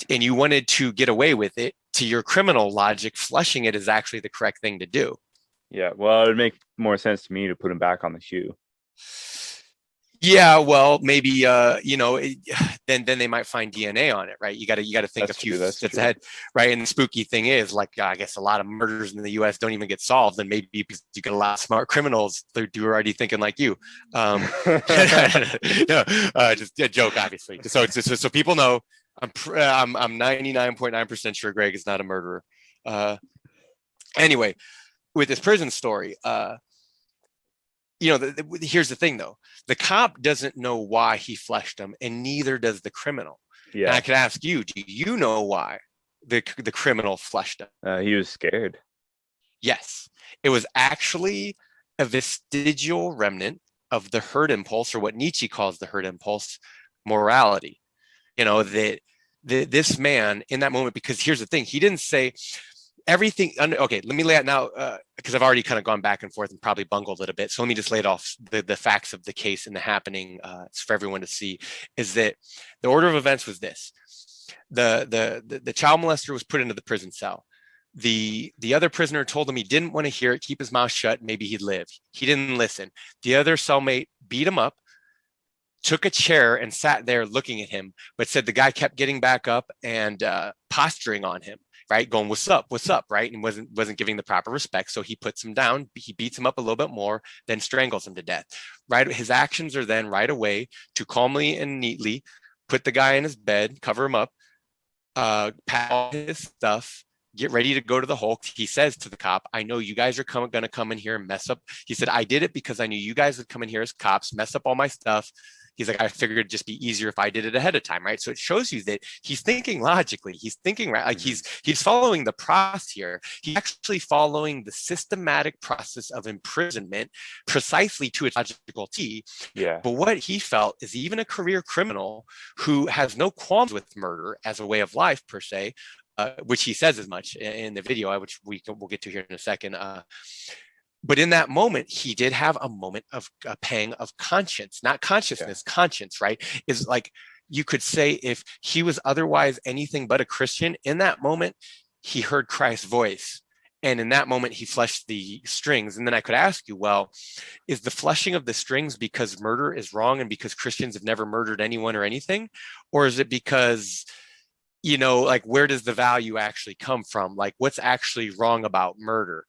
and you wanted to get away with it, to your criminal logic, flushing it is actually the correct thing to do. Yeah, well, it would make more sense to me to put him back on the shoe. Yeah, well, maybe then they might find DNA on it, right? You got to think a few steps ahead, right? And the spooky thing is, I guess a lot of murders in the U.S. don't even get solved, and maybe because you get a lot of smart criminals who are already thinking like you. Just a joke, obviously. So people know I'm 99.9% sure Greg is not a murderer. Anyway, with this prison story, here's the thing though. The cop doesn't know why he fleshed him, and neither does the criminal. And I Yeah. could ask you, do you know why the criminal fleshed him? He was scared. Yes, it was actually a vestigial remnant of the herd impulse, or what Nietzsche calls the herd impulse morality. That this man in that moment, because here's the thing, he didn't say everything. Okay, let me lay out now, because I've already kind of gone back and forth and probably bungled it a bit. So let me just lay it off the facts of the case and the happening, for everyone to see. Is that the order of events was this: the child molester was put into the prison cell. The other prisoner told him he didn't want to hear it, keep his mouth shut, maybe he'd live. He didn't listen. The other cellmate beat him up, took a chair and sat there looking at him, but said the guy kept getting back up and posturing on him, right? Going, what's up, right? And wasn't giving the proper respect. So he puts him down, he beats him up a little bit more, then strangles him to death, right? His actions are then right away to calmly and neatly put the guy in his bed, cover him up, pack all his stuff, get ready to go to the Hulk. He says to the cop, I know you guys are going to come in here and mess up. He said, I did it because I knew you guys would come in here as cops, mess up all my stuff. He's like, I figured it'd just be easier if I did it ahead of time, right? So it shows you that he's thinking logically. He's thinking right, like he's following the process here. He's actually following the systematic process of imprisonment precisely to its logical T. Yeah. But what he felt is even a career criminal who has no qualms with murder as a way of life per se, which he says as much in the video, which we'll get to here in a second. But in that moment, he did have a moment of a pang of conscience, not consciousness, conscience, right? Is like, you could say if he was otherwise anything but a Christian, in that moment, he heard Christ's voice. And in that moment, he fleshed the strings. And then I could ask you, well, is the fleshing of the strings because murder is wrong and because Christians have never murdered anyone or anything? Or is it because, like, where does the value actually come from? Like, what's actually wrong about murder?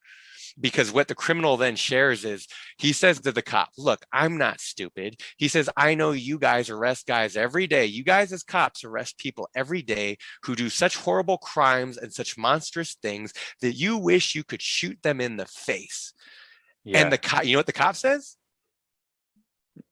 Because what the criminal then shares is, he says to the cop, look, I'm not stupid. He says, I know you guys arrest guys every day. You guys as cops arrest people every day who do such horrible crimes and such monstrous things that you wish you could shoot them in the face. Yeah. And the cop, you know what the cop says?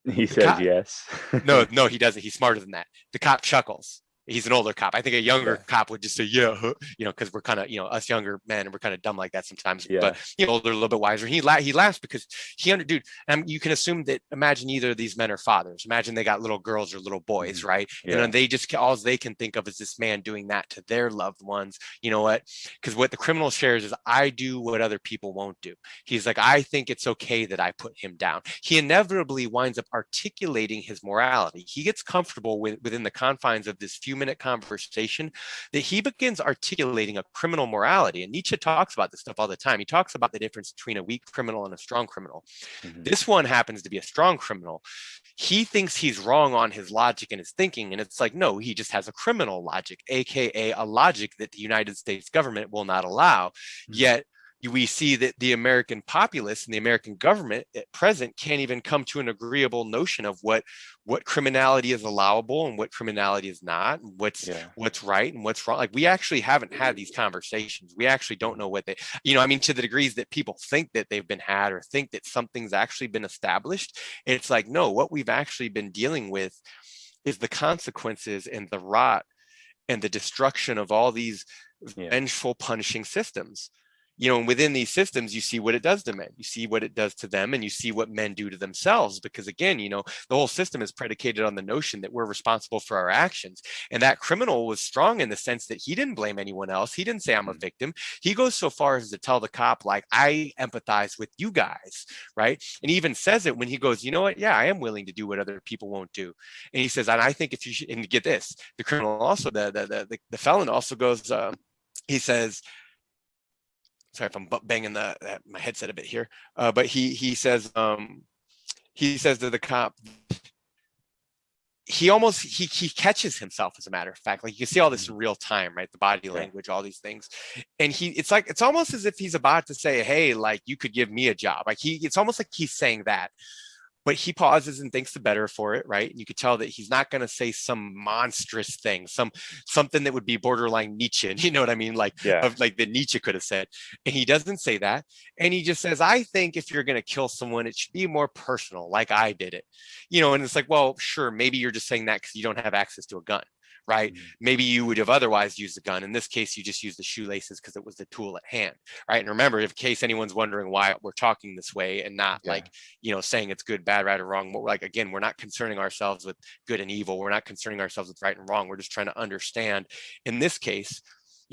He says yes. No, he doesn't. He's smarter than that. The cop chuckles. He's an older cop. I think a younger cop would just say, yeah, because we're kind of, us younger men, and we're kind of dumb like that sometimes. Yeah. But, older, a little bit wiser. He laughs because dude, and you can assume that, imagine either of these men are fathers. Imagine they got little girls or little boys, right? Yeah. And then they just, all they can think of is this man doing that to their loved ones. You know what? Because what the criminal shares is, I do what other people won't do. He's like, I think it's okay that I put him down. He inevitably winds up articulating his morality. He gets comfortable within the confines of this few-minute conversation that he begins articulating a criminal morality. And Nietzsche talks about this stuff all the time. He talks about the difference between a weak criminal and a strong criminal. Mm-hmm. This one happens to be a strong criminal. He thinks he's wrong on his logic and his thinking. And it's like, no, he just has a criminal logic, AKA a logic that the United States government will not allow. Mm-hmm. Yet we see that the American populace and the American government at present can't even come to an agreeable notion of what criminality is allowable and what criminality is not, and what's right and what's wrong. Like, we actually haven't had these conversations. We actually don't know what they, to the degrees that people think that they've been had or think that something's actually been established. It's like, no, what we've actually been dealing with is the consequences and the rot and the destruction of all these vengeful punishing systems. And within these systems, you see what it does to men, you see what it does to them, and you see what men do to themselves. Because again, the whole system is predicated on the notion that we're responsible for our actions. And that criminal was strong in the sense that he didn't blame anyone else. He didn't say, I'm a victim. He goes so far as to tell the cop, like, I empathize with you guys, right? And he even says it when he goes, you know what? Yeah, I am willing to do what other people won't do. And he says, and I think if you should, and get this, the criminal also, the felon also goes, he says, sorry if I'm banging my headset a bit here, but he says to the cop, he catches himself, as a matter of fact. Like, you can see all this in real time, right? The body language, all these things. And it's almost as if he's about to say, hey, like, you could give me a job. Like, it's almost like he's saying that. but he pauses and thinks the better for it, right? And you could tell that he's not going to say some monstrous thing, something that would be borderline Nietzsche. You know what I mean? Like that Nietzsche could have said. And he doesn't say that. And he just says, I think if you're going to kill someone, it should be more personal, like I did it. And it's like, well, sure, maybe you're just saying that because you don't have access to a gun. Right? Maybe you would have otherwise used a gun. In this case, you just used the shoelaces because it was the tool at hand. Right. And remember, in case anyone's wondering why we're talking this way and not like, saying it's good, bad, right, or wrong. Like, again, we're not concerning ourselves with good and evil. We're not concerning ourselves with right and wrong. We're just trying to understand, in this case,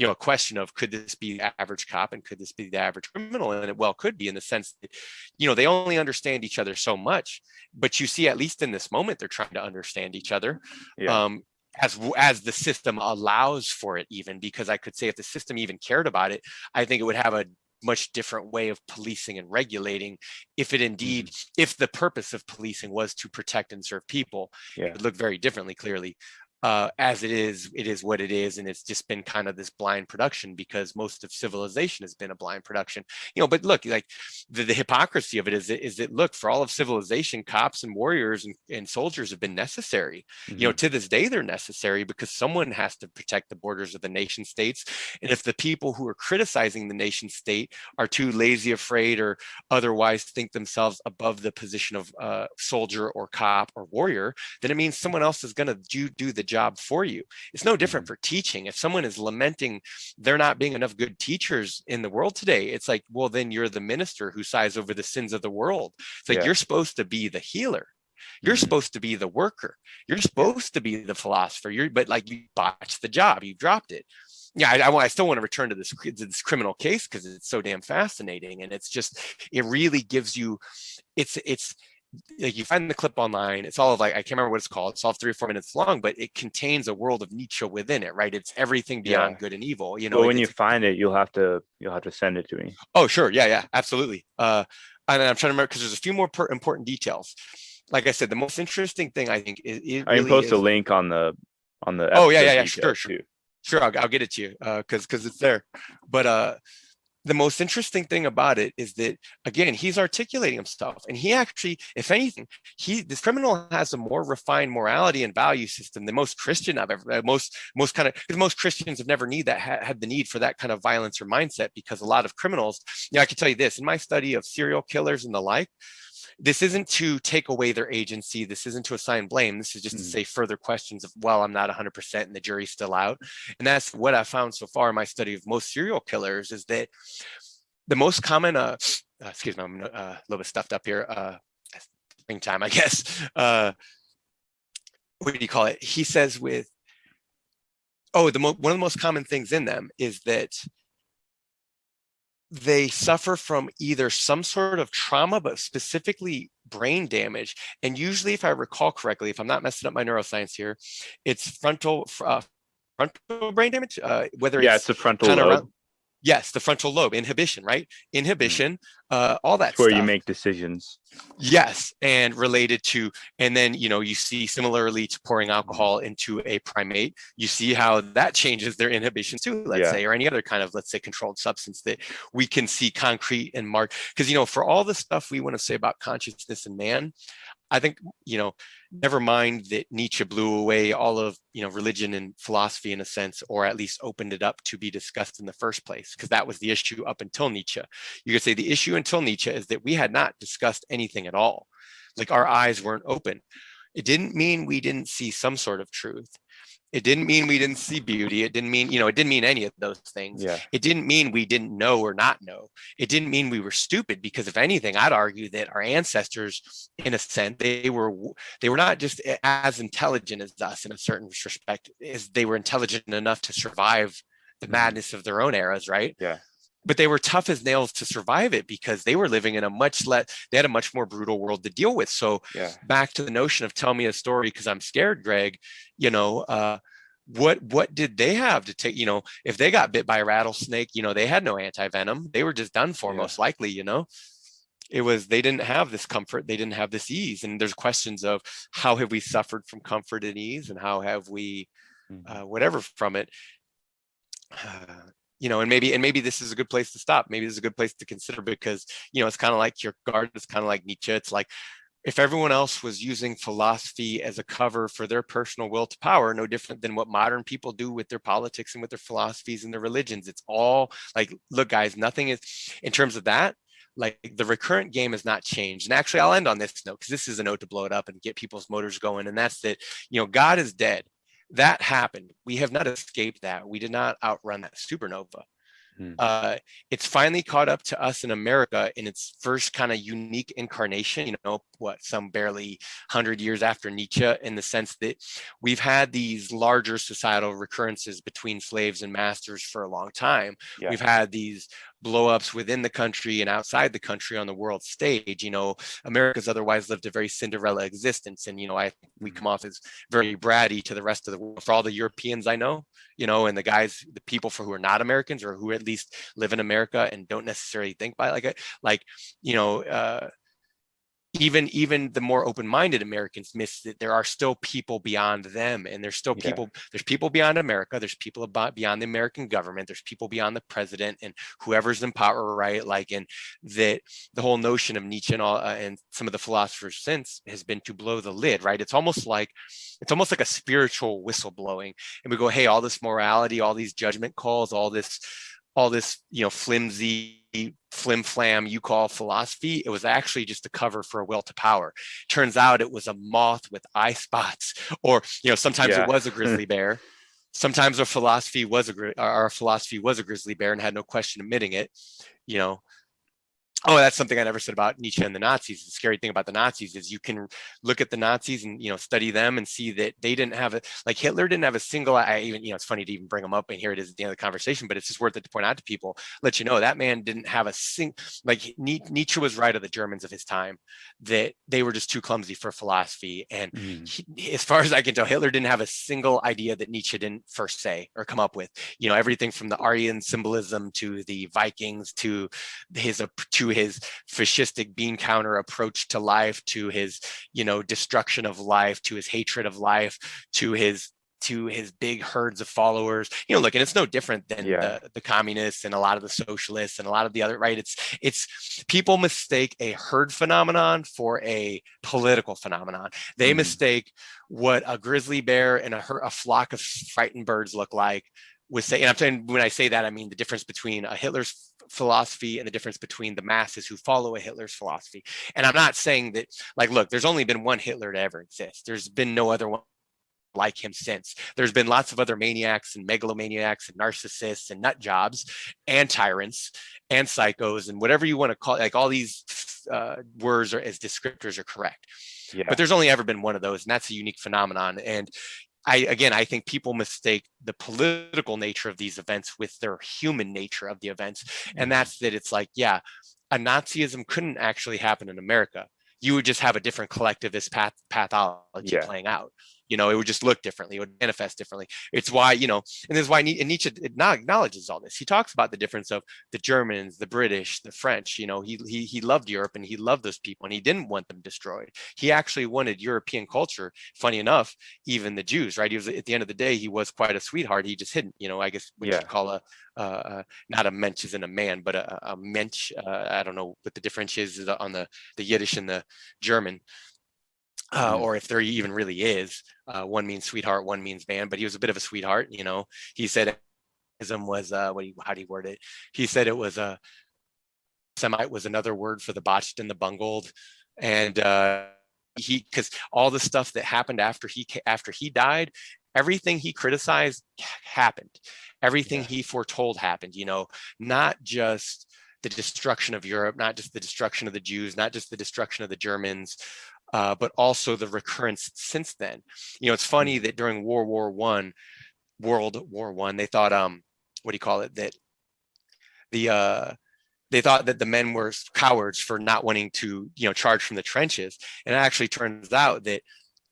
a question of, could this be the average cop and could this be the average criminal? And it well could be, in the sense that, they only understand each other so much, but you see, at least in this moment, they're trying to understand each other. As the system allows for it, even, because I could say if the system even cared about it, I think it would have a much different way of policing and regulating. If it indeed, if the purpose of policing was to protect and serve people, it would look very differently, clearly. As it is what it is, and it's just been kind of this blind production, because most of civilization has been a blind production. But look, like the hypocrisy of it is that look, for all of civilization, cops and warriors and soldiers have been necessary. To this day, they're necessary because someone has to protect the borders of the nation states. And if the people who are criticizing the nation state are too lazy, afraid, or otherwise think themselves above the position of soldier or cop or warrior, then it means someone else is going to do the job for you. It's no different for teaching. If someone is lamenting there not being enough good teachers in the world today, it's like, well, then you're the minister who sighs over the sins of the world. It's like, you're supposed to be the healer. You're supposed to be the worker. You're supposed to be the philosopher. But like, you botched the job. You dropped it. I still want to return to this criminal case because it's so damn fascinating. And it's just, it really gives you, it's like, you find the clip online. It's all of, like, I can't remember what it's called. It's all 3 or 4 minutes long, but it contains a world of Nietzsche within it, right? It's everything beyond good and evil. Well, when you find it, you'll have to send it to me. Oh, sure. Yeah, absolutely. And I'm trying to remember, because there's a few more important details. Like I said, the most interesting thing, I think, is I can post a link on the Oh, yeah, sure. I'll get it to you because it's there. But the most interesting thing about it is that, again, he's articulating himself, and he actually, if anything, this criminal has a more refined morality and value system than most Christian I've ever, most because most Christians have never had the need for that kind of violence or mindset, because a lot of criminals, I can tell you this, in my study of serial killers and the like, this isn't to take away their agency. This isn't to assign blame. This is just to say further questions of, well, I'm not 100% and the jury's still out. And that's what I found so far in my study of most serial killers, is that the most common, excuse me, I'm a little bit stuffed up here. Springtime, I guess. What do you call it? He says one of the most common things in them is that they suffer from either some sort of trauma, but specifically brain damage. And usually, if I recall correctly, if I'm not messing up my neuroscience here, it's frontal brain damage, whether it's the frontal lobe. Yes, the frontal lobe, inhibition, right? Inhibition, all that it's where stuff. you make decisions. Yes, and related to, and then, you see similarly to pouring alcohol into a primate, you see how that changes their inhibition too, let's say, or any other kind of, let's say, controlled substance that we can see concrete and mark. Because, for all the stuff we want to say about consciousness and man, I think, never mind that Nietzsche blew away all of, religion and philosophy in a sense, or at least opened it up to be discussed in the first place, because that was the issue up until Nietzsche. You could say the issue until Nietzsche is that we had not discussed anything at all. Like, our eyes weren't open. It didn't mean we didn't see some sort of truth. It didn't mean we didn't see beauty. It didn't mean, it didn't mean any of those things. It didn't mean we didn't know or not know. It didn't mean we were stupid, because if anything, I'd argue that our ancestors, in a sense, they were not just as intelligent as us in a certain respect, as they were intelligent enough to survive the madness of their own eras, right? But they were tough as nails to survive it, because they were living in they had a much more brutal world to deal with. So back to the notion of tell me a story because I'm scared, Greg, what did they have to take, if they got bit by a rattlesnake, they had no anti-venom. They were just done for, most likely, they didn't have this comfort. They didn't have this ease. And there's questions of how have we suffered from comfort and ease, and how have we, whatever from it. And maybe this is a good place to stop. Maybe this is a good place to consider, because, it's kind of like Kierkegaard. It's kind of like Nietzsche. It's like, if everyone else was using philosophy as a cover for their personal will to power, no different than what modern people do with their politics and with their philosophies and their religions. It's all like, look, guys, nothing is, in terms of that, like the recurrent game has not changed. And actually, I'll end on this note, because this is a note to blow it up and get people's motors going. And that's that, God is dead. That happened. We have not escaped that. We did not outrun that supernova. It's finally caught up to us in America in its first kind of unique incarnation, some barely 100 years after Nietzsche, in the sense that we've had these larger societal recurrences between slaves and masters for a long time. Yeah. We've had these blow-ups within the country and outside the country on the world stage. America's otherwise lived a very Cinderella existence. And, we come off as very bratty to the rest of the world. For all the Europeans I know, and the people who are not Americans, or who at least live in America and don't necessarily think by it, even the more open-minded Americans miss that there are still people beyond them, and there's still people. There's people beyond America. There's people beyond the American government. There's people beyond the president and whoever's in power, right? And that the whole notion of Nietzsche and all and some of the philosophers since has been to blow the lid, right? It's almost like a spiritual whistleblowing, and we go, hey, all this morality, all these judgment calls, all this flimsy flim flam you call philosophy, it was actually just a cover for a will to power. Turns out it was a moth with eye spots, or sometimes it was a grizzly bear. Sometimes our philosophy was a grizzly bear and had no question admitting it. Oh, that's something I never said about Nietzsche and the Nazis. The scary thing about the Nazis is you can look at the Nazis and, study them and see that they didn't have Hitler didn't have a single, it's funny to even bring them up, and here it is at the end of the conversation, but it's just worth it to point out to people, let that man didn't have a Nietzsche was right of the Germans of his time, that they were just too clumsy for philosophy. And as far as I can tell, Hitler didn't have a single idea that Nietzsche didn't first say or come up with, everything from the Aryan symbolism to the Vikings to his fascistic bean counter approach to life, to his, destruction of life, to his hatred of life, to his big herds of followers, and it's no different than the communists and a lot of the socialists and a lot of the other, right? It's people mistake a herd phenomenon for a political phenomenon. They mistake what a grizzly bear and a flock of frightened birds look like. And I'm saying, when I say that, I mean the difference between a Hitler's philosophy and the difference between the masses who follow a Hitler's philosophy. And I'm not saying that, look, there's only been one Hitler to ever exist. There's been no other one like him since. There's been lots of other maniacs and megalomaniacs and narcissists and nut jobs and tyrants and psychos and whatever you want to call it. All these words as descriptors are correct. Yeah. But there's only ever been one of those, and that's a unique phenomenon. And I think people mistake the political nature of these events with their human nature of the events. And that's that it's a Nazism couldn't actually happen in America. You would just have a different collectivist pathology playing out. It would just look differently. It would manifest differently. It's why, and this is why Nietzsche acknowledges all this. He talks about the difference of the Germans, the British, the French. He loved Europe and he loved those people and he didn't want them destroyed. He actually wanted European culture. Funny enough, even the Jews, right? He was, at the end of the day, he was quite a sweetheart. He just hidden, I guess what you call not a mensch isn't a man, but a mensch. I don't know what the difference is on the Yiddish and the German. Or if there even really is, one means sweetheart, one means man, but he was a bit of a sweetheart. He said was how do you word it? He said it was a Semite was another word for the botched and the bungled. And because all the stuff that happened after he died, everything he criticized happened. Everything he foretold happened, not just the destruction of Europe, not just the destruction of the Jews, not just the destruction of the Germans, but also the recurrence since then. It's funny that during World War One, they thought, that they thought that the men were cowards for not wanting to, charge from the trenches. And it actually turns out that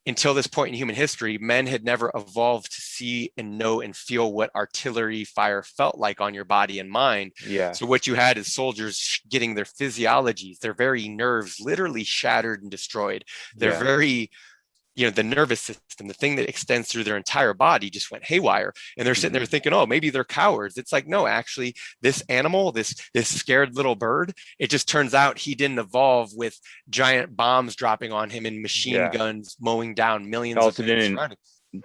until this point in human history, men had never evolved to see and know and feel what artillery fire felt like on your body and mind. Yeah. So what you had is soldiers getting their physiologies, their very nerves literally shattered and destroyed. They're very, the nervous system, the thing that extends through their entire body, just went haywire. And they're sitting there thinking, oh, maybe they're cowards. It's like, no, actually, this animal, this scared little bird, it just turns out he didn't evolve with giant bombs dropping on him and machine guns mowing down millions of things.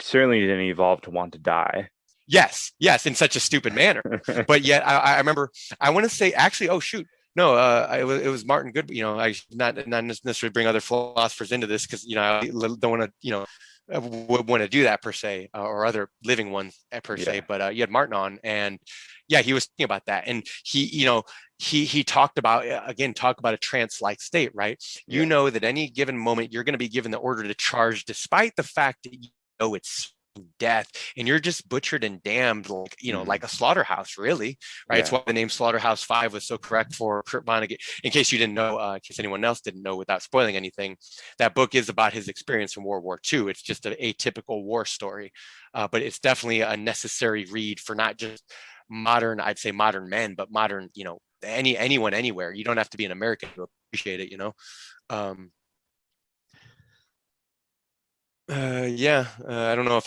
Certainly didn't evolve to want to die. Yes, in such a stupid manner. But yet I remember, I want to say, actually, oh shoot, no, it was Martin Good. I should not necessarily bring other philosophers into this, because I don't want to would want to do that per se, or other living ones per se. But you had Martin on, and he was thinking about that, and he talked about a trance-like state, right? You know that any given moment you're going to be given the order to charge, despite the fact that it's death, and you're just butchered and damned, like like a slaughterhouse, really, right? It's why the name Slaughterhouse 5 was so correct for Kurt Vonnegut. In case you didn't know, in case anyone else didn't know, without spoiling anything, that book is about his experience in World War II. It's just an atypical war story, but it's definitely a necessary read for not just modern, I'd say modern men, but modern, anyone, anywhere. You don't have to be an American to appreciate it, I don't know if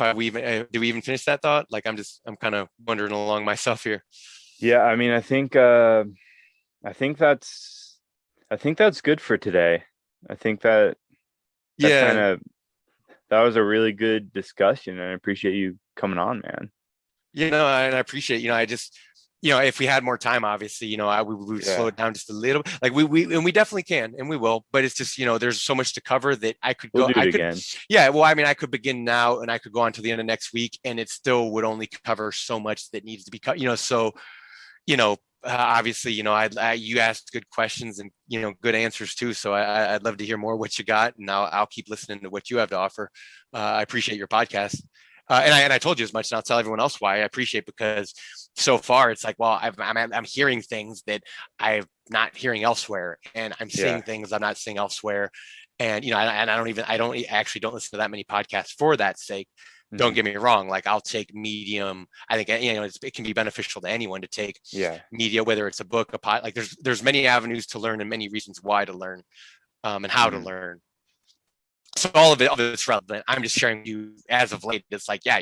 do we even finish that thought? Like, I'm kind of wandering along myself here. I mean, I think that's good for today. I think that that was a really good discussion, and I appreciate you coming on, man. And I appreciate, I just, if we had more time, obviously, we would slow it down just a little. Like we definitely can, and we will. But it's just, there's so much to cover that I could go. Again. Yeah. Well, I mean, I could begin now, and I could go on to the end of next week, and it still would only cover so much that needs to be cut. So, obviously, you asked good questions and good answers too. So I'd love to hear more what you got, and I'll keep listening to what you have to offer. I appreciate your podcast. And I told you as much, and I'll tell everyone else why I appreciate, because so far it's like, well, I'm hearing things that I'm not hearing elsewhere, and I'm seeing things I'm not seeing elsewhere. And, I don't listen to that many podcasts for that sake. Don't get me wrong. Like, I'll take medium. I think, it can be beneficial to anyone to take media, whether it's a book, a pod, like there's many avenues to learn and many reasons why to learn, and how to learn. So all of it's relevant. I'm just sharing with you as of late. It's like, I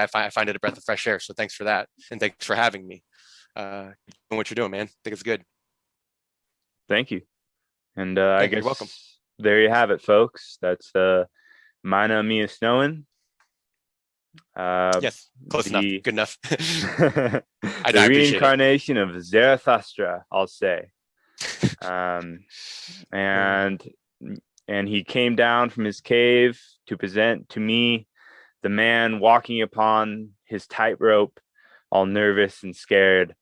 find it a breath of fresh air. So thanks for that. And thanks for having me. Doing what you're doing, man. I think it's good. Thank you. And I guess you're welcome. There you have it, folks. That's Mynaa Miesnowan. Yes, close enough. Good enough. The reincarnation of Zarathustra, I'll say. And he came down from his cave to present to me the man walking upon his tightrope, all nervous and scared.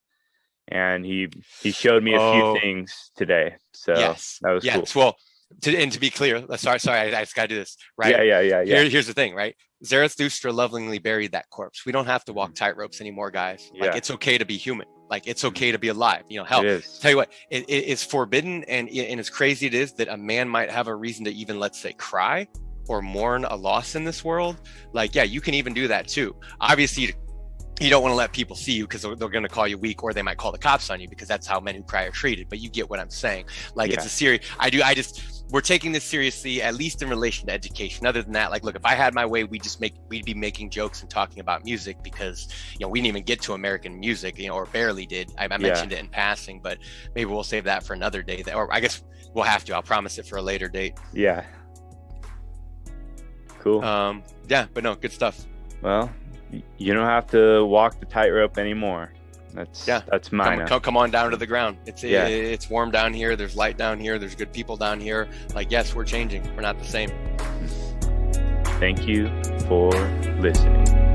And he showed me a few things today. So that was cool. Well, to be clear, sorry, I just got to do this, right? Yeah. Here's the thing, right? Zarathustra lovingly buried that corpse. We don't have to walk tightropes anymore, guys. Like, it's okay to be human. Like, it's okay to be alive. Hell, tell you what, it's forbidden, and as crazy it is that a man might have a reason to even, let's say, cry or mourn a loss in this world. Like, you can even do that too. Obviously, you don't want to let people see you, because they're going to call you weak, or they might call the cops on you, because that's how men who cry are treated. But you get what I'm saying. Like, it's a serious. We're taking this seriously, at least in relation to education. Other than that, like, look, if I had my way, we'd be making jokes and talking about music, because we didn't even get to American music, or barely did. I mentioned it in passing, but maybe we'll save that for another day. Or I guess we'll have to. I'll promise it for a later date. Yeah. Cool. But no, good stuff. Well, you don't have to walk the tightrope anymore. That's Mynaa. Come on down to the ground. It's warm down here. There's light down here. There's good people down here. Like, yes, we're changing. We're not the same. Thank you for listening.